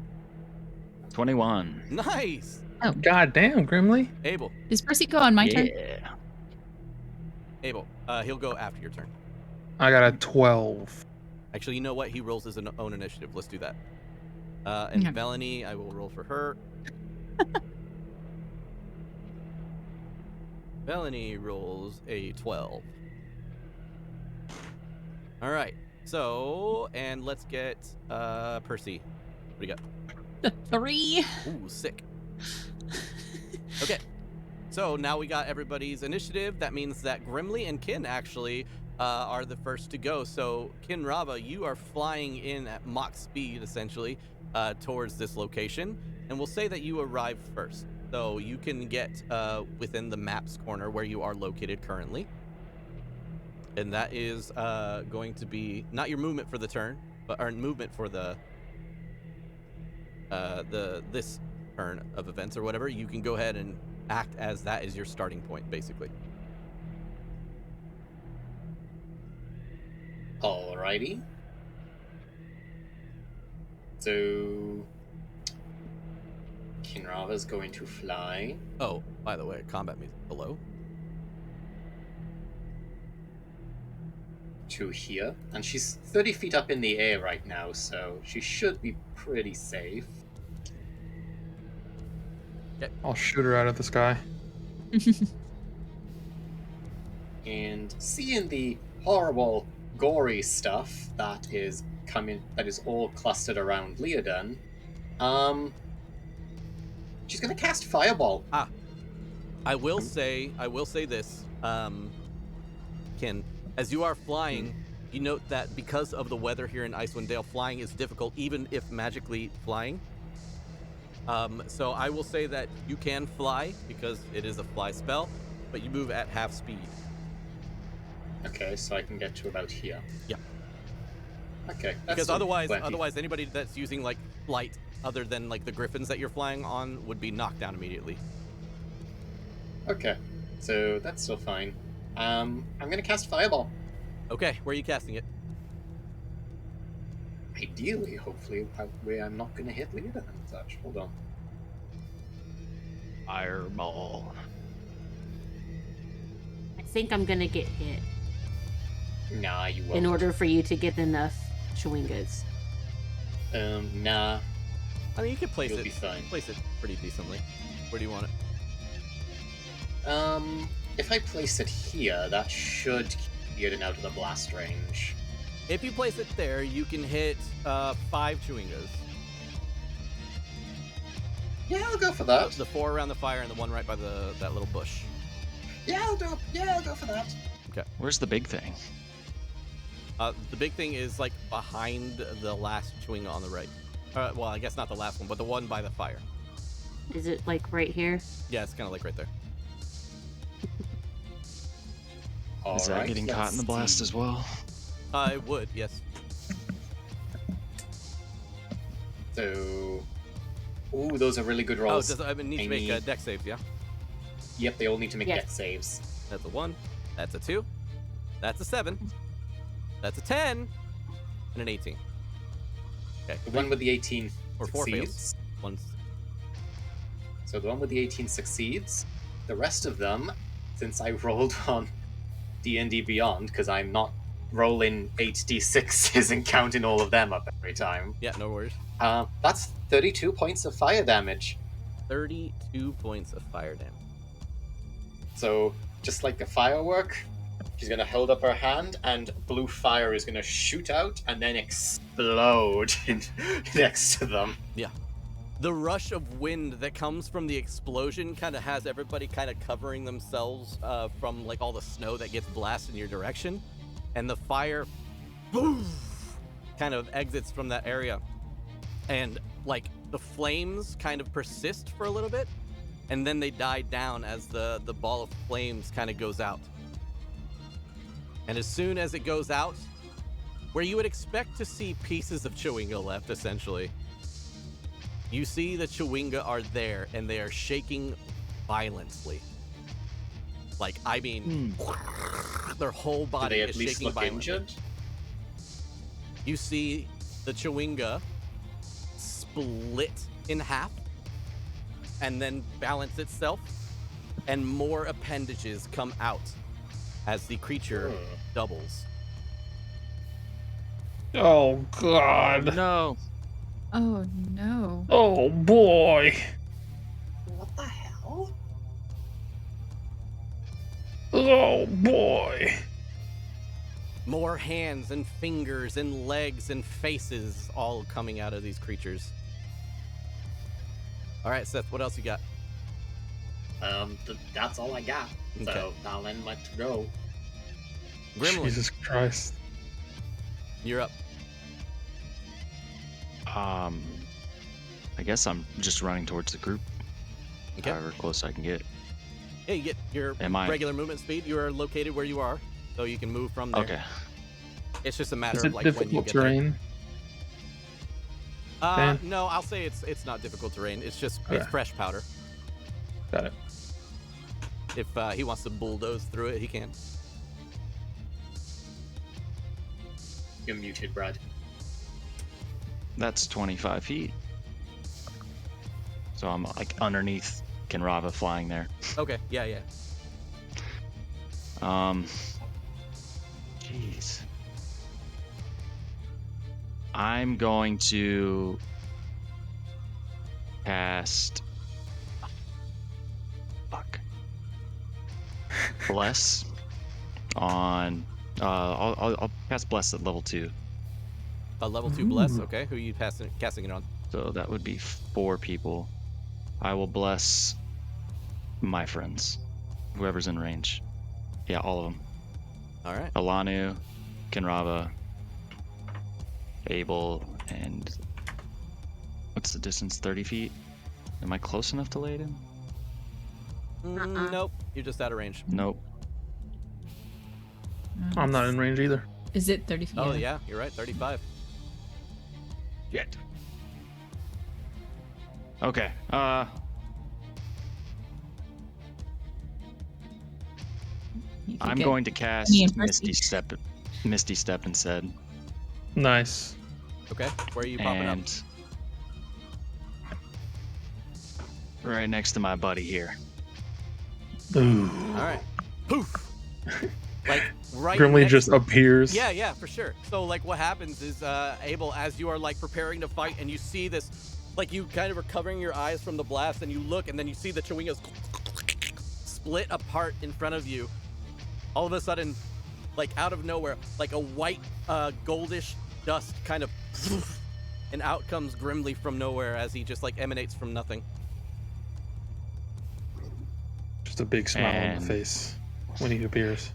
21. Nice. God damn, Grimly. Abel. Does Percy go on my turn? Yeah. Abel. He'll go after your turn. I got a 12. Actually, you know what? He rolls his own initiative. Let's do that. And Okay. Melanie, I will roll for her. Melanie rolls a 12. All right. So, and let's get Percy. What do you got? 3. Ooh, sick. Okay. So now we got everybody's initiative. That means that Grimly and Kin actually are the first to go. So Kin Rava, you are flying in at Mach speed, essentially, towards this location. And we'll say that you arrive first. So you can get within the map's corner where you are located currently. And that is going to be not your movement for the turn, but our movement for the this turn of events or whatever. You can go ahead and act as that is your starting point, basically. Alrighty. So Kinrava's going to fly. Oh, by the way, combat music below. To here, and she's 30 feet up in the air right now, so she should be pretty safe. I'll shoot her out of the sky. And seeing the horrible, gory stuff that is all clustered around Leodin, she's gonna cast Fireball. I will say this, Ken, as you are flying, you note that because of the weather here in Icewind Dale, flying is difficult, even if magically flying. So I will say that you can fly because it is a fly spell, but you move at half speed. Okay, so I can get to about here. Yeah. Okay. that's Because still otherwise, plenty. anybody that's using like flight other than like the griffins that you're flying on would be knocked down immediately. Okay, so that's still fine. I'm gonna cast Fireball. Okay, where are you casting it? Ideally, hopefully, where I'm not gonna hit Leodin and such. Hold on. Fireball. I think I'm gonna get hit Nah, you won't. in order for you to get enough chewingas. Nah. I mean, you could place You'll it. be fine. Place it pretty decently. Where do you want it? If I place it here, that should keep Leodin out of the blast range. If you place it there, you can hit 5 chewingas. Yeah, I'll go for that. The 4 around the fire and the 1 right by that little bush. Yeah, I'll go for that. Where's the big thing? The big thing is like behind the last chewing on the right. Well, I guess not the last one, but the one by the fire. Is it like right here? Yeah, it's kind of like right there. Is that Alright, getting caught in the blast as well? It would, yes. So, ooh, those are really good Oh, rolls. I need to make deck saves, yeah? Yep, they all need to make Yes. dex saves. That's a 1. That's a 2. That's a 7. That's a 10. And an 18. Okay. The one with the 18 Or 4 fails. succeeds. One's... So the one with the 18 succeeds. The rest of them, since I rolled on D&D Beyond, because I'm not rolling 8d6s and counting all of them up every time. Yeah, no worries. That's 32 points of fire damage. 32 points of fire damage. So, just like a firework, she's going to hold up her hand, and blue fire is going to shoot out and then explode next to them. Yeah. The rush of wind that comes from the explosion kind of has everybody kind of covering themselves from like all the snow that gets blasted in your direction. And the fire, boom, kind of exits from that area. And like the flames kind of persist for a little bit. And then they die down as the ball of flames kind of goes out. And as soon as it goes out, where you would expect to see pieces of Chwinga left, essentially, you see the Chwinga are there, and they are shaking violently. Like, I mean, their whole Do body they at is least shaking look violently. injured? You see the Chwinga split in half and then balance itself, and more appendages come out as the creature doubles. Oh God. No. Oh no. Oh boy. What the hell? Oh boy. More hands and fingers and legs and faces all coming out of these creatures. All right, Seth, what else you got? That's all I got. Okay. So I'll end my go. Gremlin, Jesus Christ. you're up. I guess I'm just running towards the group. Okay. However close I can get. Yeah, you get your Am I- regular movement speed. You are located where you are, so you can move from there. Okay. It's just a matter Is of it like when you difficult get terrain? there. Dan? No, I'll say it's not difficult terrain. It's just it's Okay. fresh powder. Got it. If he wants to bulldoze through it, he can. You're muted, Brad. That's 25 feet. So I'm like underneath Kenrava flying there. Okay, yeah. Jeez. I'm going to cast. Fuck. Bless on. I'll cast Bless at level 2. A level 2 bless. Okay, who are you casting it on? So that would be 4 people. I will bless my friends, whoever's in range. Yeah, all of them. All right. Alanu, Kenrava, Abel, and what's the distance? 30 feet? Am I close enough to lay it in? Nope, you're just out of range. Nope. I'm not in range either. Is it 30 feet? Oh yeah, you're right. 35. Yet. Okay. You could I'm get going to cast me and Misty Percy. Step. Misty Step instead. Nice. Okay, where are you popping up? And right next to my buddy here. Ooh. All right. Poof. Like right. Grimly next- just appears. Yeah, for sure. So like what happens is Abel, as you are like preparing to fight and you see this, like you kind of are covering your eyes from the blast and you look and then you see the Chwingas split apart in front of you. All of a sudden, like out of nowhere, like a white goldish dust kind of and out comes Grimly from nowhere as he just like emanates from nothing. Just a big smile on And- the face when he appears.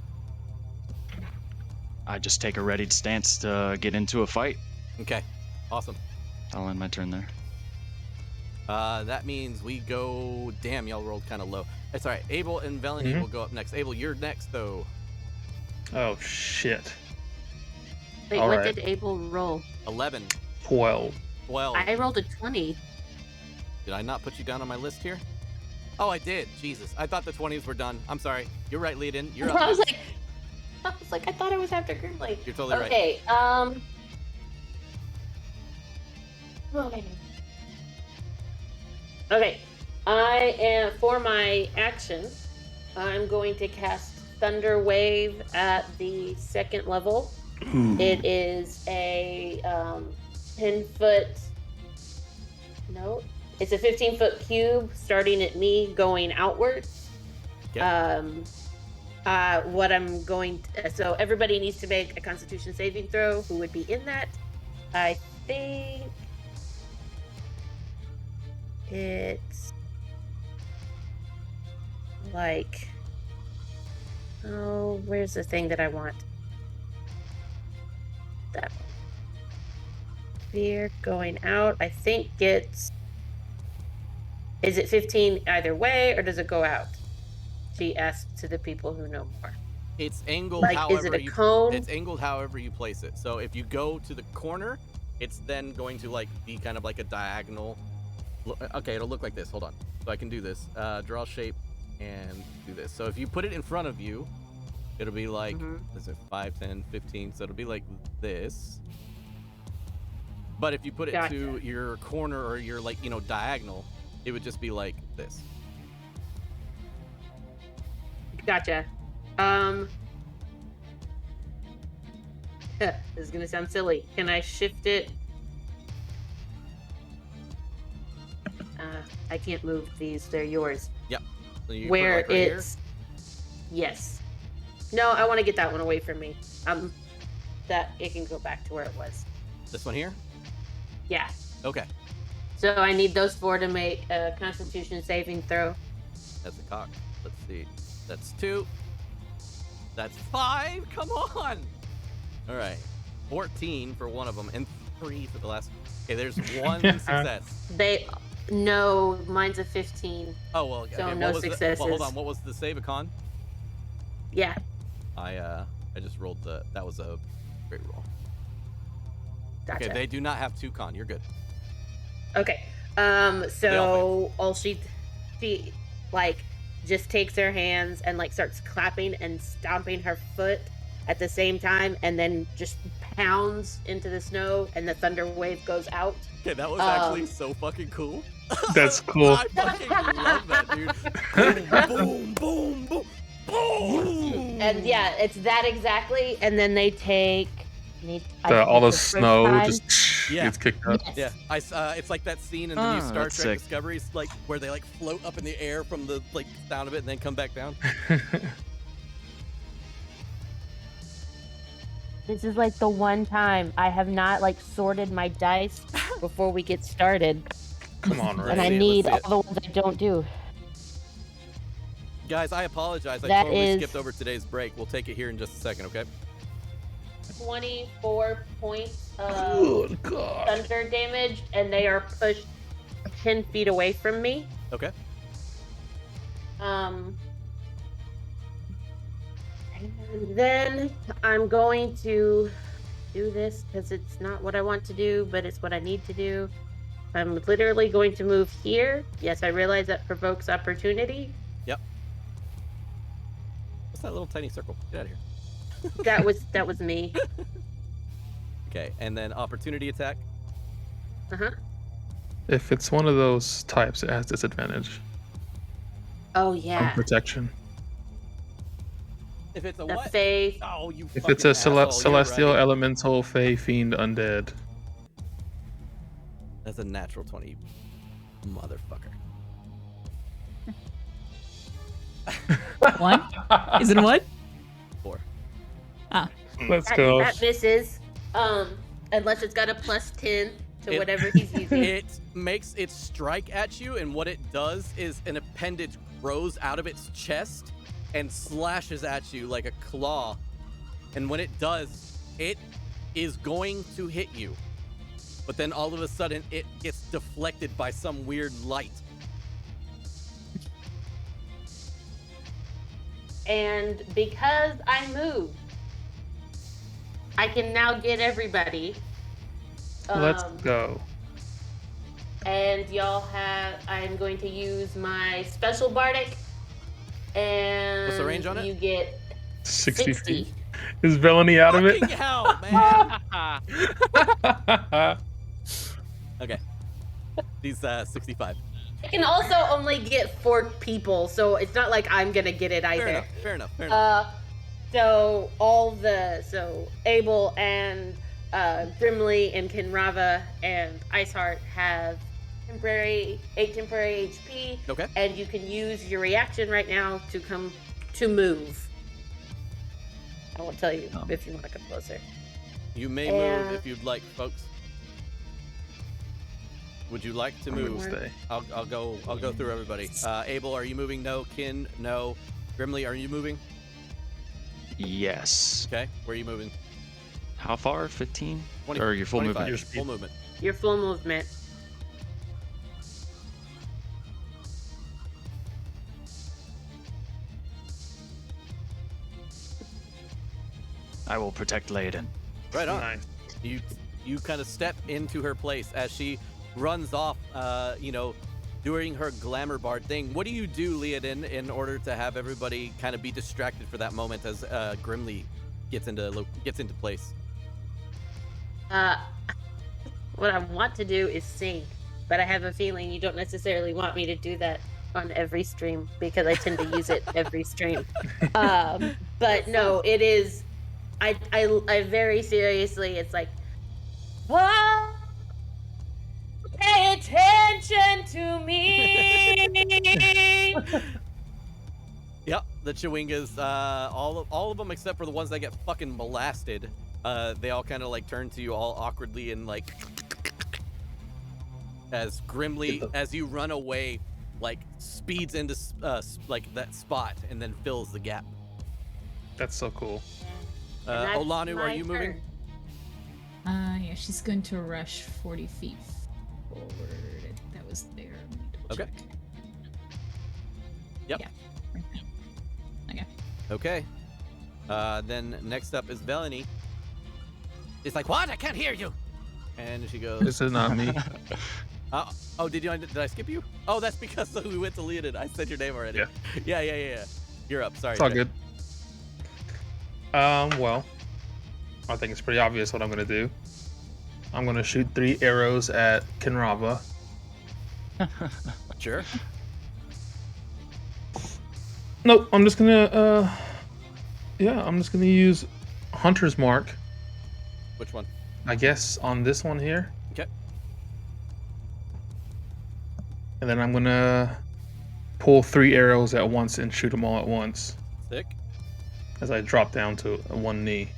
I just take a readied stance to get into a fight. Okay, awesome. I'll end my turn there. That means we go. Damn, y'all rolled kind of low. It's all right. Abel and Melanie Mhm. will go up next. Abel, you're next though. Oh shit. Wait, All what right. did Abel roll? 11, 12. 12. I rolled a 20. Did I not put you down on my list here? Oh, I did. Jesus, I thought the 20s were done. I'm sorry. You're right, lead in. You're up. I was next. like, I thought I was after Grimly. You're totally right. Okay, okay. Okay. I am, for my action, I'm going to cast Thunder Wave at the 2nd level. It is a 10-foot. No, it's a 15-foot cube starting at me, going outward. Okay. What I'm going to, so everybody needs to make a Constitution saving throw. Who would be in that? I think it's like, oh, where's the thing that I want? That one. Fear going out. I think it's. Is it 15 either way, or does it go out? She asked to the people who know more. It's angled Like, however is it a you. cone? It's angled however you place it. So if you go to the corner, it's then going to like be kind of like a diagonal. Okay, it'll look like this. Hold on. So I can do this. Draw shape and do this. So if you put it in front of you, it'll be like, is it 5, 10, 15? So it'll be like this. But if you put it to your corner or your like, diagonal, it would just be like this. Gotcha. This is gonna sound silly. Can I shift it? I can't move these. They're yours. Yep. So you Where put it like right it's. Yes. No, I want to get that one away from me. That it can go back to where it was. This one here? Yeah. Okay. So I need those 4 to make a Constitution saving throw. That's a cock. Let's see. That's 2. That's 5. Come on. All right. 14 for one of them and 3 for the last. Okay, there's 1 success. No, mine's a 15. Oh well. Okay, so no successes. Well, hold on. What was the save? A con? Yeah. I just rolled that was a great roll. Gotcha. Okay, they do not have 2 con. You're good. Okay. So all she like just takes her hands and like starts clapping and stomping her foot at the same time, and then just pounds into the snow, and the thunder wave goes out. Okay, that was actually so fucking cool. That's cool. I fucking love that, dude. Boom, boom, boom, boom. And yeah, it's that exactly. And then they take. All the snow just gets kicked up. Yes. Yeah, it's like that scene in the new Star Trek sick. Discovery, like where they like float up in the air from the like sound of it and then come back down. This is like the one time I have not like sorted my dice before we get started. Come on, Ray. And I need all the ones I don't do. Guys, I apologize. I That totally is- skipped over today's break. We'll take it here in just a second, okay? 24 points of thunder damage, and they are pushed 10 feet away from me. Okay. And then I'm going to do this because it's not what I want to do, but it's what I need to do. I'm literally going to move here. Yes, I realize that provokes opportunity. Yep. What's that little tiny circle? Get out of here. That was me. Okay, and then opportunity attack. Uh-huh. If it's one of those types, it has disadvantage Oh on yeah. protection. If it's a The what? faith. Oh, you. If fucking it's a asshole, celestial, you're right. elemental, fey, fiend, undead. That's a natural 20, motherfucker. 1? Is it a 1? 4. Let's go. That misses. Unless it's got a plus 10 to whatever he's using. It makes its strike at you, and what it does is an appendage grows out of its chest and slashes at you like a claw. And when it does, it is going to hit you. But then all of a sudden, it gets deflected by some weird light. And because I moved, I can now get everybody. Let's go. And y'all I'm going to use my special bardic. And What's the range on it? You get 60 60. feet. Is Velony out of it? Fucking hell, man. Okay. He's 65. I can also only get 4 people, so it's not like I'm gonna get it either. Fair enough. So Abel and Grimly and Kinrava and Iceheart have 8 temporary HP. Okay. And you can use your reaction right now to move. I won't tell you if you want to come closer. You may move if you'd like, folks. Would you like to move? Stay. I'll go through everybody. Abel, are you moving? No. Kin, no. Grimly, are you moving? Yes. Okay. Where are you moving? How far? 15? 20, Or your full 25. movement? Full movement. Your full movement. I will protect Layden. Right on. Nice. You kind of step into her place as she runs off, doing her glamour bard thing. What do you do, Leodin, in order to have everybody kind of be distracted for that moment as Grimly gets into place? What I want to do is sing, but I have a feeling you don't necessarily want me to do that on every stream because I tend to use it every stream. But no, it is. I very seriously. It's like, whoa, pay attention to me. Yep, the Chwingas, all of them except for the ones that get fucking blasted. They all kind of like turn to you all awkwardly and like, as Grimly, as you run away, like speeds into like that spot and then fills the gap. That's so cool. Olanu, are you moving? Yeah, she's going to rush 40 feet forward. I think that was there. Let me double Okay. check. Yep. Yeah. Right there. Okay. Okay. Then next up is Velany. It's like, what? I can't hear you. And she goes, This is not me. did I skip you? Oh, that's because we went to Leodin. I said your name already. Yeah. Yeah. You're up. Sorry. It's all Jay. good. Well, I think it's pretty obvious what I'm gonna do. I'm gonna shoot 3 arrows at Kinrava. Sure. Nope, I'm just gonna use Hunter's Mark, Which one? I guess, on this one here. Okay. And then I'm gonna pull 3 arrows at once and shoot them all at once Sick. as I drop down to one knee.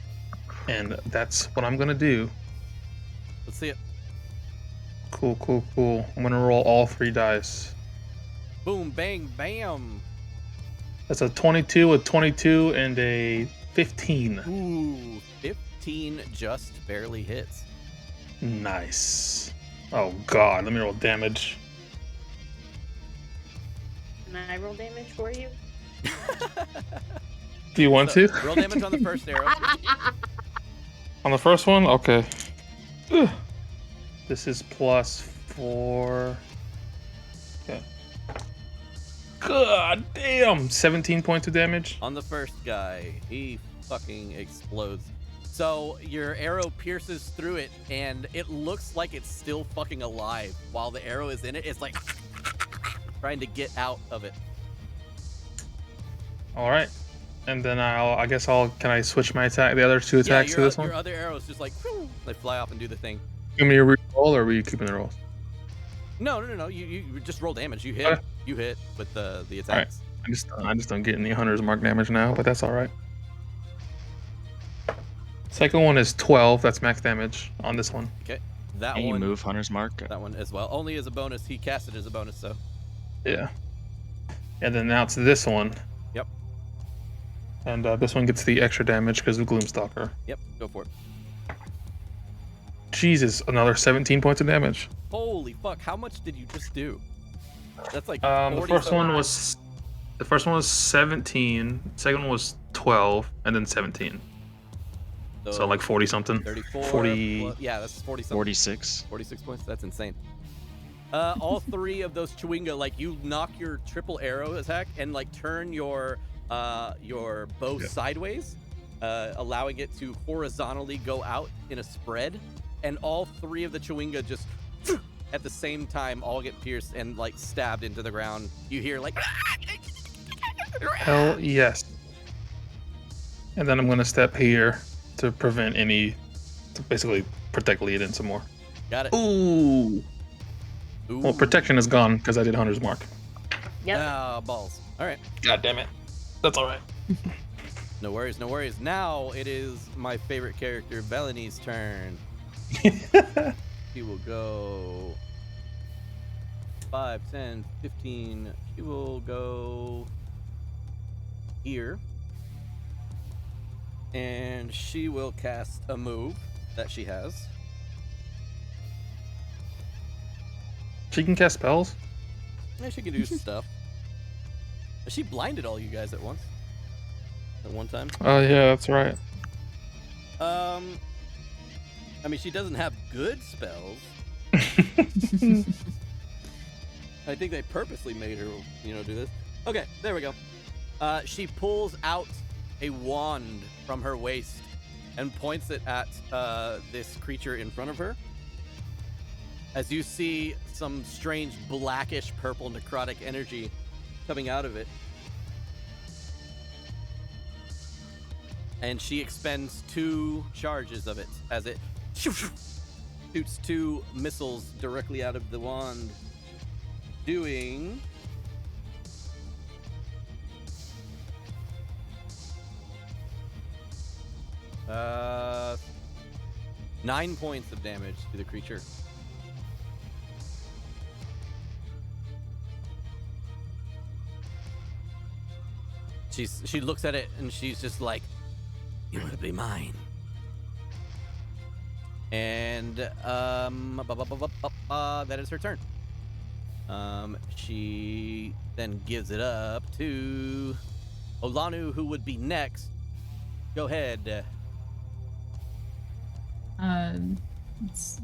And that's what I'm gonna do. Let's see it. Cool. I'm gonna roll all 3 dice. Boom, bang, bam. That's a 22, a 22, and a 15. Ooh, 15 just barely hits. Nice. Oh god, let me roll damage. Can I roll damage for you? Do you want to? Roll damage on the first arrow. On the first one? Okay. Ugh. This is +4. Okay. God damn! 17 points of damage. On the first guy, he fucking explodes. So your arrow pierces through it, and it looks like it's still fucking alive. While the arrow is in it, it's like trying to get out of it. Alright. And then can I switch my attack, the other 2 attacks to this one? Your other arrows just like, whew, they fly off and do the thing. Give me a re-roll, or were you keeping the rolls? No. You just roll damage. You hit. Okay. You hit with the attacks. I just don't get any Hunter's Mark damage now, but that's alright. Second one is 12, that's max damage on this one. Okay. That Can you one. move Hunter's Mark? That one as well. Only as a bonus. He cast it as a bonus, so. Yeah. And then now it's this one. Yep. And this one gets the extra damage because of Gloomstalker. Yep. Go for it. Jesus, another 17 points of damage. Holy fuck! How much did you just do? That's like. The 40 first one something. was 17. Second one was 12, and then 17. So like 40 something. 34. 40. Well, yeah, that's 40 something. 46. 46 points. That's insane. All 3 of those Chwinga, like you knock your triple arrow attack and like turn your bow sideways, allowing it to horizontally go out in a spread, and all 3 of the Chwinga just at the same time all get pierced and like stabbed into the ground. You hear like Hell yes. And then I'm gonna step here to prevent any, to basically protect Leodin some more. got it. Ooh. Well, protection is gone because I did Hunter's Mark. Yep. Ah, balls. All right. God damn it. That's all right. No worries, no worries. Now it is my favorite character, Bellany's turn. She will go 5, 10, 15. She will go here. And she will cast a move that she has. She can cast spells? Yeah, she can do stuff. She blinded all you guys at once. At one time. Oh, yeah, that's right. I mean, she doesn't have good spells. I think they purposely made her, do this. Okay, there we go. She pulls out a wand from her waist and points it at this creature in front of her. As you see some strange blackish purple necrotic energy coming out of it. And she expends 2 charges of it as it shoots 2 missiles directly out of the wand, doing 9 points of damage to the creature. She looks at it and she's just like, "You will be mine." And that is her turn. She then gives it up to Olanu, who would be next. Go ahead. Let's...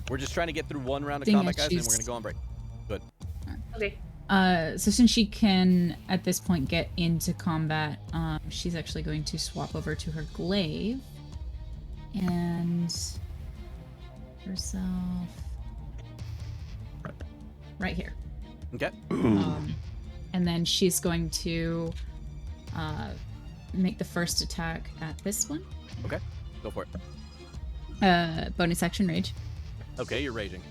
We're just trying to get through one round of Dang combat, it, guys, and we're she's- gonna go on break. Good. Okay. So since she can at this point get into combat, she's actually going to swap over to her glaive and herself right here. Okay. And then she's going to make the first attack at this one. Okay. Go for it. Bonus action rage. Okay, you're raging.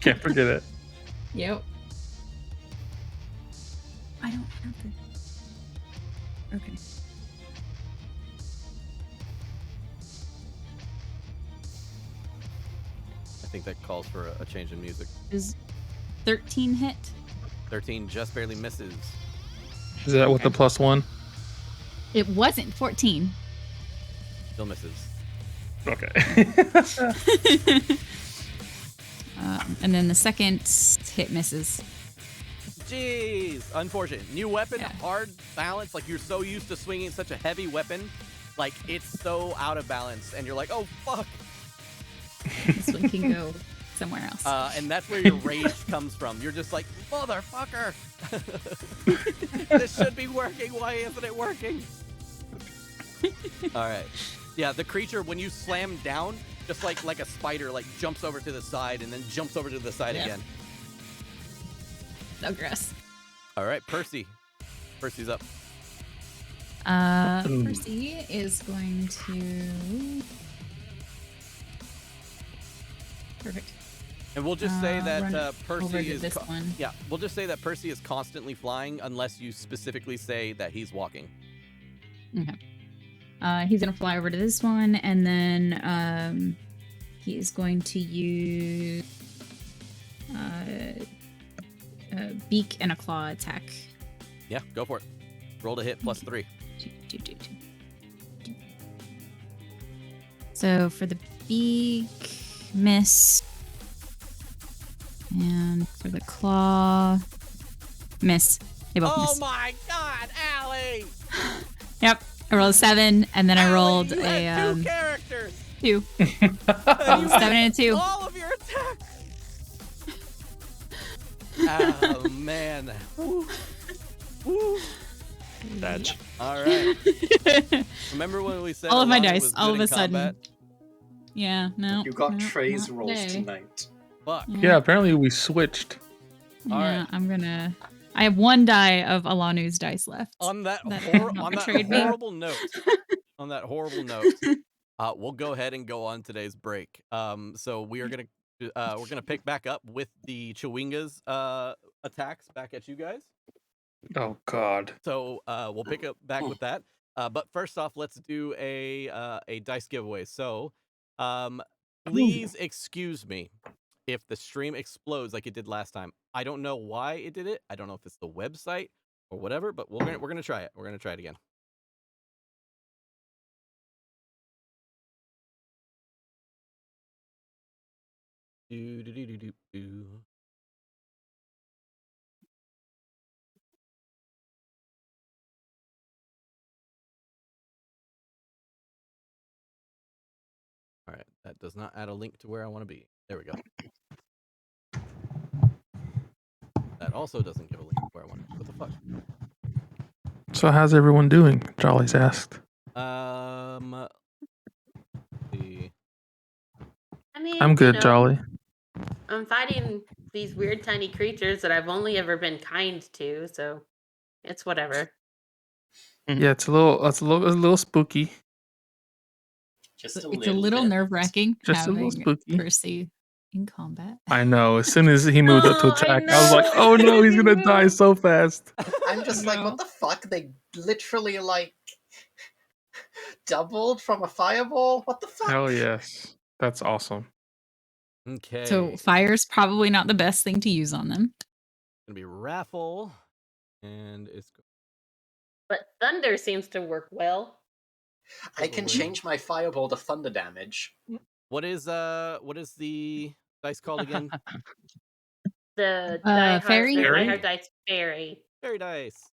Can't forget it. Yep. I don't have the. Okay. I think that calls for a change in music. Is 13 hit? 13 just barely misses. Is that with the +1? It wasn't 14. Still misses. Okay. And then the second hit misses. Jeez, unfortunate. New weapon, Yeah. hard balance. Like you're so used to swinging such a heavy weapon, like it's so out of balance, and you're like, oh fuck. This one can go somewhere else. And that's where your rage comes from. You're just like, motherfucker. This should be working. Why isn't it working? All right. Yeah, the creature, when you slam down, just like a spider, like jumps over to the side and then jumps over to the side Yeah. again. So gross. All right, Percy. Percy's up. Percy is going to. Perfect. And we'll just say run that over Percy to is. this one. Yeah, we'll just say that Percy is constantly flying unless you specifically say that he's walking. Okay. He's gonna fly over to this one, and then he is going to use a beak and a claw attack. Yeah, go for it. Roll to hit +3. So for the beak, miss, and for the claw, miss. They both Oh miss. my God, Allie! Yep. I rolled a 7, and then I Allie, rolled you a had 2 characters. 2. You 7 and a 2. all of your attacks. Oh man. Woo. Woo. Badge. All right. Remember when we said All of my Alana dice, was all good of in a sudden. combat? Yeah, no. You got no, Trey's not rolls today. tonight. Fuck. Yeah, apparently we switched. All Yeah, right. I have one die of Alanu's dice left. On that That have not betrayed me. horrible note, we'll go ahead and go on today's break. So we're gonna pick back up with the Chwinga's attacks back at you guys. Oh God. So we'll pick up back with that. But first off, let's do a dice giveaway. So please excuse me if the stream explodes like it did last time. I don't know why it did it. I don't know if it's the website or whatever, but we're gonna try it. We're gonna try it again. Do. All right, that does not add a link to where I want to be. There we go. That also doesn't give a link to where I want to be. What the fuck? So how's everyone doing? Jolly's asked. Let's see. I mean, I'm good, Jolly. I'm fighting these weird tiny creatures that I've only ever been kind to, so it's whatever. Yeah, it's a little spooky. Just a It's a little bit. nerve-wracking Just a little having spooky. Percy in combat. I know. As soon as he moved up to Oh, I attack, I was like, know. "Oh no, he's gonna I die know. so fast." I'm just like, what the fuck? They literally like doubled from a fireball? What the fuck? Hell yes, that's awesome. Okay. So fire's probably not the best thing to use on them. Gonna be raffle, and it's But thunder seems to work well. I can change my fireball to thunder damage. what is the dice called again? The Die fairy? Hard Dice Fairy. Fairy dice.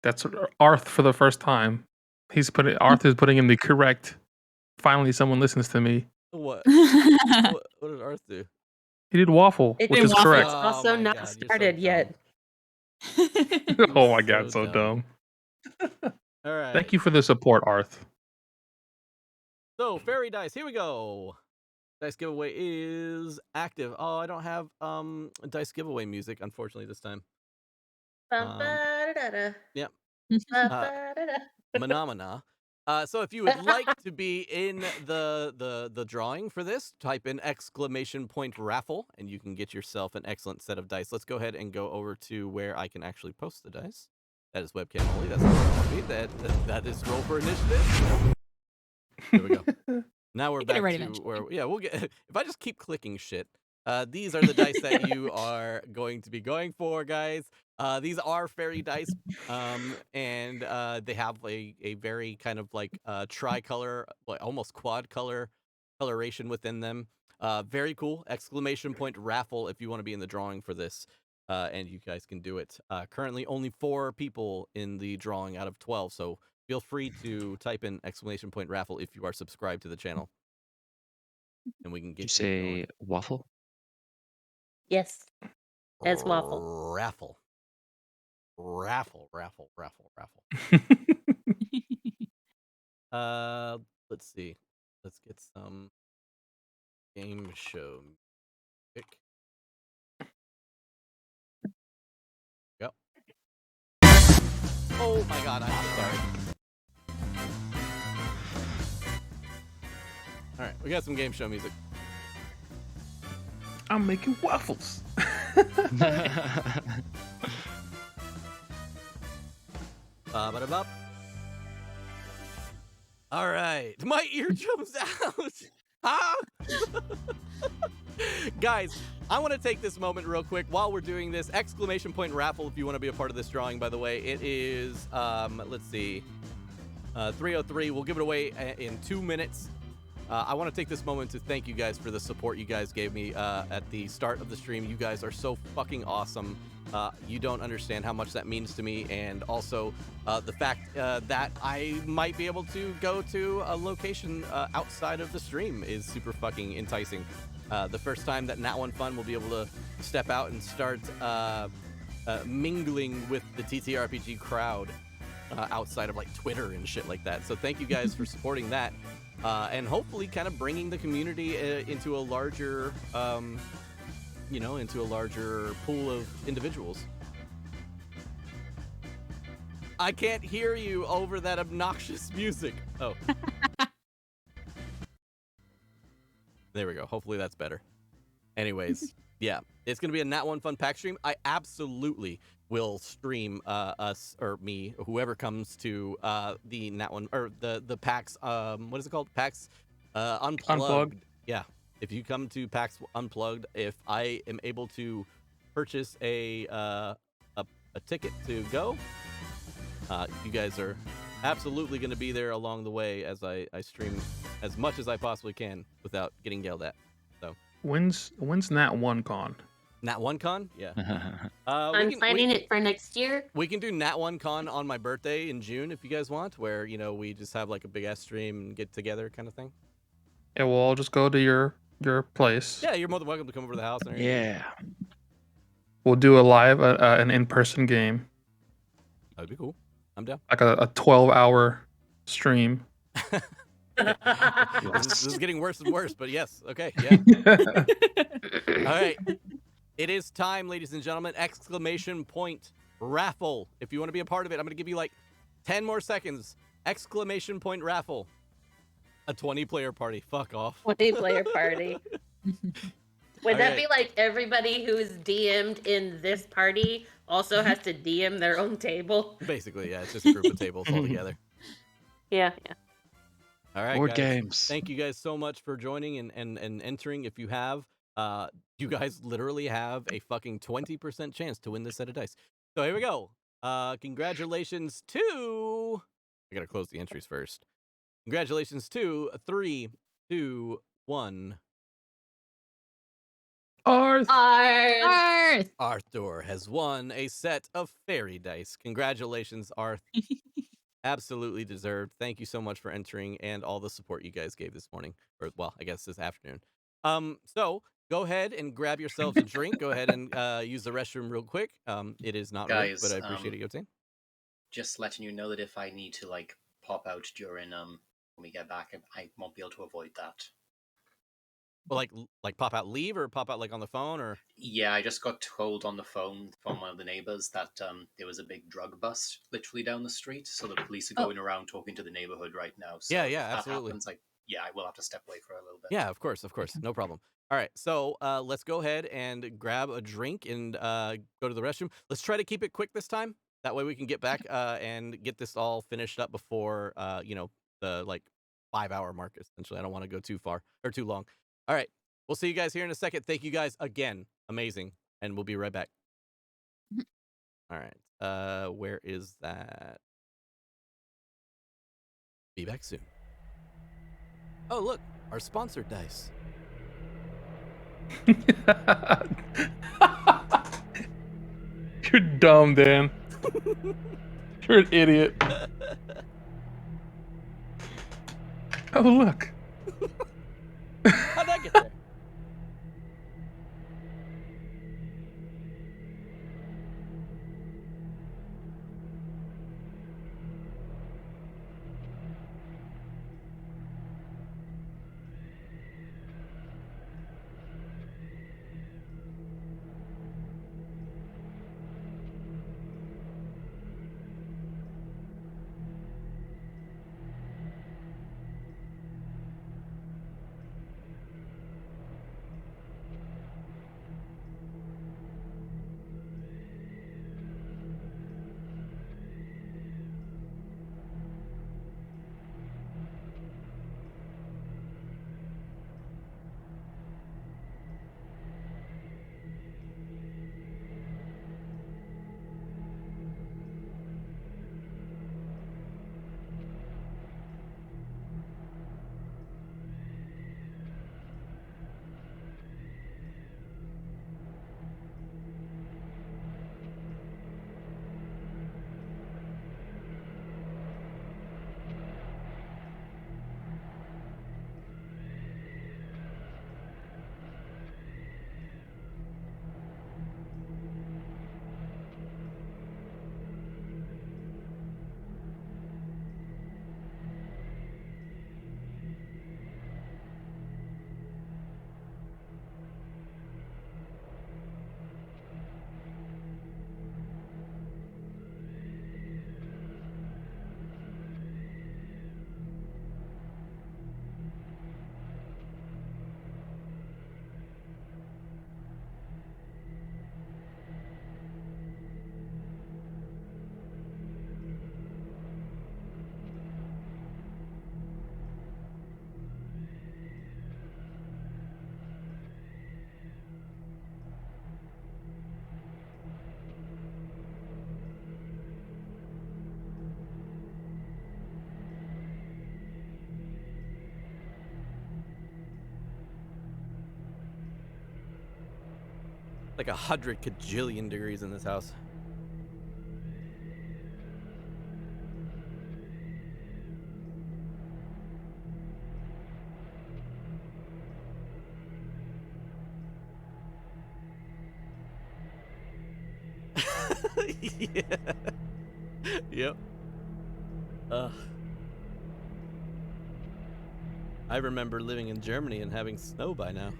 That's Arth for the first time. Arth is putting in the correct. Finally, someone listens to me. What? What did Arth do? He did waffle, It which did is waffle. correct. It's Oh also my not God, you're so started yet. Oh my God, so dumb. All right. Thank you for the support, Arth. So fairy dice. Here we go. Dice giveaway is active. Oh, I don't have dice giveaway music, unfortunately, this time. Yep. Phenomena. So if you would like to be in the drawing for this, type in !raffle and you can get yourself an excellent set of dice. Let's go ahead and go over to where I can actually post the dice. That is webcam only. That's not where I want to be. That is roll for initiative. There we go. Now we're back to where we'll get. If I just keep clicking shit, these are the dice that you are going to be going for, guys. These are fairy dice, and they have a very kind of like tricolor, like almost quad color coloration within them. Very cool! ! Raffle if you want to be in the drawing for this, and you guys can do it. Currently, only 4 people in the drawing out of 12, so feel free to type in ! Raffle if you are subscribed to the channel, and we can get. Did you say waffle? Yes, as waffle. Raffle. Let's see. Let's get some game show music. Go. Oh my God, I'm so sorry. All right, we got some game show music. I'm making waffles. Ba-ba-da-bop. All right, my eardrum's out. Huh? Guys, I want to take this moment real quick while we're doing this. ! Raffle if you want to be a part of this drawing, by the way. It is, let's see, 3:03. We'll give it away in 2 minutes. I want to take this moment to thank you guys for the support you guys gave me at the start of the stream. You guys are so fucking awesome. You don't understand how much that means to me, and also the fact that I might be able to go to a location outside of the stream is super fucking enticing. The first time that Nat1Fun will be able to step out and start mingling with the TTRPG crowd outside of like Twitter and shit like that. So thank you guys for supporting that, and hopefully kind of bringing the community into a larger, into a larger pool of individuals. I can't hear you over that obnoxious music. Oh. There we go. Hopefully that's better. Anyways, yeah, it's going to be a Nat1Fun pack stream. I absolutely will stream us or me, whoever comes to the Nat1 or the PAX, what is it called? PAX Unplugged. Yeah. If you come to PAX Unplugged, if I am able to purchase a ticket to go, you guys are absolutely going to be there along the way as I stream as much as I possibly can without getting yelled at. So When's Nat1Con? Nat1Con? Yeah. I'm planning it for next year. We can do Nat1Con on my birthday in June if you guys want, where we just have like a big ass stream and get together kind of thing. Yeah, well, I'll just go to your place. Yeah, you're more than welcome to come over to the house. And Yeah. We'll do a live an in-person game. That'd be cool. I'm down. Like a 12-hour stream. This is getting worse and worse, but yes. Okay, yeah. All right. It is time, ladies and gentlemen. Exclamation point raffle. If you want to be a part of it, I'm going to give you like 10 more seconds. Exclamation point raffle. A 20-player party. Fuck off. 20-player party. Would that Okay. be like everybody who's DM'd in this party also has to DM their own table? Basically, yeah. It's just a group of tables all together. Yeah. All right, Board guys. games. Thank you guys so much for joining and entering. If you have, you guys literally have a fucking 20% chance to win this set of dice. So here we go. Congratulations to... I gotta close the entries first. Congratulations to 3, 2, 1. Arth! Arth! Arthur has won a set of fairy dice. Congratulations, Arth. Absolutely deserved. Thank you so much for entering and all the support you guys gave this morning. Or, well, I guess this afternoon. So go ahead and grab yourselves a drink. Go ahead and use the restroom real quick. It is not rude, Guys, but I appreciate it, Yotain. Just letting you know that if I need to like pop out during when we get back, I won't be able to avoid that. Well, like pop out leave or pop out like on the phone or... Yeah, I just got told on the phone from one of the neighbors that there was a big drug bust literally down the street. So the police are going around talking to the neighborhood right now. So Yeah, if that absolutely. happens, I will have to step away for a little bit. Yeah, of course. No problem. All right, so let's go ahead and grab a drink and go to the restroom. Let's try to keep it quick this time. That way we can get back and get this all finished up before, the like 5-hour mark, essentially. I don't want to go too far or too long. All right, we'll see you guys here in a second. Thank you guys again. Amazing. And we'll be right back. All right, where is that? Be back soon. Oh, look, our sponsored dice. You're dumb, Dan. You're an idiot. Oh, look. How'd that get there? Like 100 kajillion degrees in this house. Yeah. Yep. I remember living in Germany and having snow by now.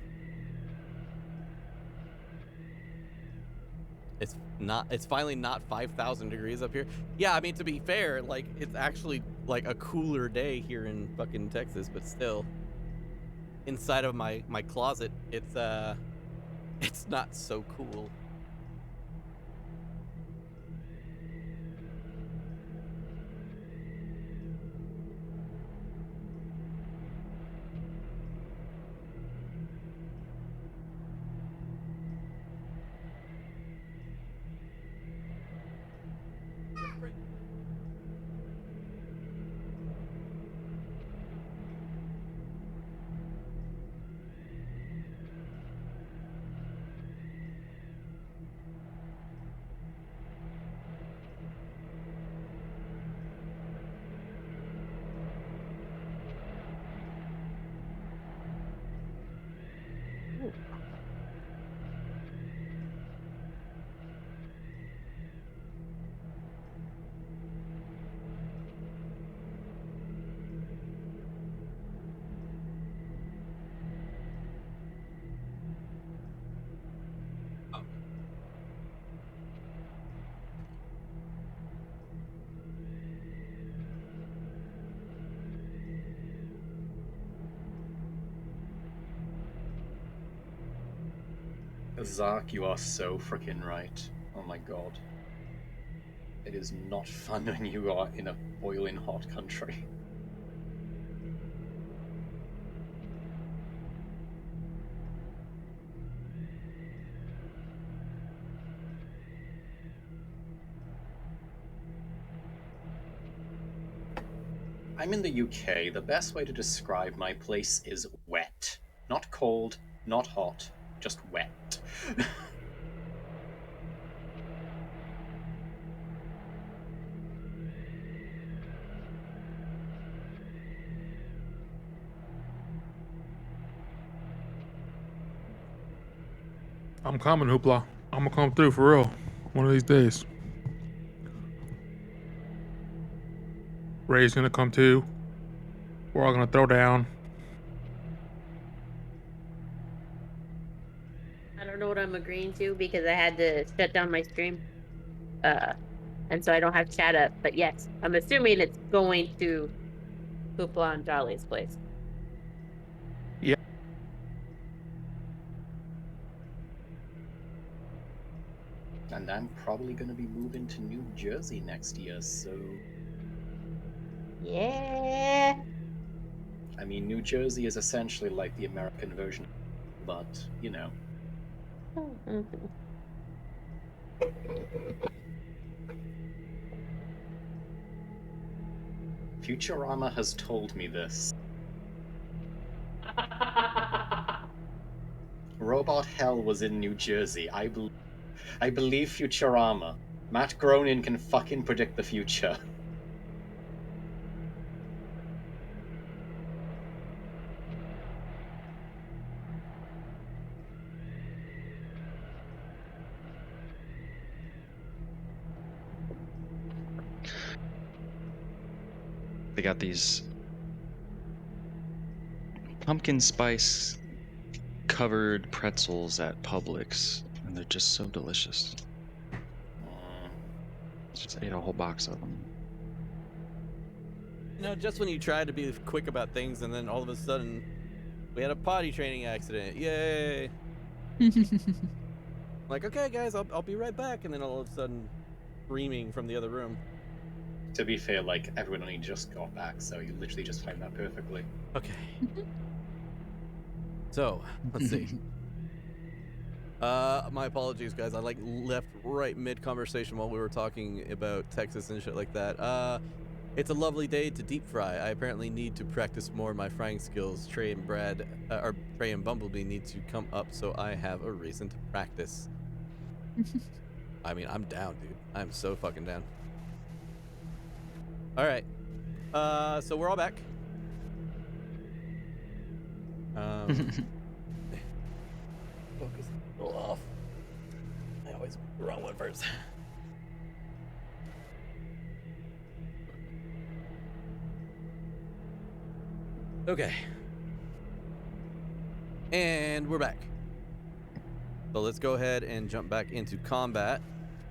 It's finally not 5,000 degrees up here. Yeah, I mean, to be fair, like, it's actually like a cooler day here in fucking Texas, but still, inside of my closet, it's not so cool. Zark, you are so freaking right. Oh my god. It is not fun when you are in a boiling hot country. I'm in the UK. The best way to describe my place is wet. Not cold, not hot, just wet. I'm coming, Hoopla. I'm gonna come through for real. One of these days. Ray's gonna come too. We're all gonna throw down. I don't know what I'm agreeing to because I had to shut down my stream. And so I don't have chat up. But yes, I'm assuming it's going to Hoopla and Jolly's place. Yeah. And I'm probably gonna be moving to New Jersey next year, so... Yeah. I mean, New Jersey is essentially like the American version, but, you know. Futurama has told me this. Robot Hell was in New Jersey. I believe Futurama. Matt Groening can fucking predict the future. They got these pumpkin spice covered pretzels at Publix, and they're just so delicious. Just ate a whole box of them. You know, just when you try to be quick about things, and then all of a sudden, we had a potty training accident. Yay! Like, okay, guys, I'll be right back, and then all of a sudden, screaming from the other room. To be fair, like, everyone only just got back, so you literally just timed that perfectly. Okay. So, let's see. My apologies, guys. I left right mid-conversation while we were talking about Texas and shit like that. It's a lovely day to deep fry. I apparently need to practice more of my frying skills. Trey and Bumblebee need to come up so I have a reason to practice. I mean, I'm down, dude. I'm so fucking down. All right. So we're all back. Focus a little off. I always pick the wrong one first. Okay. And we're back. So let's go ahead and jump back into combat.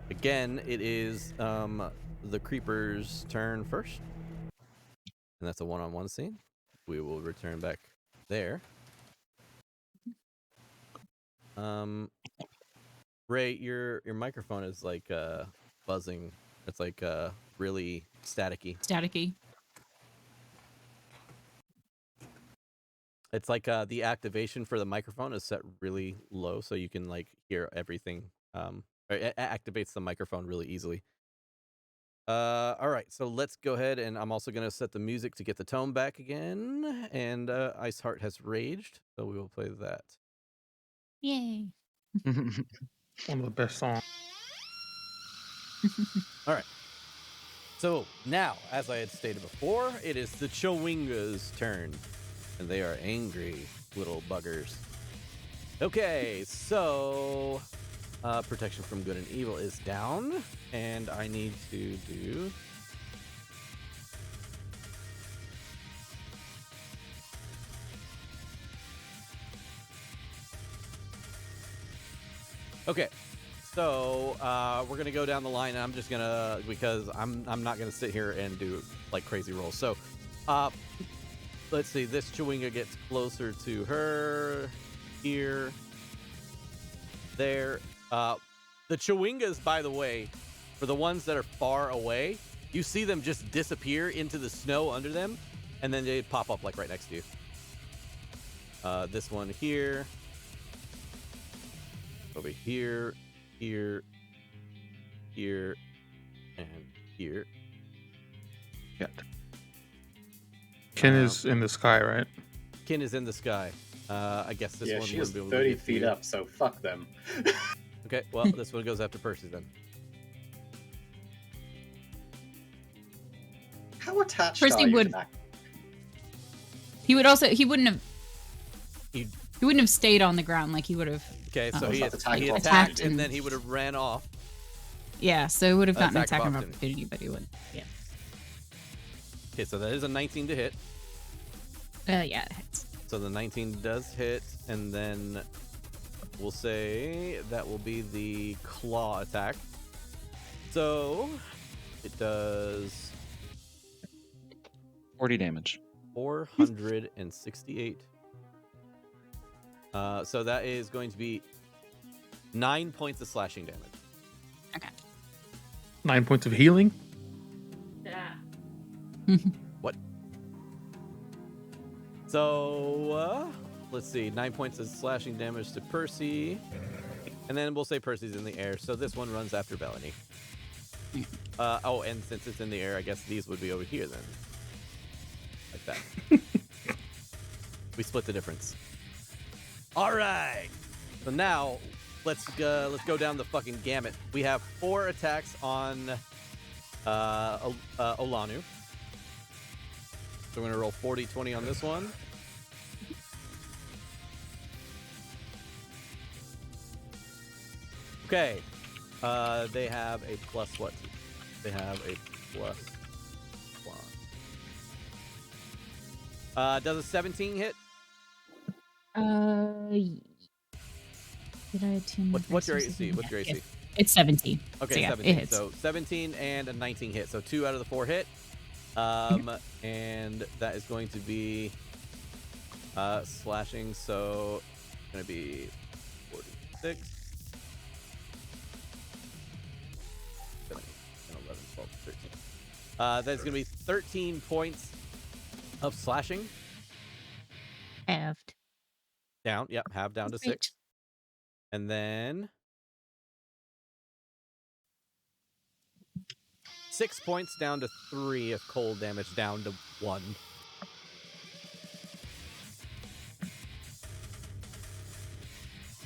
Again, it is the creeper's turn first. And that's a one-on-one scene. We will return back there. Ray, your microphone is like buzzing. It's like really staticky. Staticky. It's like the activation for the microphone is set really low, so you can like hear everything. It activates the microphone really easily. All right, so let's go ahead, and I'm also gonna set the music to get the tone back again. And Iceheart has raged, so we will play that. Yay. One of the best songs. All right. So now, as I had stated before, it is the Chwinga's turn. And they are angry little buggers. Okay, so protection from good and evil is down. And I need to do... Okay, so we're gonna go down the line, and I'm just gonna, because I'm not gonna sit here and do like crazy rolls. So let's see, this Chwinga gets closer to her here, there. The Chwingas, by the way, for the ones that are far away, you see them just disappear into the snow under them, and then they pop up like right next to you. This one here. Over here, here, here, and here. Yeah. Kin is in the sky, right? Kin is in the sky. I guess this one she would is be able 30 to get feet you. up, so fuck them. Okay, well, this one goes after Percy then. How attached Percy are you would- to that? He would also. He wouldn't have. He'd- He wouldn't have stayed on the ground like he would have. Okay, so he Attacked attacked, and- and then he would have ran off. Yeah, so he would have gotten an Attack attack of of opportunity. opportunity, but he wouldn't. Yeah. Okay, so that is a 19 to hit. Yeah, it hits. So the 19 does hit, and then we'll say that will be the claw attack. So it does 40 damage. 468. So that is going to be 9 points of slashing damage. Okay. 9 points of healing. Yeah. What? So let's see, 9 points of slashing damage to Percy, and then we'll say Percy's in the air. So this one runs after Bellany. Oh, and since it's in the air, I guess these would be over here then, like that. We split the difference. All right. So now let's go down the fucking gamut. We have 4 attacks on Olanu. So we're gonna roll 40-20 on this one. Okay. They have a plus what? They have a plus 1. Does a 17 hit? Did I attune? What's your AC? What's your AC? It's 17. Okay, So yeah, 17. it hits. So 17 and a 19 hit. So 2 out of the 4 hit. And that is going to be slashing. So it's going to be 46. 7, 10, 11, 12, 13. That's going to be 13 points of slashing. Halved. Down. Yep, half down to 6. And then 6 points down to 3 of cold damage, down to 1.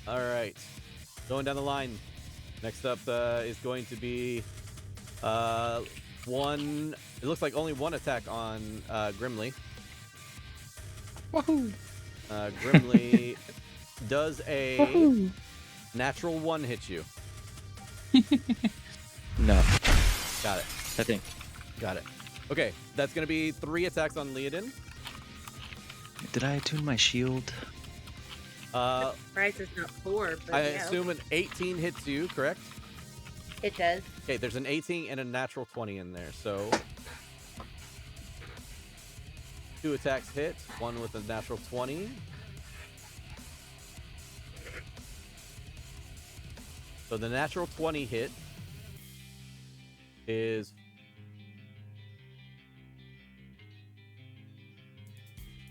All right, going down the line. Next up is going to be one. It looks like only one attack on Grimly. Woohoo! Grimly does a Woohoo! natural 1 hit you. No, Got it. I think. Got it. Okay, that's going to be 3 attacks on Leodin. Did I attune my shield? Price is not 4, but I yeah, assume an 18 hits you, correct? it does. Okay, there's an 18 and a natural 20 in there, so 2 attacks hit, 1 with a natural 20. So the natural 20 hit is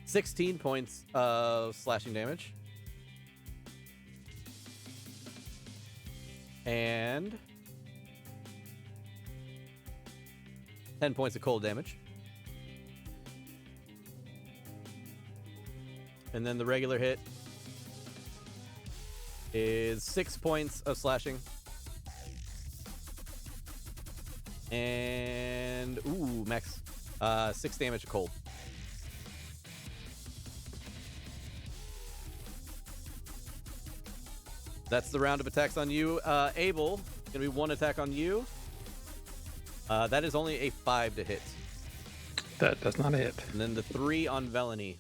16 points of slashing damage. And 10 points of cold damage. And then the regular hit is 6 points of slashing. And, ooh, max 6 damage of cold. That's the round of attacks on you. Abel, gonna be 1 attack on you. That is only a 5 to hit. That does not hit. And then the 3 on Velany.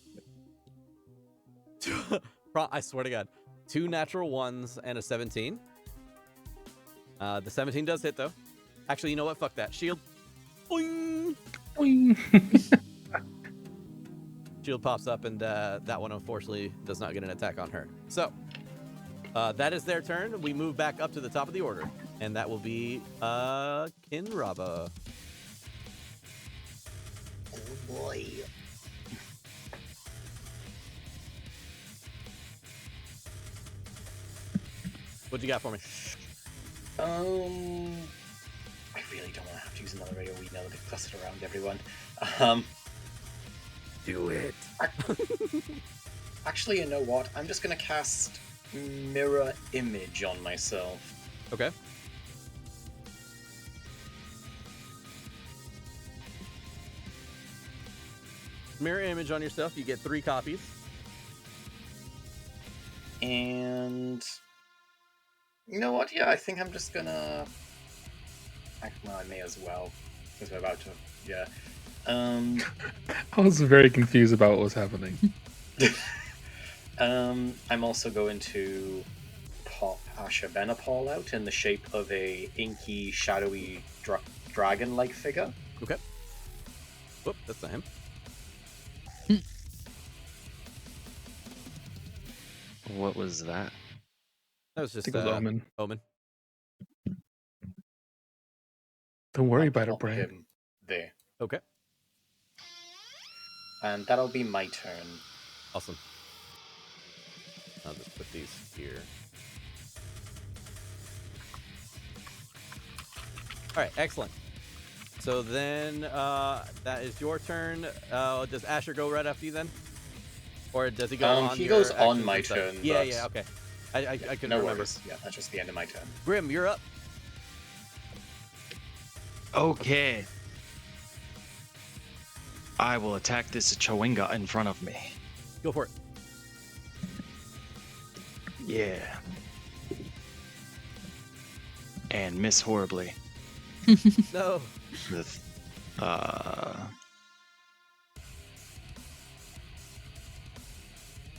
I swear to God. 2 natural 1s and a 17. The 17 does hit, though. Actually, you know what? Fuck that. Shield. Boing! Boing. Shield pops up, and that one, unfortunately, does not get an attack on her. So, that is their turn. We move back up to the top of the order. And that will be Kinraba. Oh boy. What you got for me? I really don't want to have to use another radio weed now that they've clustered around everyone. Do it. Actually, you know what? I'm just gonna cast Mirror Image on myself. Okay. Mirror image on yourself. You get 3 copies. And you know what? Yeah, I think I'm just gonna. Well, I may as well, because we're about to. Yeah. I was very confused about what was happening. I'm also going to pop Asha Benapol out in the shape of a inky, shadowy dragon-like figure. Okay. Whoop, that's not him. What was that? That was just I think it was Omen. Omen. Don't worry I'll about it, pop Brand. him there. Okay. And that'll be my turn. Awesome. I'll just put these here. All right, excellent. So then that is your turn. Does Asher go right after you then? Or does he go on he your goes on actions my and stuff? turn, Yeah, but- yeah, okay. I couldn't No remember. worries. Yeah, that's just the end of my turn. Grim, you're up. Okay. I will attack this Chwing in front of me. Go for it. Yeah. And miss horribly. No. With,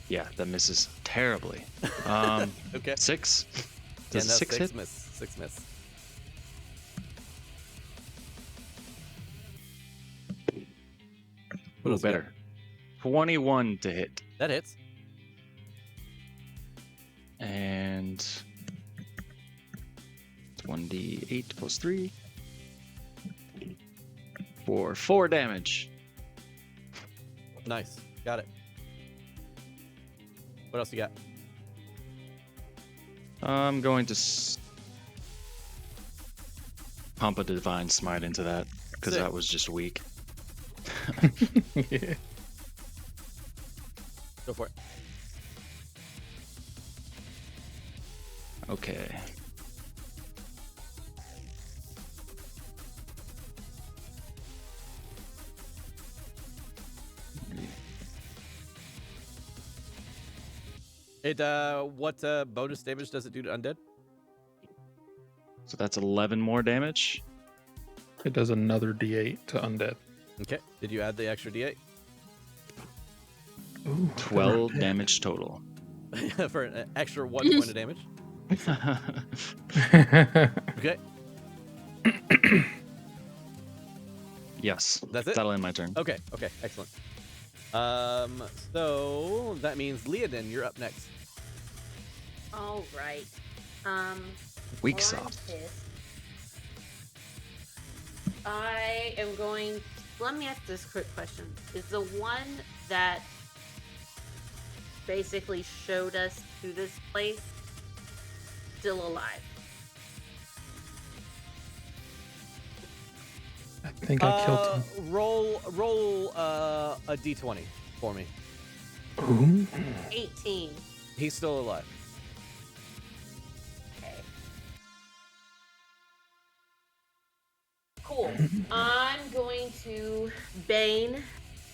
yeah, that misses terribly. Okay. 6? Yeah, Does no, 6 hit? miss. 6 miss. What Ooh, else you got? better. 21 to hit. That hits. And 1d8 plus 3 for 4 damage. Nice. Got it. What else you got? I'm going to pump a divine smite into that because Sick. that was just weak. Yeah. Go for it. Okay. It what bonus damage does it do to undead? So that's 11 more damage. It does another D8 to undead. Okay. Did you add the extra D8? Ooh, 12 damage total. For an extra 1 point of damage. Okay. Yes. That's it? That'll end my turn. Okay. Excellent. So that means Leodin, you're up next. All right. Weak well, I'm sauce. pissed. I am going. Let me ask this quick question: is the one that basically showed us to this place still alive? I think I killed him. Roll a d20 for me. Ooh. 18. He's still alive. Okay. Cool. I'm going to Bane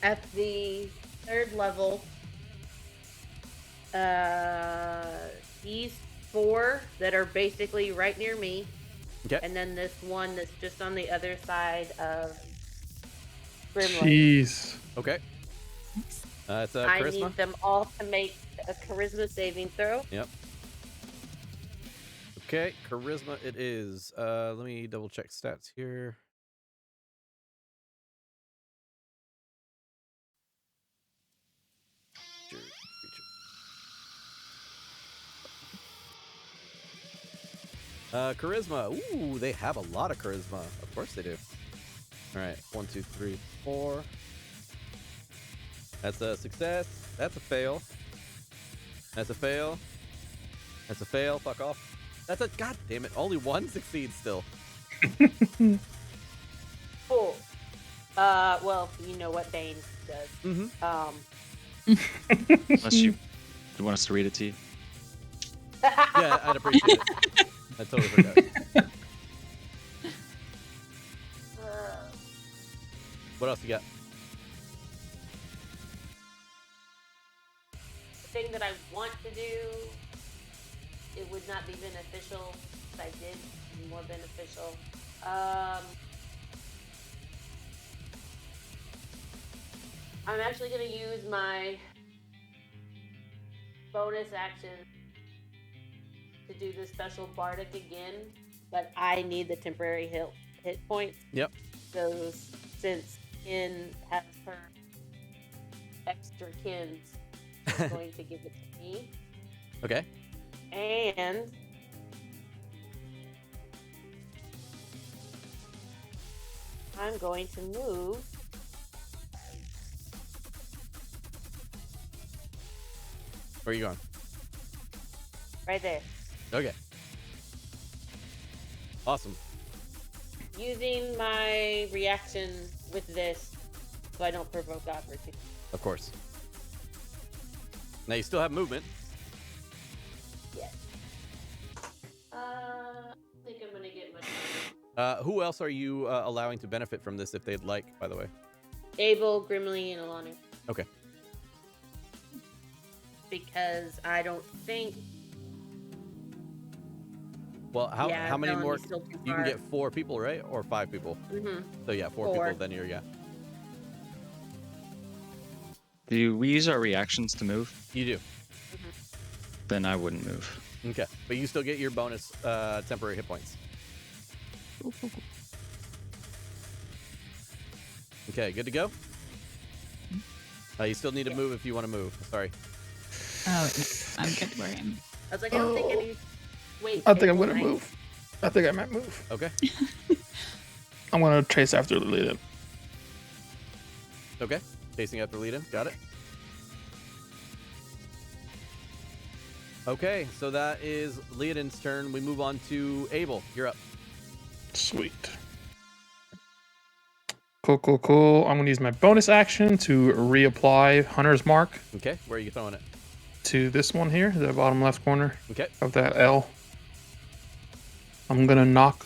at the 3rd level. These 4 that are basically right near me. Okay. And then this one that's just on the other side of Grimley. Jeez. Okay. It's I charisma. need them all to make a charisma saving throw. Yep. Okay, charisma it is. Let me double check stats here. Charisma. Ooh, they have a lot of charisma. Of course they do. All right, 1, 2, 3, 4. That's a success. That's a fail. That's a fail. That's a fail. Fuck off. That's a god damn it. Only 1 succeeds still. Cool. Well, you know what Bane does. Mm-hmm. Unless you want us to read it to you. Yeah, I'd appreciate it. I totally forgot. What else you got? The thing that I want to do, it would not be beneficial. If I did, it'd be more beneficial. I'm actually going to use my bonus action to do the special bardic again, but I need the temporary hit points. Yep. So since Kin has her extra kins, I'm going to give it to me. Okay. And I'm going to move Where are you going? right there. Okay. Awesome. Using my reaction with this so I don't provoke opportunity. Of course. Now you still have movement. Yes. I think I'm gonna get much. Who else are you allowing to benefit from this if they'd like, by the way? Abel, Grimly, and Alana. Okay. Because I don't think. Well, how many more? Melanie's still too You can far. get 4 people, right? Or 5 people? Mm-hmm. So yeah, 4 4. people, then you're, yeah. Do we use our reactions to move? You do. Then I wouldn't move. Okay. But you still get your bonus temporary hit points. Okay, good to go? You still need to move if you want to move. Sorry. Oh, no, I'm good where I am. I was like, I don't think I need. Wait. I think I'm Abel, gonna move. I think I might move. Okay. I'm gonna chase after the leader. Okay. Chasing after lead in. Got it. Okay, so that is Leodin's turn. We move on to Abel. You're up. Sweet. Cool. I'm gonna use my bonus action to reapply Hunter's Mark Okay, where are you throwing it? to this one here, the bottom left corner Okay. of that L. I'm gonna knock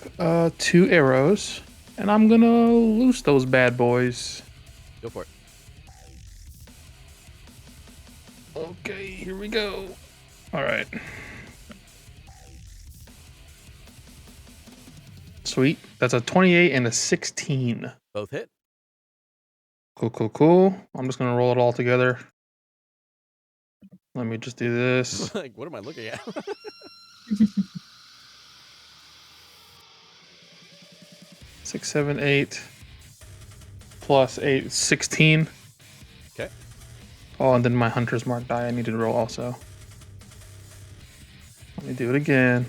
2 arrows, and I'm gonna loose those bad boys. Go for it. Okay, here we go. All right. Sweet. That's a 28 and a 16. Both hit. Cool. I'm just gonna roll it all together. Let me just do this. Like, what am I looking at? 6, 7, 8 plus 8, 16. Okay. Oh, and then my hunter's mark die I need to roll also. Let me do it again.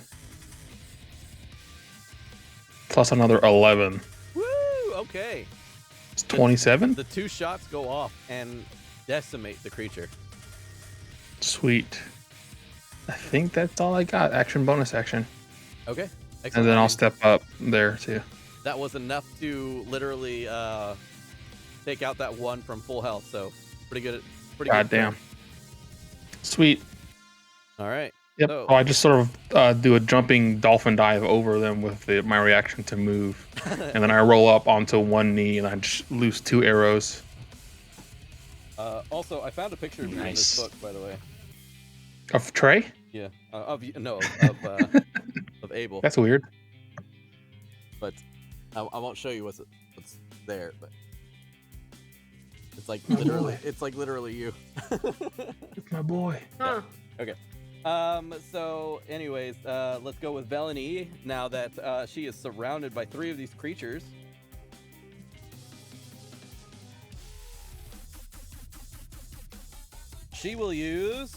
Plus another 11. Woo! Okay. It's 27? The 2 shots go off and decimate the creature. Sweet. I think that's all I got. Action, bonus action. Okay. Excellent. And then I'll step up there too. That was enough to literally take out that one from full health. So pretty good. God damn. Sweet. All right. Yep. So, I just sort of do a jumping dolphin dive over them with my reaction to move. And then I roll up onto one knee and I just loose 2 arrows. also, I found a picture of you in this book, by the way. Of Trey? Yeah. Of Abel. That's weird. But I won't show you what's there. But it's like literally you. It's my boy. Huh. Okay. So anyways, let's go with Velanie now that she is surrounded by 3 of these creatures. She will use...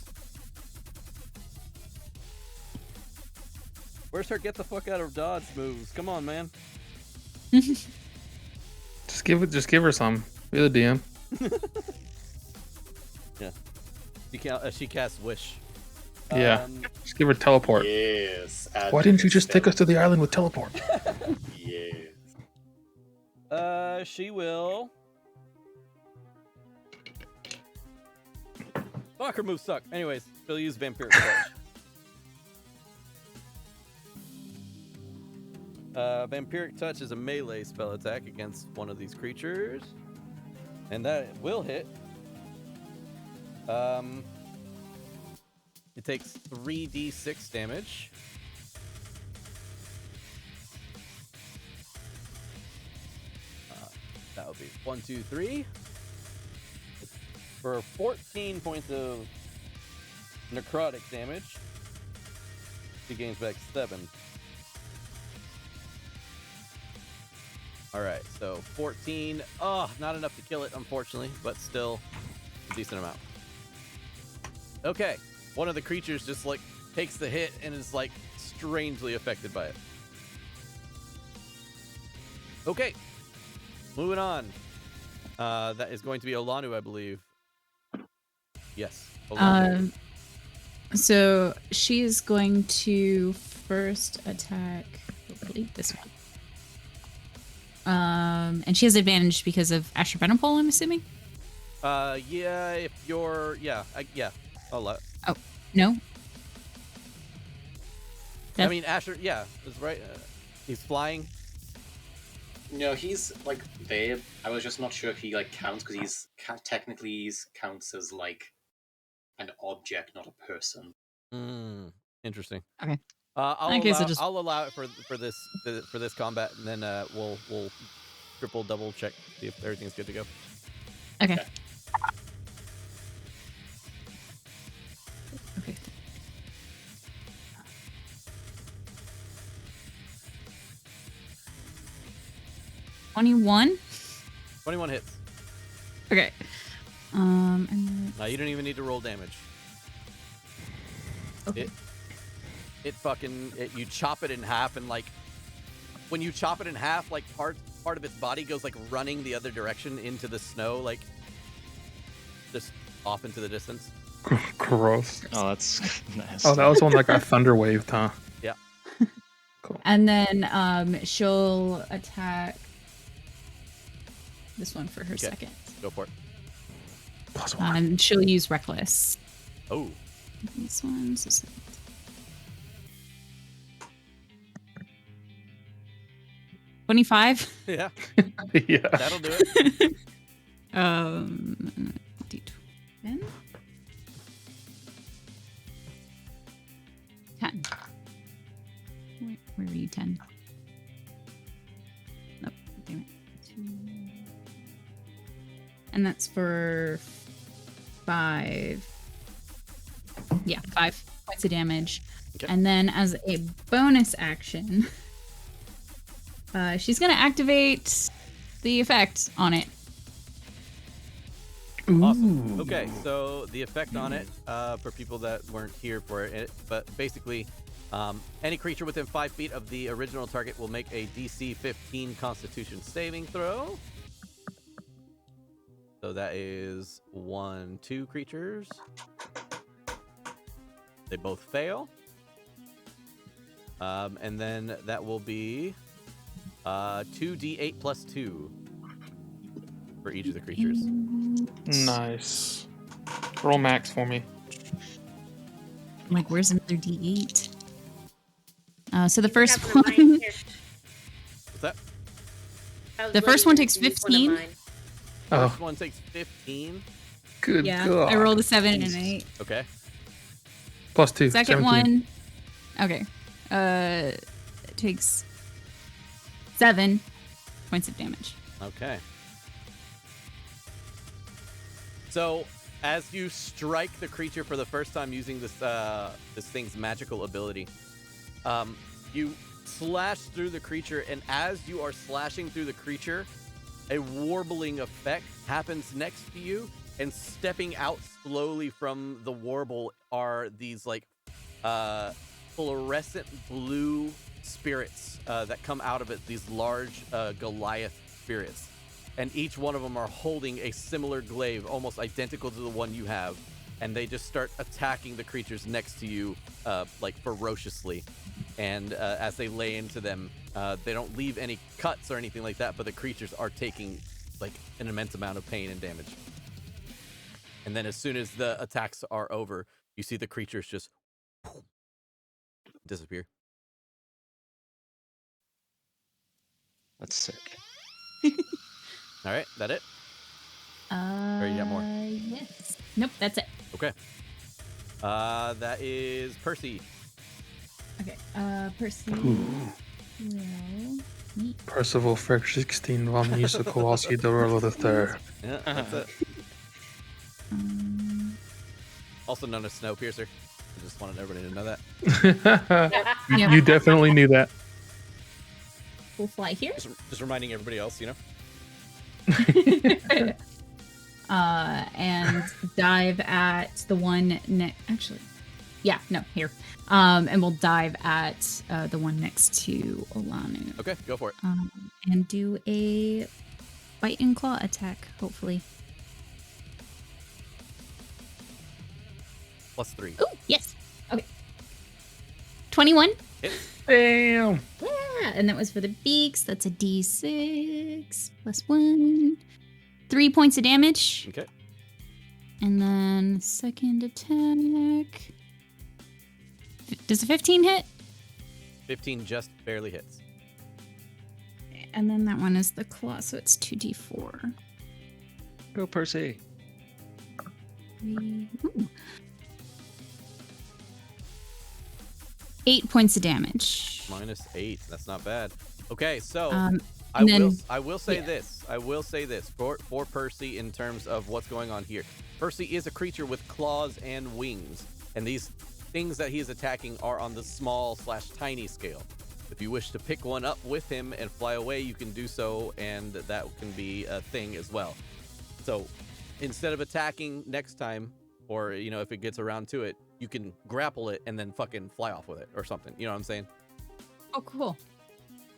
Where's her get the fuck out of dodge moves? Come on, man. Just give her some. Be the DM. Yeah. She casts Wish. Yeah. Just give her teleport. Yes. Why didn't you just take us to the island with teleport? Yes. She will... Fuck, her moves suck. Anyways, she'll use Vampiric Touch. Vampiric Touch is a melee spell attack against one of these creatures. And that will hit. It takes 3d6 damage. That would be 1, 2, 3. For 14 points of necrotic damage. She gains back 7. Alright, so 14. Oh, not enough to kill it, unfortunately, but still a decent amount. Okay, one of the creatures just like takes the hit and is like strangely affected by it. Okay, moving on. That is going to be Olanu, I believe. Yes. Olanu. So she's going to first attack, hopefully, this one. And she has advantage because of Asher Venom-Pole, I'm assuming? Yeah, if you're... Yeah, I'll let... Oh, no? I mean, Asher, yeah, is right. He's flying. No, he's like there. I was just not sure if he like counts because he's technically counts as like an object, not a person. Interesting. Okay. I'll allow it for this combat, and then we'll double check, see if everything's good to go. Okay. Okay. 21. 21 hits. Okay. And then... Now you don't even need to roll damage. Okay. You chop it in half, and like when you chop it in half, like part of its body goes like running the other direction into the snow, like just off into the distance. Gross. Oh, that's nice. Oh, that was one that got thunder waved, huh? Yeah. Cool. And then she'll attack this one for her second. Go for it. +1. She'll use Reckless. Oh. This one's a 25. Yeah. Yeah. That'll do it. D10. Where were you? 10. Nope. Damn it. 2. And that's for 5. Yeah, 5 points of damage. Okay. And then as a bonus action, she's gonna activate the effect on it. Awesome. Okay, so the effect on it, for people that weren't here for it, but basically, any creature within 5 feet of the original target will make a DC 15 Constitution saving throw. So that is 2 creatures. They both fail. And then that will be 2d8 plus 2 for each of the creatures. Nice. Roll max for me. I'm like, where's another D8? So the first Have one of one, mine here. What's that? I was the first letting one you takes use one of 15. mine. Oh, First one takes 15. good Yeah, God. I rolled a 7 and an 8. Okay. Plus 2. Second 17. one, okay, it takes 7 points of damage. Okay. So, as you strike the creature for the first time using this this thing's magical ability, you slash through the creature, and as you are slashing through the creature, a warbling effect happens next to you, and stepping out slowly from the warble are these like fluorescent blue spirits that come out of it, these large Goliath spirits. And each one of them are holding a similar glaive, almost identical to the one you have. And they just start attacking the creatures next to you, like ferociously. And as they lay into them, they don't leave any cuts or anything like that, but the creatures are taking like an immense amount of pain and damage. And then as soon as the attacks are over, you see the creatures just disappear. That's sick. All right, that it? Or you got more? Yes. Nope, that's it. Okay. That is Percy. Okay, Percy will meet. Percival Frick 16 van Misa Kowalski the Roller the Third. Yeah, that's it. Also known as Snowpiercer. I just wanted everybody to know that. You definitely knew that. We'll fly here. Just reminding everybody else, you know? And dive at the one next. Here. And we'll dive at the one next to Olanu. Okay, go for it. And do a bite and claw attack, hopefully. +3. Oh, yes. Okay. 21. Damn. Yeah, and that was for the beaks. That's a D6 +1. 3 points of damage. Okay. And then second attack. Does a 15 hit? 15 just barely hits. And then that one is the claw, so it's 2d4. Go, Percy. 3. Ooh. 8 points of damage. -8. That's not bad. Okay, so I will say this. I will say this for Percy in terms of what's going on here. Percy is a creature with claws and wings, and these things that he is attacking are on the small/tiny scale. If you wish to pick one up with him and fly away, you can do so, and that can be a thing as well. So instead of attacking next time, or if it gets around to it, you can grapple it and then fucking fly off with it or something. You know what I'm saying? Oh, cool.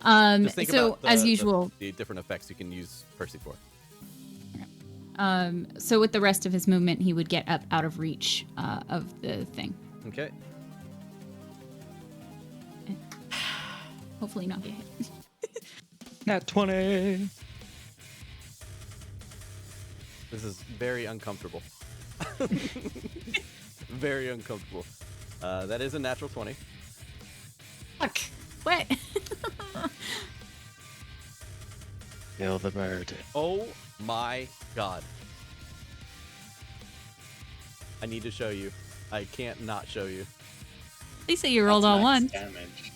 Just think So about as usual, the different effects you can use Percy for. so with the rest of his movement, he would get up out of reach of the thing. Okay. Hopefully not get hit. Nat 20. This is very uncomfortable. Very uncomfortable. That is a natural 20. Fuck. What? Kill the bird. Oh my god. I need to show you. I can't not show you. At least you rolled all That's one. max damage.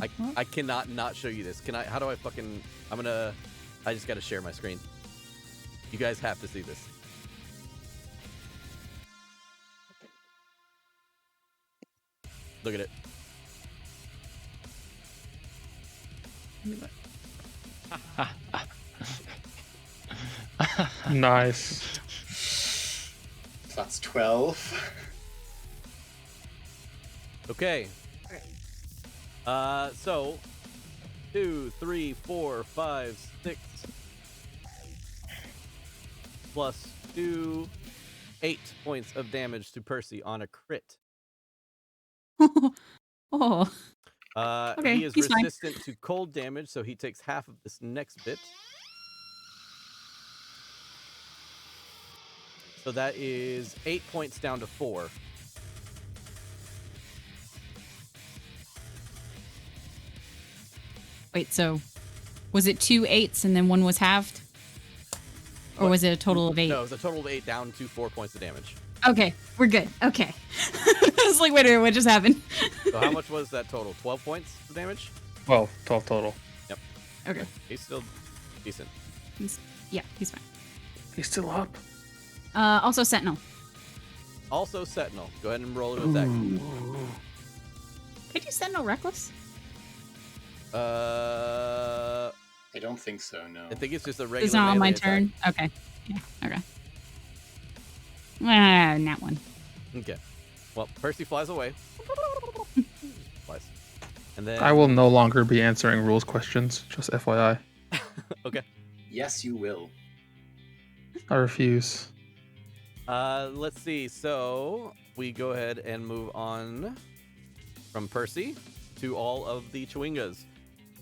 I cannot not show you this. Can I? How do I fucking? I just gotta share my screen. You guys have to see this. Look at it. Nice. That's 12. Okay. So 2, 3, 4, 5, 6 plus 2, 8 points of damage to Percy on a crit. Oh. Okay, He is he's fine. resistant to cold damage, so he takes half of this next bit. So that is 8 points down to 4. Wait, so was it 2 8s and then one was halved? Or What? was it a total of 8? No, it was a total of 8 down to 4 points of damage. Okay, we're good. Okay. I was like, wait a minute, what just happened? So how much was that total? 12 points of damage? 12 total. Yep. Okay. He's still decent. He's fine. He's still up. Also Sentinel. Also Sentinel. Go ahead and roll an attack. Could you Sentinel Reckless? I don't think so, no. I think it's just a regular It's not on my melee attack. turn? Okay. Yeah, okay. Nat1. Okay. Well, Percy flies away. Flies. And then I will no longer be answering rules questions, just FYI. Okay. Yes, you will. I refuse. Let's see. So we go ahead and move on from Percy to all of the Chwingas.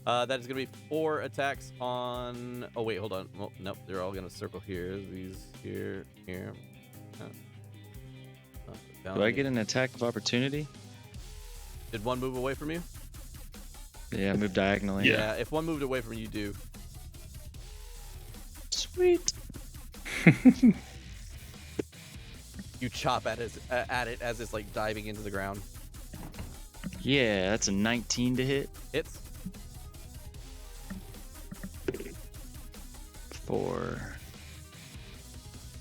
That is going to be 4 attacks on. Oh wait, hold on. Well, nope, they're all going to circle here. These here. Do I get an attack of opportunity? Did one move away from you? Yeah, move diagonally. Yeah. If one moved away from you, do. Sweet. You chop at it as it's like diving into the ground. Yeah, that's a 19 to hit. Hits. For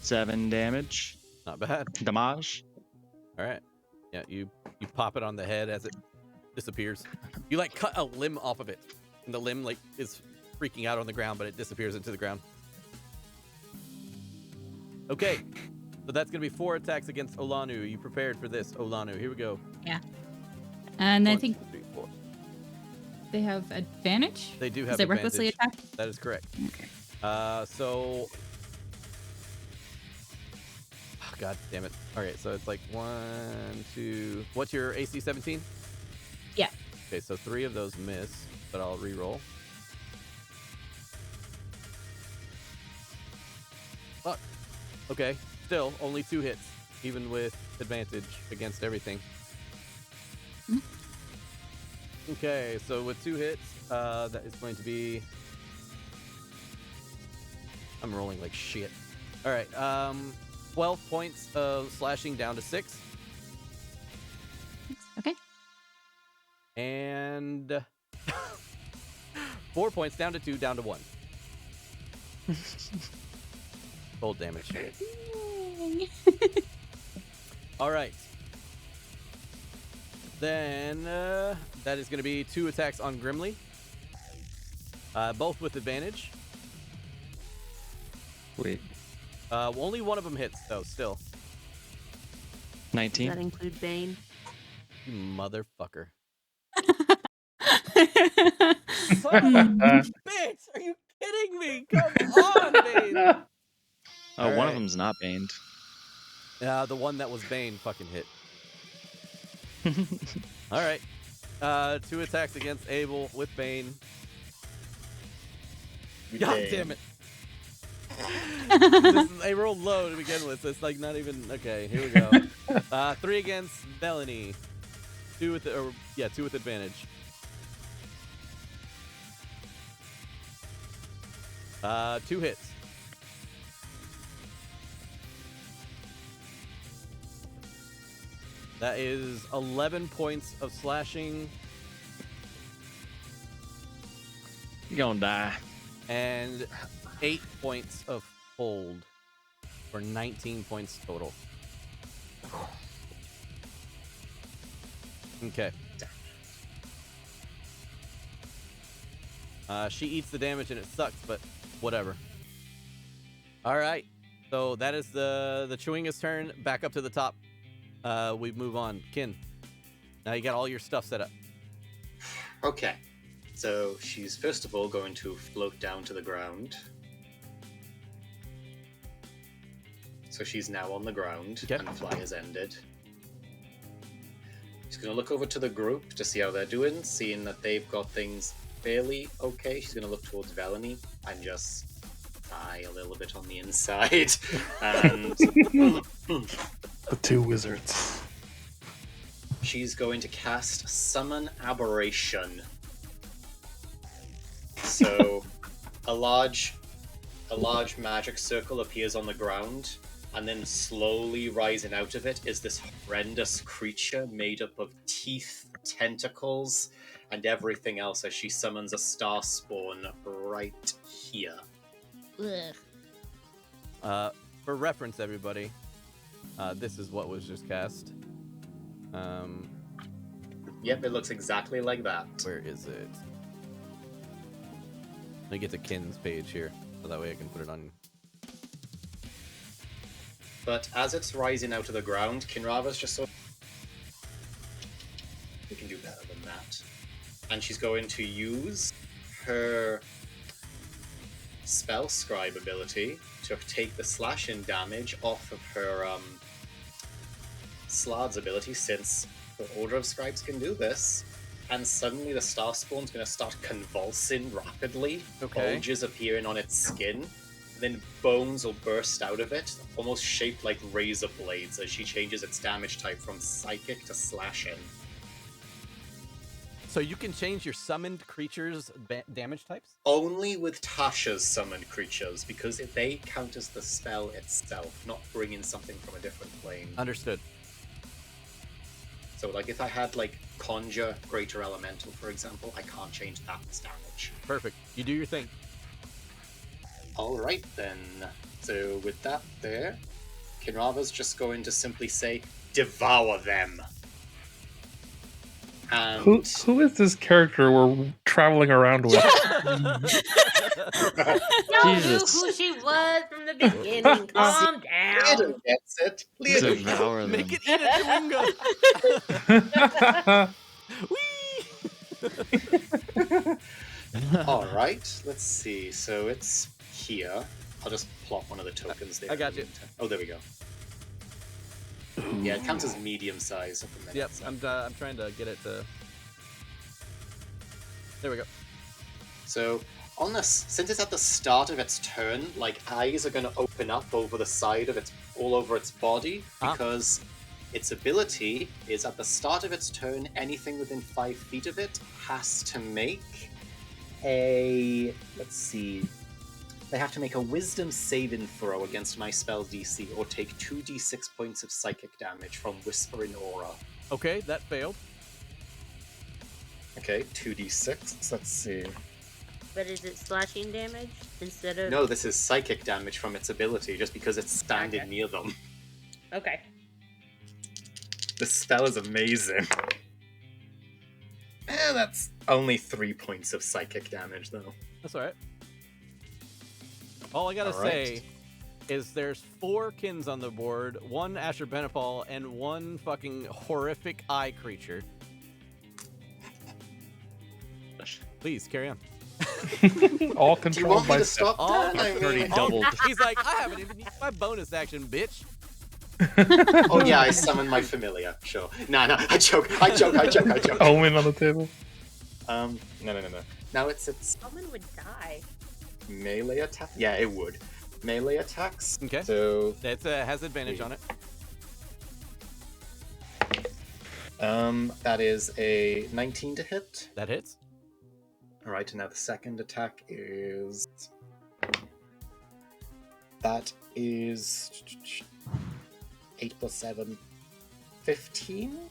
7 damage. Not bad. Damage. All right. Yeah, you pop it on the head as it disappears. You like cut a limb off of it, and the limb like is freaking out on the ground, but it disappears into the ground. Okay, so that's gonna be 4 attacks against Olanu. Are you prepared for this, Olanu? Here we go. Yeah. And I 1, think 2, 3, 4. they have advantage? They do have Is it advantage. recklessly attack? That is correct. Okay. So. Oh, God damn it. Okay, so it's like 1, 2. What's your AC 17? Yeah. Okay, so 3 of those miss, but I'll re-roll. Fuck. Okay, still only 2 hits, even with advantage against everything. Mm-hmm. Okay, so with 2 hits, that is going to be. I'm rolling like shit. All right, 12 points of slashing down to 6. Okay. And 4 points down to 2, down to 1. Cold damage. All right. Then that is going to be 2 attacks on Grimly. Both with advantage. Wait. Only one of them hits, though, still. 19. Does that include Bane? You motherfucker. Uh, Bitch, are you kidding me? Come on, Bane. Oh, All one right. of them's not baned. The one that was Bane fucking hit. All right. 2 attacks against Abel with Bane. God damn it. I rolled low to begin with, so it's like not even. Okay, here we go. 3 against Melanie. 2 with 2 with advantage. 2 hits. That is 11 points of slashing You're gonna die. and 8 points of hold for 19 points total. Okay. She eats the damage and it sucks, but whatever. All right. So that is the Chewinga's turn. Back up to the top. We move on. Kin. Now you got all your stuff set up. Okay. So she's first of all going to float down to the ground. So she's now on the ground, Okay. and fly has ended. She's going to look over to the group to see how they're doing, seeing that they've got things fairly okay. She's going to look towards Velony and just sigh a little bit on the inside. And The two wizards. she's going to cast Summon Aberration. So a large magic circle appears on the ground, and then slowly rising out of it is this horrendous creature made up of teeth, tentacles, and everything else as she summons a star spawn right here. Ugh. For reference, everybody, this is what was just cast. Yep, it looks exactly like that. Where is it? Let me get to Kin's page here, so that way I can put it on. But as it's rising out of the ground, Kinrava's just so... We can do better than that. And she's going to use her Spell Scribe ability to take the slashing damage off of her Slard's ability, since the Order of Scribes can do this. And suddenly the Star Spawn's going to start convulsing rapidly, Okay. bulges appearing on its skin. Then bones will burst out of it, almost shaped like razor blades, as she changes its damage type from psychic to slashing. So you can change your summoned creatures' damage types? Only with Tasha's summoned creatures, because they count as the spell itself, not bringing something from a different plane. Understood. So, like, if I had, like, Conjure Greater Elemental, for example, I can't change that damage. Perfect. You do your thing. Alright then. So, with that there, Kinrava's just going to simply say, devour them! And... Who is this character we're traveling around with? Y'all knew Jesus. who she was from the beginning. Calm down. Leodo gets it. Leodo Devour them. Make it eat a Chewinga! Whee! Alright, let's see. So it's here. I'll just plot one of the tokens there. I got you. Oh, there we go. Yeah, it counts as medium size at the minute. Yep, so. I'm trying to get it to... There we go. So, on this, since it's at the start of its turn, like, eyes are going to open up over the side of its, all over its body, because its ability is at the start of its turn, anything within 5 feet of it has to make a, let's see, they have to make a wisdom saving throw against my spell DC, or take 2d6 points of psychic damage from Whispering Aura. Okay, that failed. Okay, 2d6, let's see. But is it slashing damage instead of... No, this is psychic damage from its ability, just because it's standing Okay. near them. Okay. This spell is amazing. That's only 3 points of psychic damage, though. That's alright. All I gotta Alright. say is there's 4 Kins on the board, 1 Asher Benepal, and 1 fucking horrific eye creature. Please, carry on. All Do you controlled want me by to Steph. stop that? I I've already mean, doubled. He's like, I haven't even used my bonus action, bitch. oh yeah, I summoned my familiar. Sure. Nah, I joke. Omen on the table. No. Now it's Someone would die. melee attack. Yeah, it would. Melee attacks. Okay. So, It has advantage on it. that is a 19 to hit. That hits. Alright, and now the second attack is... That is... 8 plus 7... 15?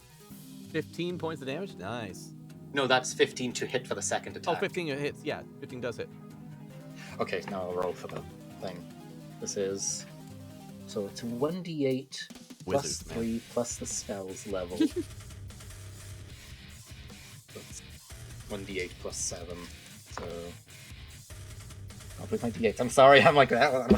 15 points of damage. Nice. No, that's 15 to hit for the second Oh, attack. 15 hits. Yeah, 15 does hit. Okay, now I'll roll for the thing. This is... So it's 1d8 plus Wizards, man. 3 plus the spell's level. That's 1d8 plus 7. So... I'll put my d8. I'm sorry, I'm like that.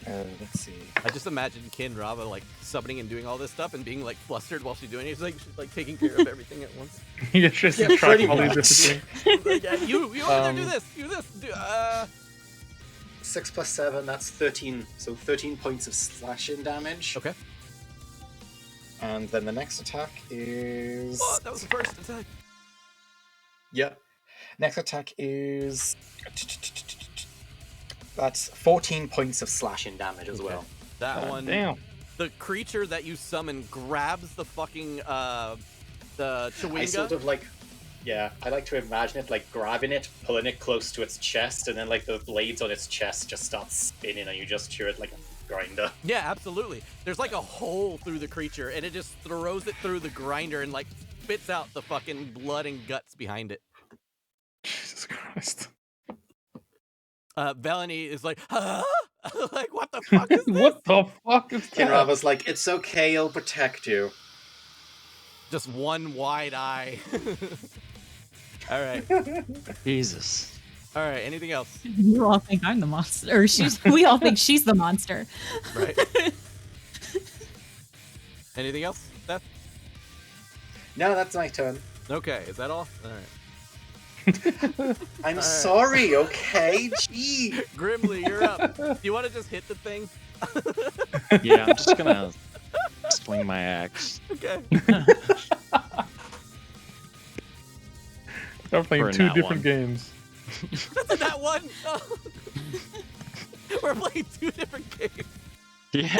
Let's see. I just imagine Kin Rava like summoning and doing all this stuff and being like flustered while she's doing it. She's like taking care of everything at once. Yeah, just Yeah, track pretty all these much. different things. Like, yeah, you over there, do this, do this. 6 plus 7, that's 13. So 13 points of slashing damage. Okay. And then the next attack is... Oh, that was the first attack. Yep. Next attack is... That's 14 points of slashing damage as well. That God one. damn. The creature that you summon grabs the fucking the Chwinga. I sort of like... Yeah, I like to imagine it like grabbing it, pulling it close to its chest, and then like the blades on its chest just start spinning and you just hear it like a grinder. Yeah, absolutely. There's like a hole through the creature, and it just throws it through the grinder and like spits out the fucking blood and guts behind it. Jesus Christ. Velany is like, huh? Like, what the fuck is this? What the fuck is that? Kinrava's like, it's okay, I'll protect you. Just one wide eye. All right. Jesus. All right. Anything else? You all think I'm the monster, or we all think she's the monster. Right. Anything else, Beth? No, that's my turn. Okay. Is that all? All right. I'm Alright. sorry, okay? Gee. Grimly, you're up. Do you want to just hit the thing? Yeah, I'm just gonna swing my axe. Okay. I'm playing For a two nat different one. games. That's that one. Oh. We're playing two different games. Yeah.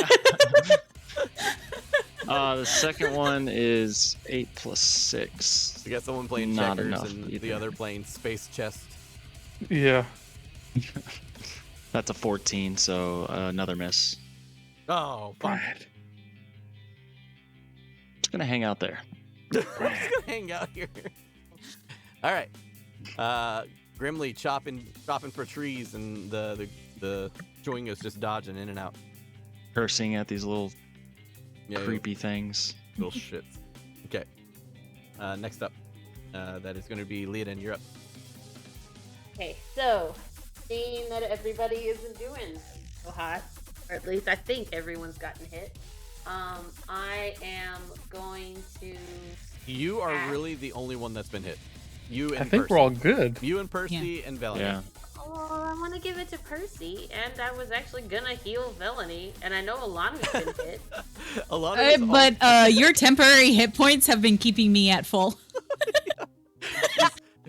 The second one is 8 plus 6. We got someone playing Not checkers enough and the either. other playing space chest. Yeah. That's a 14, so another miss. Oh, fuck. Brad. Just gonna hang out there. We're just gonna hang out here. All right. Grimly chopping for trees, and the Chwing is just dodging in and out. Cursing at these little Yeah, creepy things. little shits. Okay. Next up, that is going to be Leoden. You're up. Okay, so seeing that everybody isn't doing so hot, or at least I think everyone's gotten hit, I am going to. You are really the only one that's been hit. You and I think Percy. we're all good. You and Percy and Velany. Yeah. Oh, I want to give it to Percy, and I was actually gonna heal Velany, and I know Alana's been hit. A lot of us all- But your temporary hit points have been keeping me at full.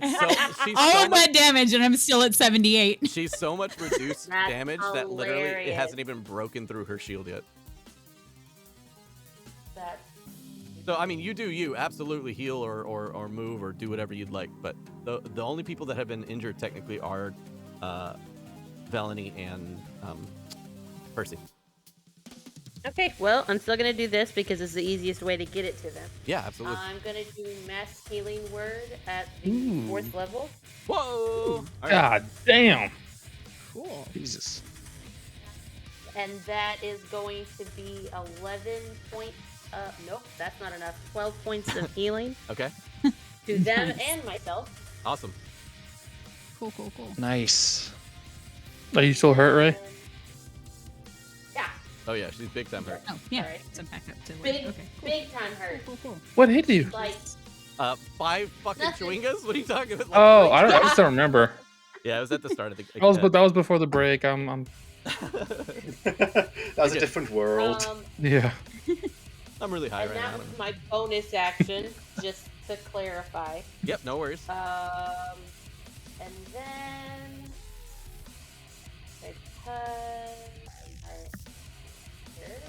she's All so of my much, damage, and I'm still at 78. she's so much reduced That's damage that literally it hilarious. hasn't even broken through her shield yet. That So I mean, you do you absolutely heal or move or do whatever you'd like, but the only people that have been injured technically are Velany and Percy. Okay, well, I'm still gonna do this because it's the easiest way to get it to them. Yeah, absolutely. I'm gonna do Mass Healing Word at the Ooh. 4th level. Whoa! All right. God damn. Cool. Jesus. And that is going to be 11 points. Nope, that's not enough. 12 points of healing Okay. to them Nice. and myself. Awesome. Cool. Nice. Are you still hurt, Ray? And- Yeah, Oh yeah, she's big time hurt. Oh, yeah. Alright. So back up to like, big, okay. big time hurt. Cool. What hit you? Like, 5 fucking Nothing. Chwingas? What are you talking about? Like, Oh, three? I just don't remember. Yeah, it was at the start of the. That was before the break. I'm That was a different world. yeah. I'm really high and right that now. was my bonus action, just to clarify. Yep, no worries. And then alright, here it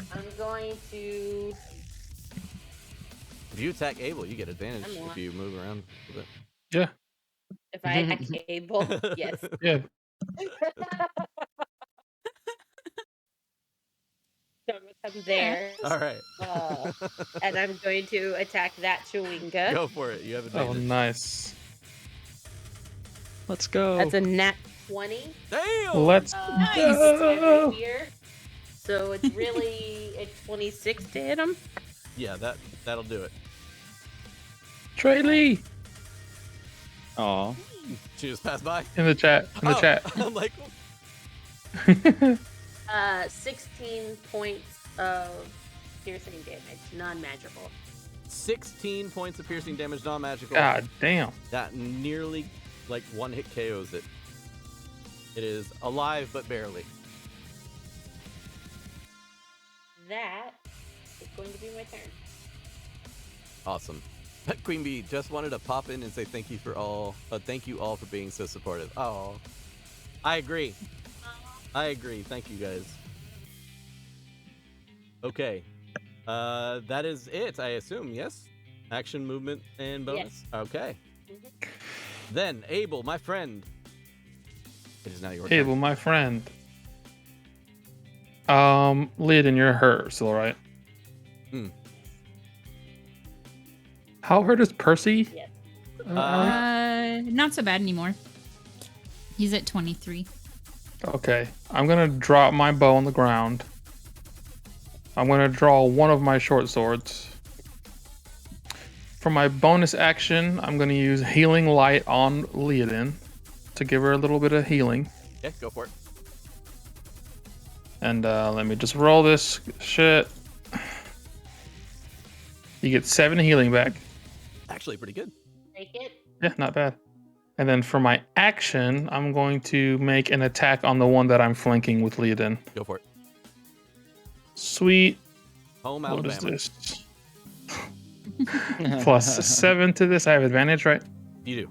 is. I'm going to. If you attack Abel, you get advantage I'm if not. you move around a bit. Yeah. If I attack Abel, yes. Yeah. I'm gonna come there. All right. And I'm going to attack that Chwinga. Go for it. You have Oh, advantage. nice. Let's go. That's a nat 20. Damn. Let's go. Here. So it's really a 26 to hit him. Yeah, that'll do it. Trey Lee Aw. She just passed by. in the chat. In the chat. I'm like, 16 points of piercing damage, non-magical. 16 points of piercing damage, non-magical. God damn. That nearly, like, one hit KOs it. It is alive, but barely. That is going to be my turn. Awesome. Queen Bee just wanted to pop in and say thank you all for being so supportive. Oh, I agree. Thank you guys. Okay. That is it, I assume, yes? Action, movement, and bonus? Yes. Okay. Then, Abel, my friend. It is now your turn. Abel, my friend. Leodin, you're hurt still, right? How hurt is Percy? Yes. Not so bad anymore. He's at 23. Okay. I'm gonna drop my bow on the ground. I'm gonna draw one of my short swords. For my bonus action, I'm gonna use Healing Light on Leodin to give her a little bit of healing. Okay, go for it. And let me just roll this shit. You get 7 healing back. Actually, pretty good. Take it. Yeah, not bad. And then for my action, I'm going to make an attack on the one that I'm flanking with Leodin. Go for it. Sweet. Home What Alabama. is this? Plus 7 to this. I have advantage, right? You do.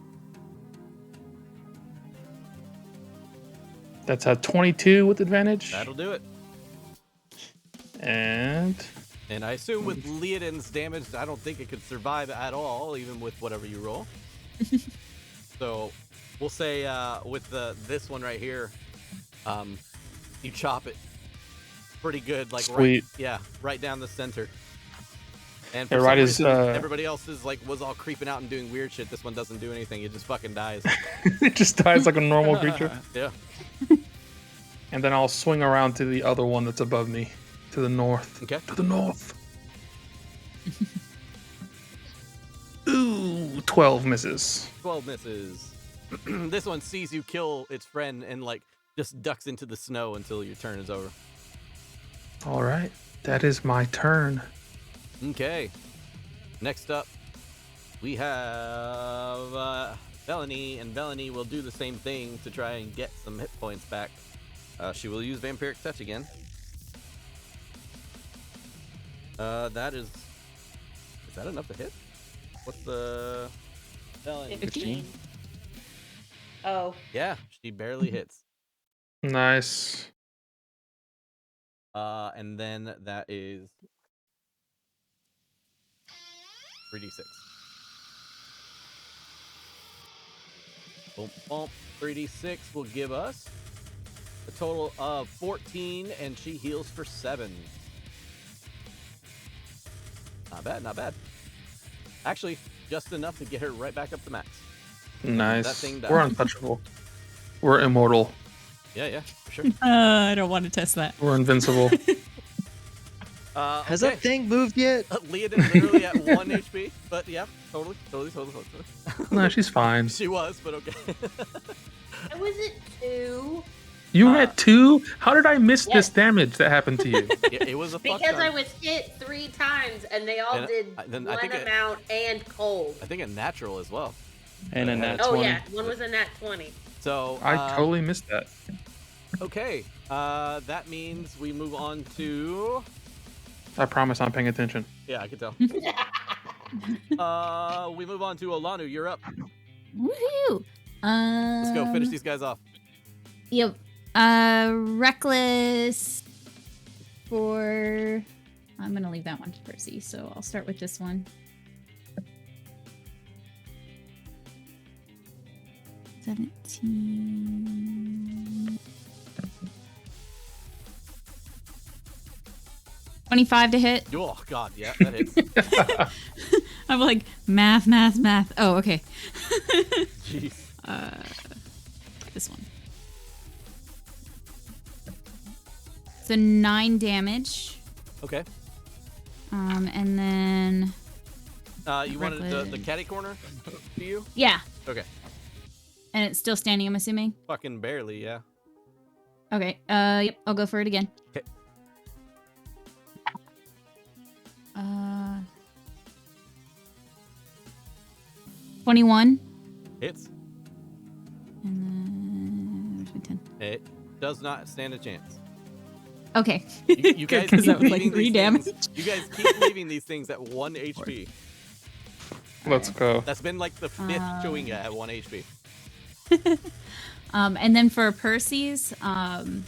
That's a 22 with advantage. That'll do it. And I assume with Leodin's damage, I don't think it could survive at all, even with whatever you roll. So we'll say with this one right here, you chop it pretty good, like Sweet. right down the center. And Yeah, for right some as, reason, everybody else was all creeping out and doing weird shit. This one doesn't do anything. It just fucking dies. it just dies like a normal creature. Yeah. And then I'll swing around to the other one that's above me. To the north. Okay. To the north. Ooh, 12 misses. 12 misses. This one sees you kill its friend and like just ducks into the snow until your turn is over. All right. That is my turn. Okay. Next up, we have Bellany, and Bellany will do the same thing to try and get some hit points back. She will use Vampiric Touch again. That is that enough to hit? What's the... Bellany? 15. Oh. Yeah, she barely hits. Nice. And then that is 3d6. Boom, boom. 3d6 will give us a total of 14, and she heals for 7. Not bad, not bad. Actually, just enough to get her right back up to max. Nice. That thing dies. We're untouchable. We're immortal. Yeah, for sure. I don't want to test that. We're invincible. Has that thing moved yet? Leodin's literally at 1 HP, but yeah, totally. No, she's fine. She was, but okay. I was at 2. You were at 2? How did I miss Yes. this damage that happened to you? Yeah, it was a fuck Because ton. I was hit 3 times and they all And did then I one think amount and cold. I think a natural as well. And a nat Oh 20. yeah, one was a nat 20. So I totally missed that. okay. That means we move on to... I promise I'm paying attention. Yeah, I can tell. We move on to Alanu. You're up. Woohoo! Let's go finish these guys off. Yep. Reckless for... I'm going to leave that one to Percy, so I'll start with this one. 17... 25 to hit. Oh God, yeah, that hits. I'm like, math. Oh, okay. Jeez. This one. So 9 damage. Okay. And then You wanted the catty corner to you? yeah, Okay. and it's still standing. I'm assuming. Fucking barely, yeah. Okay. Yep. I'll go for it again. Okay. 21. Hits. And then 10. It does not stand a chance. Okay. You guys Because keep that was like leaving 3 these damage. things- You guys keep leaving these things at 1 HP. Let's go. That's been like the 5th Chwing at 1 HP. And then for Percy's, what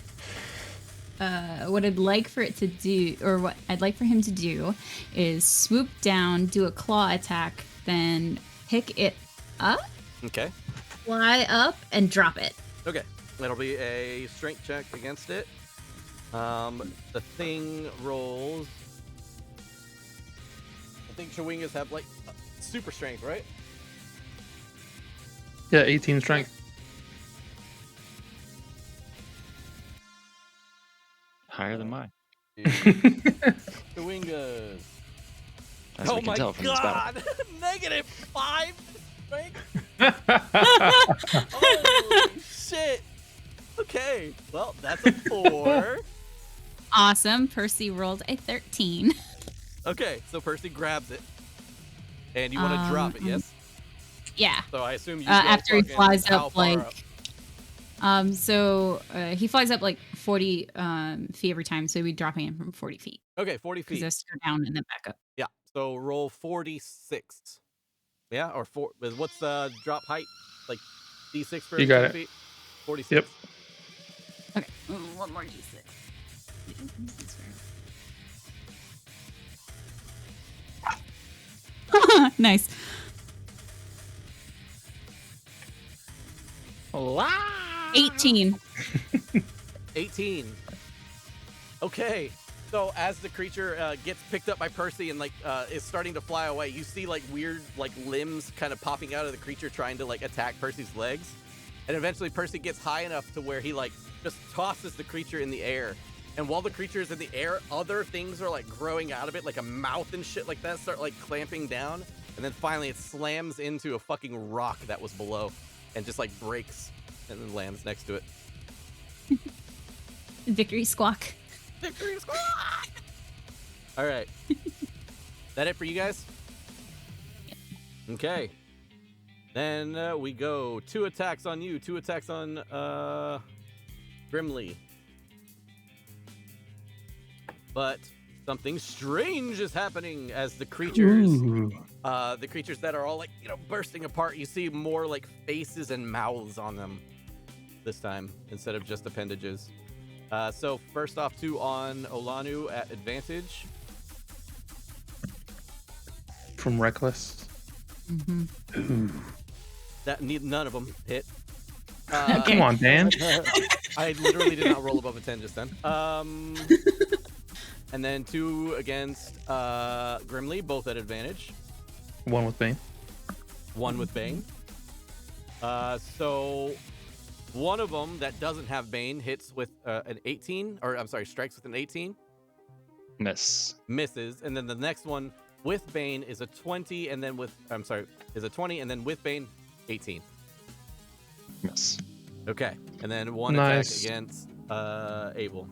I'd like for it to do, or what I'd like for him to do, is swoop down, do a claw attack, then pick it up, Okay. fly up, and drop it. Okay. That'll be a strength check against it. The thing rolls. I think Chwingas have like super strength, right? Yeah, 18 strength. Higher than mine, Chwingas. as we can tell from this battle. -5 strength. Holy shit. Okay. Well, that's a 4. Awesome. Percy rolled a 13. Okay, so Percy grabs it. And you want to drop it, yes? Yeah. So I assume you go After he fucking flies how up, far like, up? he flies up like 40 feet every time, so he'd be dropping him from 40 feet. Okay, 40 Because feet. this go down and then back up. Yeah. So roll 46. Yeah, or 4. What's the drop height? Like D6 for You got 10 it. feet? 46. Yep. Okay. One more d6. Nice. 18. 18. Okay. So as the creature gets picked up by Percy and like is starting to fly away, you see like weird like limbs kind of popping out of the creature trying to like attack Percy's legs. And eventually Percy gets high enough to where he like just tosses the creature in the air. And while the creature is in the air, other things are like growing out of it, like a mouth and shit like that, start like clamping down. And then finally it slams into a fucking rock that was below and just like breaks and then lands next to it. Victory squawk. Victory squad! All right. That it for you guys? Okay. Then we go 2 attacks on you, 2 attacks on Grimly. But something strange is happening as the creatures, the creatures that are all like, bursting apart. You see more like faces and mouths on them this time instead of just appendages. So first off, 2 on Olanu at advantage. From Reckless. Mm-hmm. None of them hit. Come on, Dan. I literally did not roll above a 10 just then. And then 2 against Grimly, both at advantage. 1 with Bane. 1 with Bane. So one of them that doesn't have Bane hits with an 18, or I'm sorry, strikes with an 18. Miss. Misses, and then the next one with Bane is a 20, and then is a 20, and then with Bane, 18. Miss. Okay, and then 1 Nice. attack against Abel.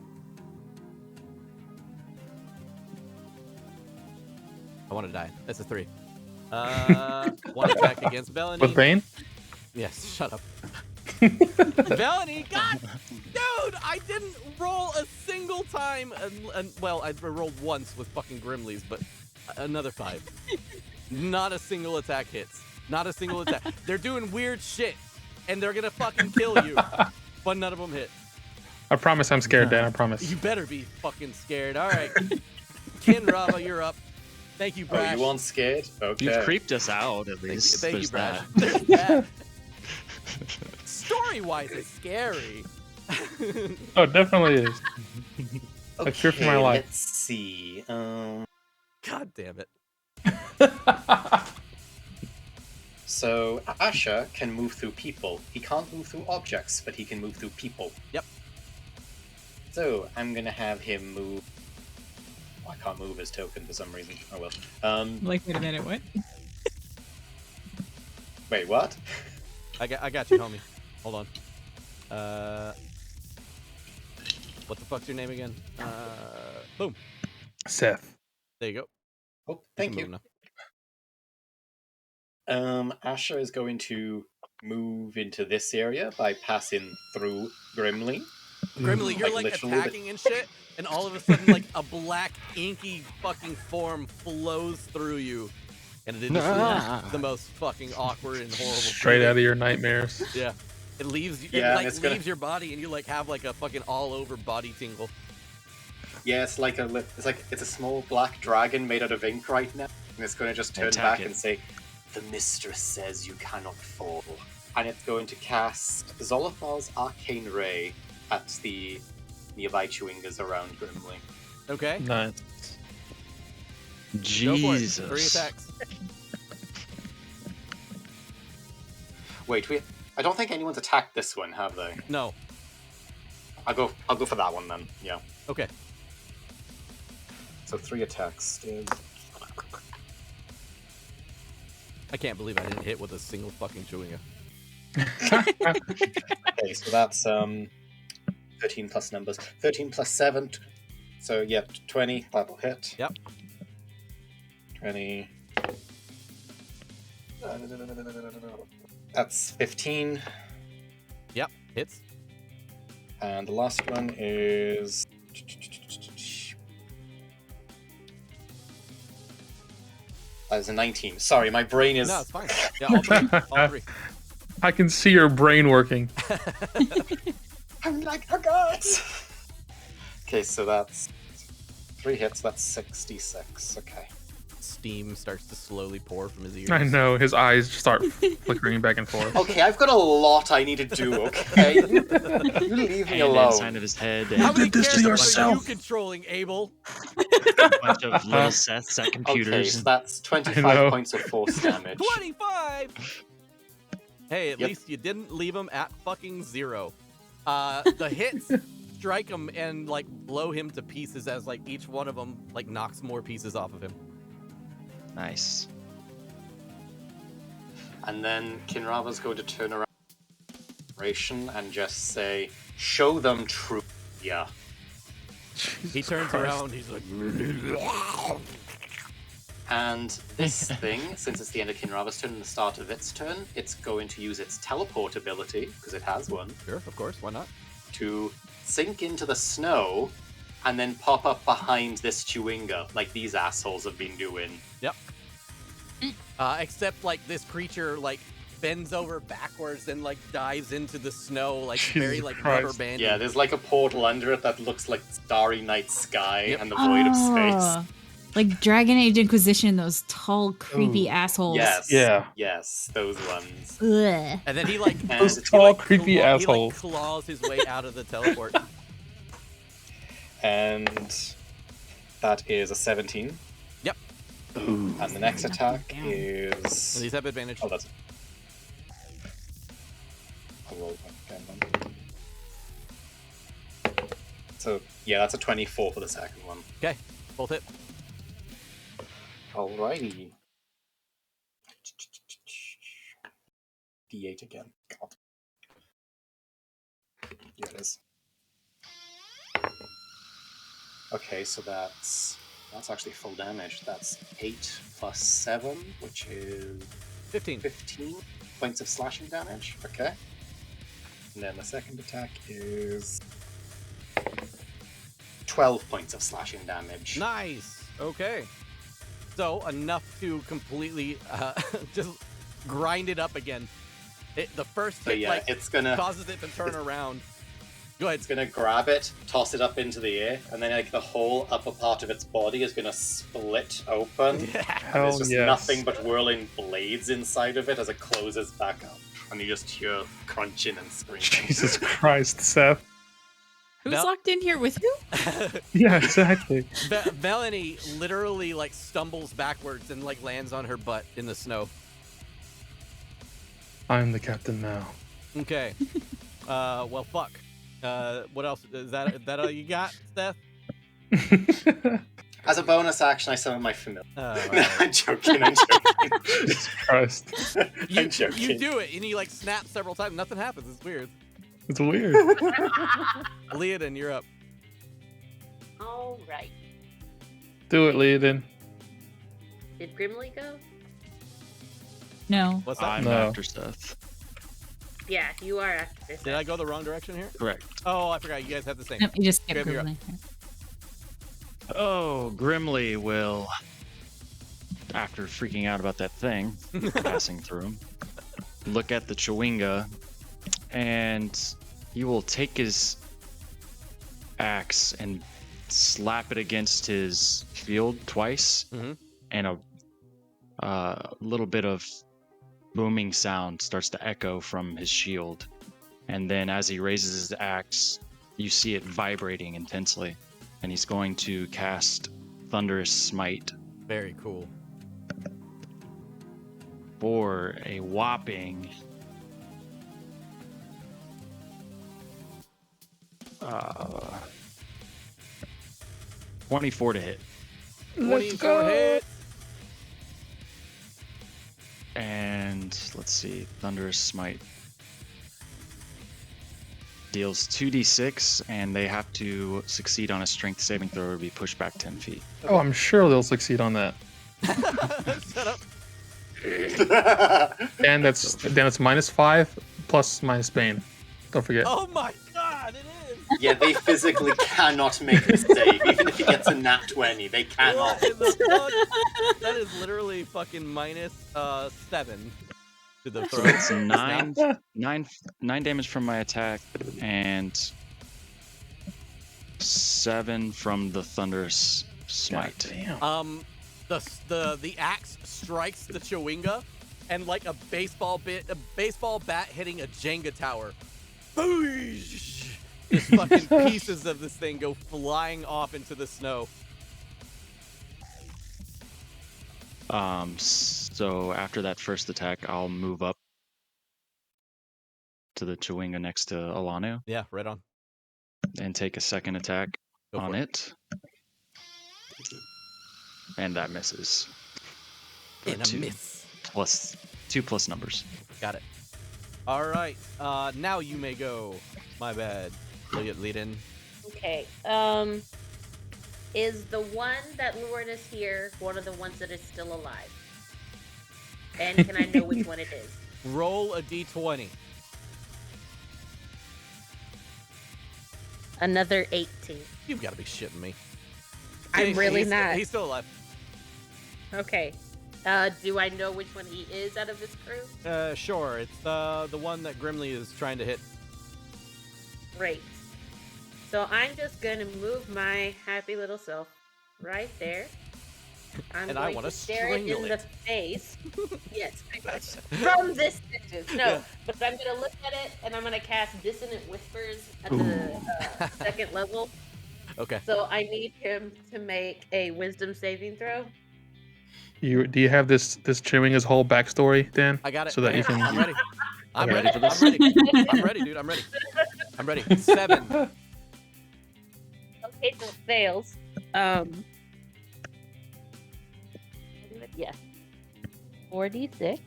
I want to die. That's a 3. 1 attack against Bellany. With Bane? Yes, shut up. Bellany, God, dude, I didn't roll a single time. Well, I rolled once with fucking Grimleys, but another 5. Not a single attack hits. Not a single attack. They're doing weird shit, and they're gonna fucking kill you, but none of them hit. I promise I'm scared, Dan. I promise. You better be fucking scared. All right, Kin Rava, you're up. Thank you, Brash. Oh, you aren't scared? Okay. You've creeped us out at least. Thank you, There's Brash. that. There's that. Story-wise, it's scary. Oh, it definitely is. I fear for my life. Let's see. Alrighty. God damn it. So Asher can move through people. He can't move through objects, but he can move through people. Yep. So I'm gonna have him move. Oh, I can't move his token for some reason. Oh well. Like, wait a minute, what? Wait, what? I got you, homie. Hold on. What the fuck's your name again? Boom. Seth. There you go. Oh, thank can you. move now. Asher is going to move into this area by passing through Grimly. Grimly, you're like literally attacking and shit, and all of a sudden, like a black, inky fucking form flows through you, and it is the most fucking awkward and horrible. Straight out of your nightmares. Yeah, it leaves. Yeah, it like it's gonna- leaves your body, and you like have like a fucking all over body tingle. Yeah, it's like it's a small black dragon made out of ink right now, and it's going to just turn Attack back it. and say, "The mistress says you cannot fall," and it's going to cast Zolothar's Arcane Ray at the nearby Chwingas around Grimly. Okay. Nice. Go for it. Jesus. 3 attacks. Wait, I don't think anyone's attacked this one, have they? No. I'll go for that one then. Yeah. Okay. So 3 attacks. I can't believe I didn't hit with a single fucking Chewinga. Okay, so that's 13 plus numbers. 13 plus 7. So yeah, 20. That'll hit. Yep. 20. That's 15. Yep. Hits. And the last one is. That was a 19. Sorry, my brain is. No, it's fine. Yeah, all three. All three. I can see your brain working. I'm like, oh guys! Okay, so that's 3 hits, that's 66. Okay. Steam starts to slowly pour from his ears. I know, his eyes just start flickering back and forth. Okay, I've got a lot I need to do, okay? You leave me Hand alone. inside of his head. How And many did this to characters are you yourself? controlling, Abel? a bunch of little Seths at Okay, computers. so that's I 25 know. points of force damage. 25! Hey, at Yep. least you didn't leave him at fucking 0. The hits strike him and like blow him to pieces as like each one of them like knocks more pieces off of him. Nice. And then Kinrava's going to turn around and just say, show them true. Yeah. He turns around, he's like, And this thing, since it's the end of Kinrava's turn and the start of its turn, it's going to use its teleport ability, because it has one, sure, of course, why not? to sink into the snow and then pop up behind this Chewinga, like these assholes have been doing. Yep. Except like this creature like bends over backwards and like dives into the snow like very Jesus like Christ. rubber banded. Yeah, there's like a portal under it that looks like Starry Night Sky Yep. and the void of space. Oh, like Dragon Age Inquisition, those tall, creepy assholes. Yes. Yeah. Yes, those ones. Ugh. And then he like And Those he, tall, like, creepy he assholes. like claws his way out of the teleport. And that is a 17. Yep. And the next attack And is. these have advantage. Oh, that's. I'll roll again then. So, yeah, that's a 24 for the second one. Okay, both hit. Alrighty. D8 again. God. Here it is. Okay, so that's actually full damage. That's 8 plus 7, which is 15. 15 points of slashing damage. Okay. And then the second attack is 12 points of slashing damage. Nice. Okay. So enough to completely just grind it up again. The first So hit yeah, like it's gonna causes it to turn around. Go ahead. it's gonna grab it, toss it up into the air, and then like the whole upper part of its body is gonna split open. And Hell there's just yes. nothing but whirling blades inside of it as it closes back up. And you just hear crunching and screaming. Jesus Christ, Seth. Who's Bel- locked in here with who? Yeah, exactly. Melanie literally like stumbles backwards and like lands on her butt in the snow. I'm the captain now. Okay. Well, fuck. What else? Is that all you got, Steph? As a bonus action, I summon my familiar. Oh, I'm joking. I'm joking. Jesus Christ. you, I'm joking. you do it, and you like snap several times. Nothing happens. It's weird. It's weird. Leodin, you're up. All right. Do it, Leodin. Did Grimly go? No. What's that? I'm No. after Seth. Yeah, you are after this. Did I go the wrong direction here? Correct. Oh, I forgot. You guys have the same. No, you just kept Grim, you're up. Grimly. Oh, Grimly will, after freaking out about that thing passing through him, look at the Chwinga, and he will take his axe and slap it against his shield twice, Mhm. and a little bit of booming sound starts to echo from his shield. And then as he raises his axe, you see it vibrating intensely. And he's going to cast Thunderous Smite Very cool. for a whopping 24 to hit. 24 hit. And let's see, Thunderous Smite deals 2d6, and they have to succeed on a strength saving throw or be pushed back 10 feet. Oh, I'm sure they'll succeed on that. Shut up. And that's -5 plus minus Bane. Don't forget. Oh my god, it is. Yeah, they physically cannot make the save. Even if he gets a nat 20, they cannot. What in the fuck? That is literally fucking -7 to the So throw. it's nine damage from my attack and 7 from the Thunderous Smite. Damn. The axe strikes the Chwinga, and like a baseball bat hitting a Jenga tower. Boosh! Just fucking pieces of this thing go flying off into the snow. So after that first attack, I'll move up to the Chwinga next to Alanu Yeah, right on. and take a second attack Go on for it. And that misses. For In a miss. Plus 2 plus numbers. Got it. All right. Now you may go. My bad. Lead in. Okay. Is the one that lured us here one of the ones that is still alive? And can I know which one it is? Roll a d20. Another 18. You've got to be shitting me. I'm really he's, not. He's still alive. Okay. Do I know which one he is out of this crew? Sure. It's the one that Grimly is trying to hit. Great. So I'm just gonna move my happy little self right there. I'm And I going wanna to stare it strangle in the it. face. Yes, pretty much. From this distance. No, Yeah. but I'm gonna look at it and I'm gonna cast Dissonant Whispers at the second level. Okay. So I need him to make a Wisdom saving throw. Do you have this Chwinga's whole backstory, Dan? I got it. So that you I'm can. ready. I'm Okay. ready for this. I'm ready, dude. I'm ready. I'm ready. 7. Okay, so it fails. Yeah. 4d6.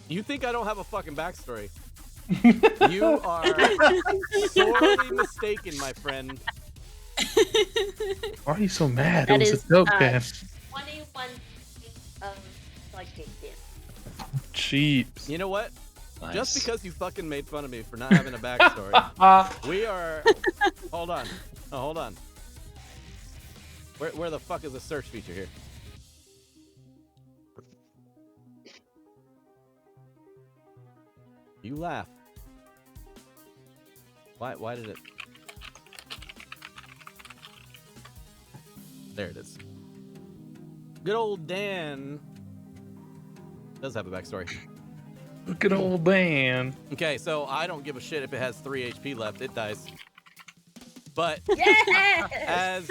You think I don't have a fucking backstory? You are sorely mistaken, my friend. Why are you so mad? That It was is, a joke, Dan. 21 psychic damage. Jeeps. You know what? Nice. Just because you fucking made fun of me for not having a backstory, we are. Hold on. Oh, hold on. Where the fuck is the search feature here? You laugh. Why did it? There it is. Good old Dan does have a backstory. Good old Dan. Okay, so I don't give a shit if it has 3 HP left. It dies. But Yes!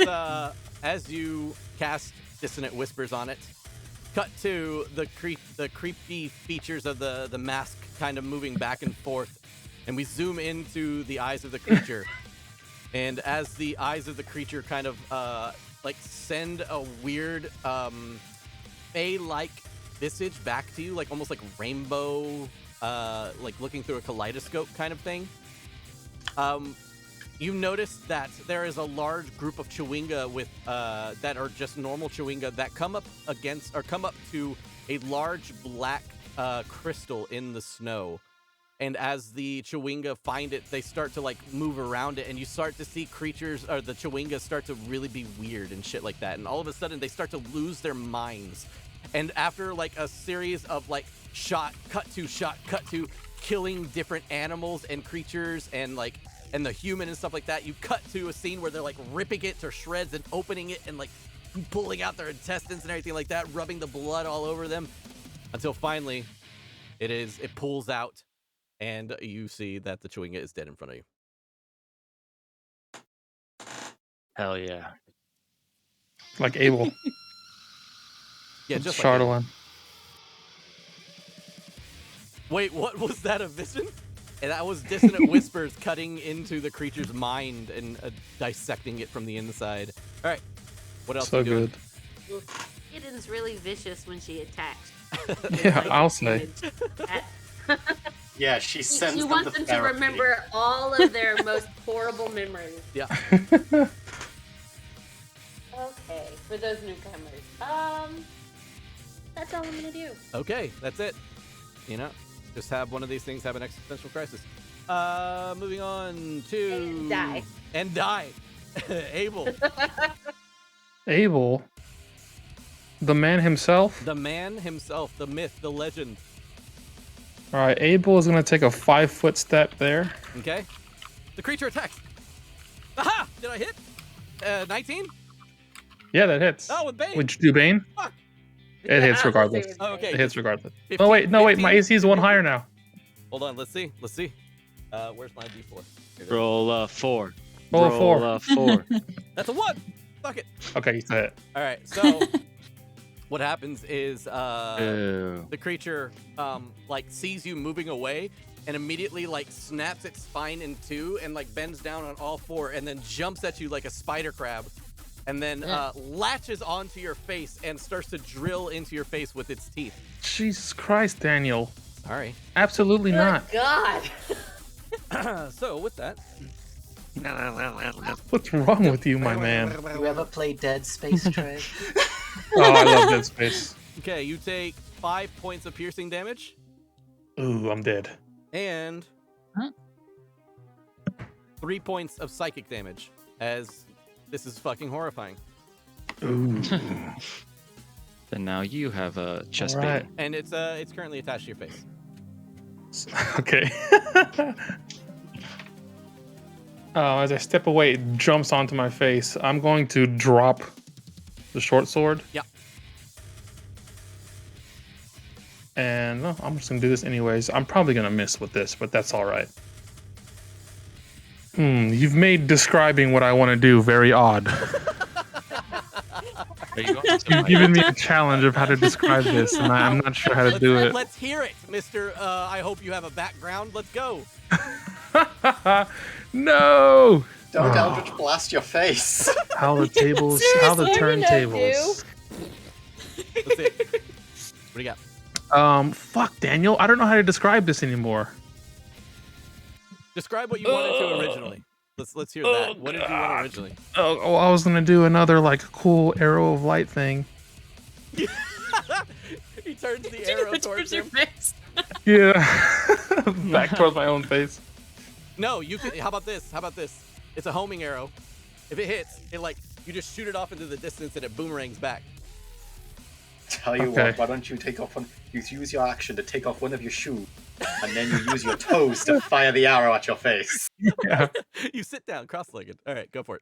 as you cast Dissonant Whispers on it, cut to the creepy features of the mask kind of moving back and forth, and we zoom into the eyes of the creature. And as the eyes of the creature kind of like send a weird Fey-like visage back to you, like almost like rainbow, like looking through a kaleidoscope kind of thing. You notice that there is a large group of Chwinga with that are just normal Chwinga that come up to a large black crystal in the snow. And as the Chwinga find it, they start to like move around it, and you start to see creatures, or the Chwinga start to really be weird and shit like that. And all of a sudden, they start to lose their minds. And after like a series of like shot, cut to, killing different animals and creatures and the human and stuff like that, you cut to a scene where they're like ripping it to shreds and opening it and like pulling out their intestines and everything like that, rubbing the blood all over them, until finally it pulls out. And you see that the Chwinga is dead in front of you. Hell yeah. Like Abel. Yeah, just like Abel. Chardolin. Wait, what was that, a vision? And that was Dissonant Whispers cutting into the creature's mind and dissecting it from the inside. All right, what else So are you doing? good. Well, Kitten's really vicious when she attacks. Yeah, I'll say. Yeah, she sends She them wants the them to therapy. remember all of their most horrible memories. Yeah. Okay, for those newcomers. That's all I'm gonna do. Okay, that's it. You know, just have one of these things have an existential crisis. Moving on to... And die. Abel. Abel. The man himself? The man himself, the myth, the legend. All right, Abel is going to take a 5-foot step there. Okay. The creature attacks. Aha! Did I hit? 19? Yeah, that hits. Oh, with Bane. Would you do Bane? Fuck. It hits regardless. Oh, okay. It hits regardless. 15, Oh, wait, no, wait, 15? my AC is one higher now. Hold on, let's see. Where's my D4? Here it is. Roll 4. Roll a 4. Roll 4. That's a 1! Fuck it. Okay, you said it. All right, so what happens is Ew. the creature like sees you moving away and immediately like snaps its spine in two and like bends down on all four and then jumps at you like a spider crab and then latches onto your face and starts to drill into your face with its teeth. Jesus Christ, Daniel. Sorry. Absolutely not. God. So with that, What's wrong with you, my man? You ever play Dead Space, Trey? Oh, I love Dead Space. okay, you take 5 points of piercing damage Ooh, I'm dead. and 3 points of psychic damage, as this is fucking horrifying. Ooh. Then now you have a chest All right. baby. And it's currently attached to your face. Okay. As I step away, it jumps onto my face. I'm going to drop the short sword. Yeah. And no, I'm just going to do this anyways. I'm probably going to miss with this, but that's all right. You've made describing what I want to do very odd. There you go. You've given me a challenge of how to describe this, and I'm not sure how to do it. Let's hear it, Mr. I hope you have a background. Let's go. No! Don't Eldritch blast your face. How the tables, how the turntables. Let's see it. What do you got? Fuck, Daniel. I don't know how to describe this anymore. Describe what you wanted to originally. Let's hear that. What did you want originally? Oh, I was gonna do another like cool arrow of light thing. He turns the arrow towards him. Yeah, back towards my own face. No, you can. How about this? It's a homing arrow. If it hits, you just shoot it off into the distance and it boomerangs back. Tell you Okay. what, why don't you take off one? You use your action to take off one of your shoes, and then you use your toes to fire the arrow at your face. Yeah. You sit down, cross-legged. All right, go for it.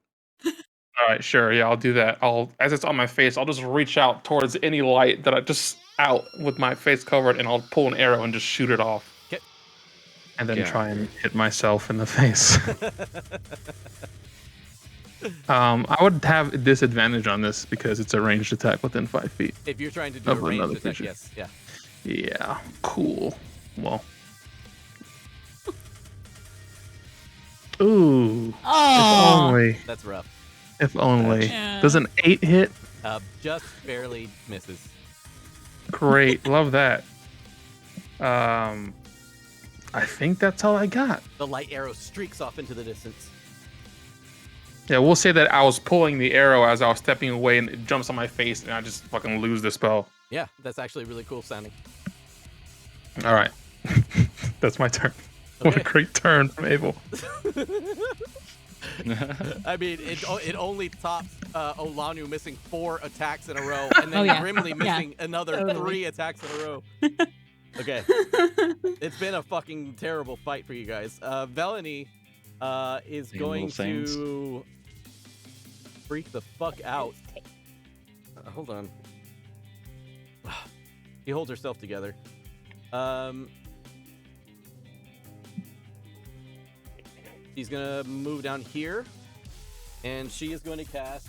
All right, sure. Yeah, I'll do that. As it's on my face, I'll just reach out towards any light that I just out with my face covered, and I'll pull an arrow and just shoot it off. Okay. And then Yeah. try and hit myself in the face. I would have a disadvantage on this because it's a ranged attack within 5 feet. If you're trying to do a Of another ranged attack, creature. yes, yeah. Yeah, cool. Well. Ooh. Oh, If only. That's rough. If only. Yeah. Does an 8 hit? Just barely misses. Great. Love that. I think that's all I got. The light arrow streaks off into the distance. Yeah, we'll say that I was pulling the arrow as I was stepping away and it jumps on my face and I just fucking lose the spell. Yeah, that's actually really cool sounding. All right. That's my turn. What a Okay. great turn from Abel. I mean, it only tops Olanu missing 4 attacks in a row, and then Oh, yeah. Grimly Yeah. missing another Totally. 3 attacks in a row. Okay, it's been a fucking terrible fight for you guys. Velany is Same going little things. to freak the fuck out. Hold on. She holds herself together. She's gonna move down here, and she is going to cast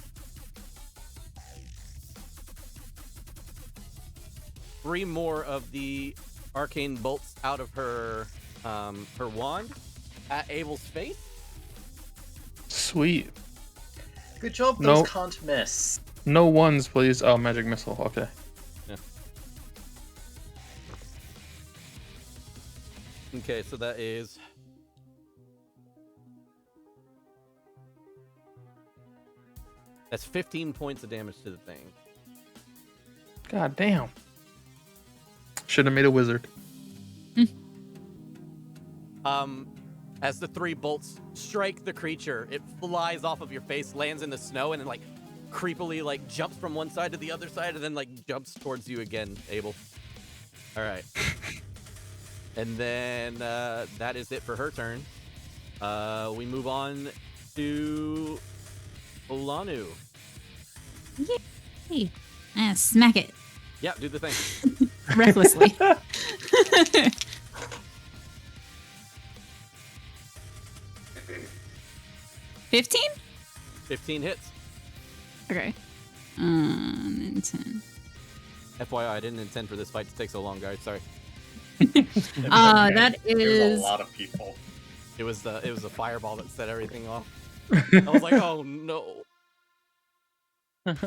3 more of the arcane bolts out of her her wand at Abel's face. Sweet. Good job, No. those can't miss. No ones, please. Oh, magic missile. Okay. Okay, so that is that's 15 points of damage to the thing. God damn. Should have made a wizard. As the 3 bolts strike the creature, it flies off of your face, lands in the snow, and then like creepily like jumps from one side to the other side, and then like jumps towards you again, Abel. All right. And then that is it for her turn. We move on to Olanu. Yay. Smack it Yeah, do the thing. recklessly. 15? 15 hits. Okay. And 10. FYI, I didn't intend for this fight to take so long, guys. Sorry. That There's is a lot of people. It was a fireball that set everything off. I was like, oh no. I've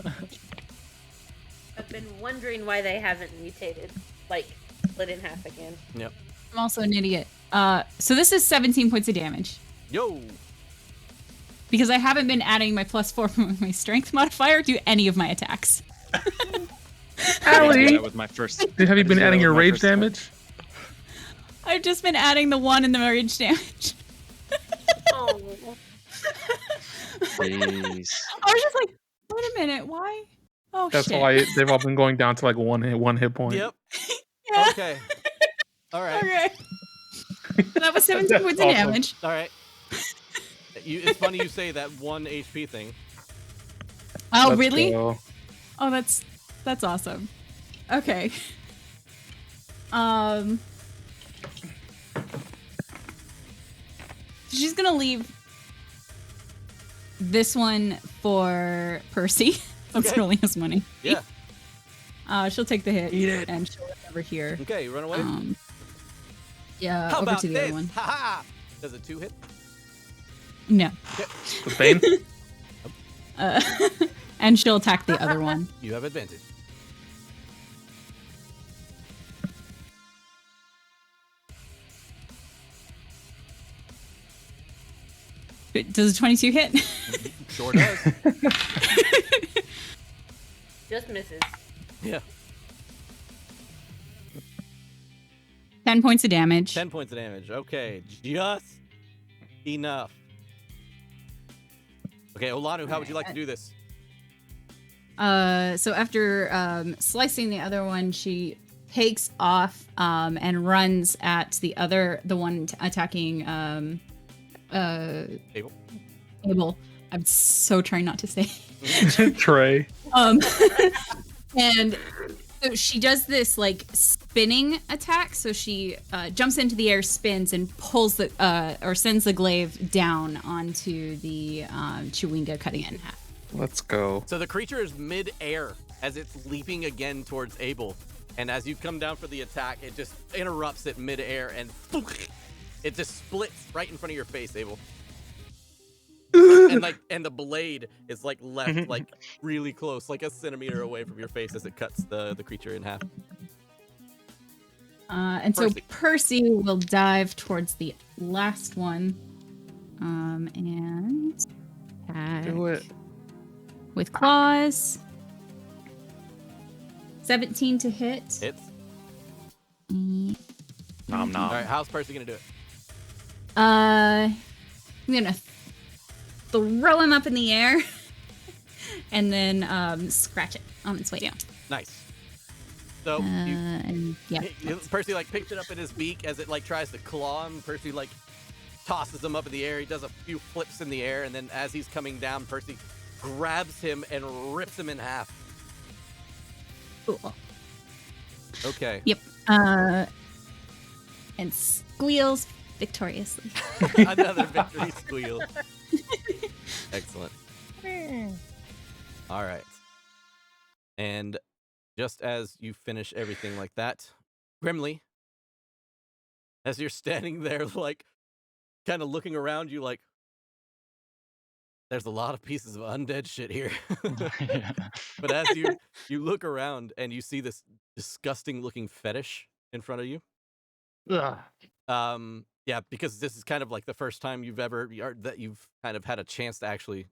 been wondering why they haven't mutated, like split in half again. Yep. I'm also an idiot. So this is 17 points of damage. Yo. Because I haven't been adding my +4 from my strength modifier to any of my attacks. I did that with my first. Have you been adding your rage first one. damage? I've just been adding the 1 in the rage damage. Oh, Jeez. I was just like, wait a minute, why? Oh, That's shit. why they've all been going down to like one hit point. Yep. Yeah. Okay. All right. Okay. That was 17 That's points of awesome. damage. All right. It's funny you say that 1 HP thing. Oh, Let's really? go. Oh, that's awesome. Okay. She's gonna leave this one for Percy. Since Okay. it only has money. Yeah. She'll take the hit. Eat it. And she'll run over here. Okay, run away. Yeah, How over about to the this? other one. Ha ha. Does a 2 hit? No. The Bane? And she'll attack the other one. You have advantage. Does a 22 hit? Sure does. just misses. Yeah. 10 points of damage. 10 points of damage. Okay, just enough. Okay, Olanu, how would you like to do this? So after slicing the other one, she takes off and runs at the one attacking Abel. Abel I'm so trying not to say. Trey. And so she does this like spinning attack. So she jumps into the air, spins, and pulls the or sends the glaive down onto the Chwinga, cutting it in half. Let's go. So the creature is mid-air as it's leaping again towards Abel. And as you come down for the attack, it just interrupts it mid-air and it just splits right in front of your face, Abel. And the blade is like left like really close, like a centimeter away from your face as it cuts the creature in half. And so Percy will dive towards the last one. And Do it. with claws. 17 to hit. Hits. Nom nom. All right, how's Percy gonna do it? I'm gonna throw him up in the air and then scratch it on its way down. Nice. So Percy like picks it up in his beak as it like tries to claw him. Percy like tosses him up in the air. He does a few flips in the air, and then as he's coming down, Percy grabs him and rips him in half. Cool. Okay. Yep. And squeals victoriously. Another victory squeal. Excellent. All right. And just as you finish everything like that, Grimly, as you're standing there, like, kind of looking around you, like, there's a lot of pieces of undead shit here. Yeah. But as you look around and you see this disgusting looking fetish in front of you, Ugh. yeah, because this is kind of like the first time you've kind of had a chance to actually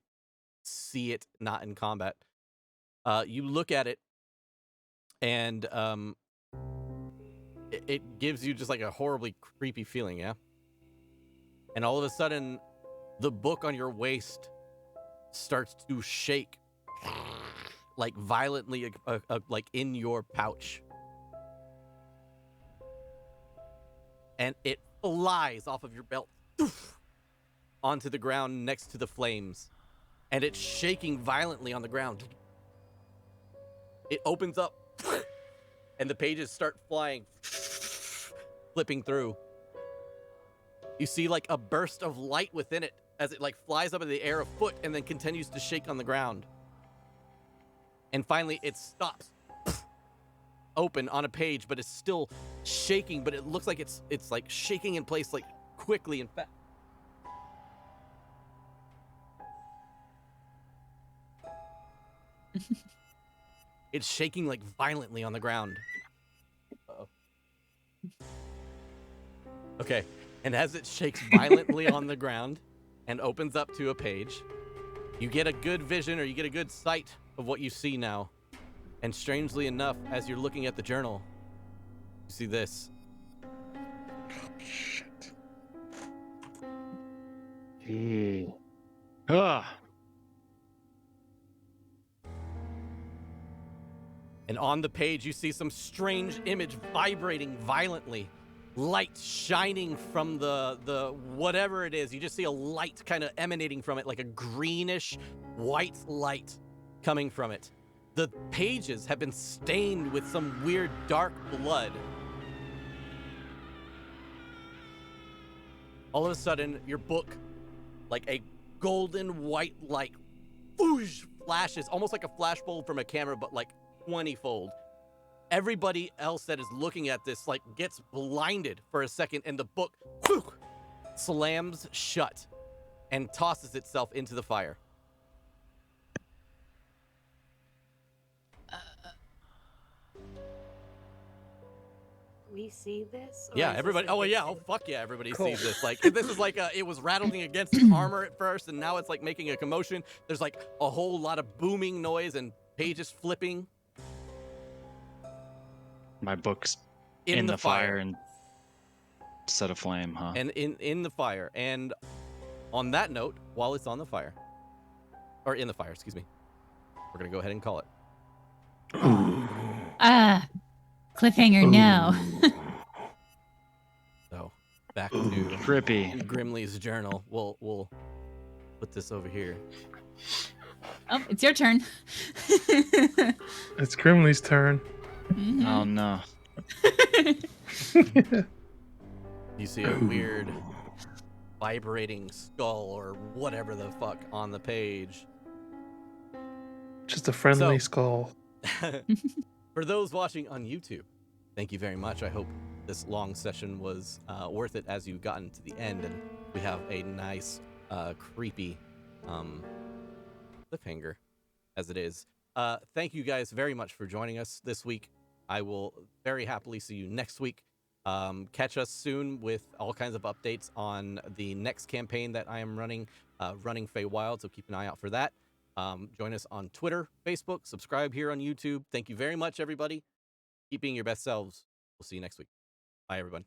see it not in combat. You look at it, and it gives you just like a horribly creepy feeling, yeah? And all of a sudden, the book on your waist starts to shake, like violently, like in your pouch. And it flies off of your belt onto the ground next to the flames. And it's shaking violently on the ground. It opens up, and the pages start flying, flipping through. You see like a burst of light within it as it like flies up in the air a foot and then continues to shake on the ground. And finally it stops open on a page, but it's still shaking, but it looks like it's like shaking in place like quickly and fast. It's shaking like violently on the ground. Uh-oh. Okay, and as it shakes violently on the ground and opens up to a page, you get a good vision, or you get a good sight of what you see now. And strangely enough, as you're looking at the journal, you see this. Shit. Ugh. And on the page, you see some strange image vibrating violently. Light shining from the whatever it is. You just see a light kind of emanating from it, like a greenish white light coming from it. The pages have been stained with some weird dark blood. All of a sudden, your book, like a golden white light, whoosh, flashes, almost like a flashbulb from a camera, but like 20-fold. Everybody else that is looking at this like gets blinded for a second, and the book whew, slams shut and tosses itself into the fire. We see this? Or Yeah, is this everybody. a Oh yeah, fiction? oh fuck yeah, everybody Cool. sees this. Like this is like it was rattling against its armor at first, and now it's like making a commotion. There's like a whole lot of booming noise and pages flipping. My book's in the fire and set aflame, huh? And in the fire. And on that note, while it's on the fire, or in the fire, excuse me, we're gonna go ahead and call it. Cliffhanger now. So back to Trippy. Grimly's journal. We'll put this over here. Oh, it's your turn. It's Grimly's turn. Mhm. Oh no. You see a weird vibrating skull or whatever the fuck on the page. Just a friendly So- skull. For those watching on YouTube, thank you very much. I hope this long session was worth it as you've gotten to the end, and we have a nice, creepy cliffhanger as it is. Thank you guys very much for joining us this week. I will very happily see you next week. Catch us soon with all kinds of updates on the next campaign that I am running, Running Feywild, so keep an eye out for that. Join us on Twitter, Facebook, subscribe here on YouTube. Thank you very much, everybody. Keep being your best selves. We'll see you next week. Bye, everyone.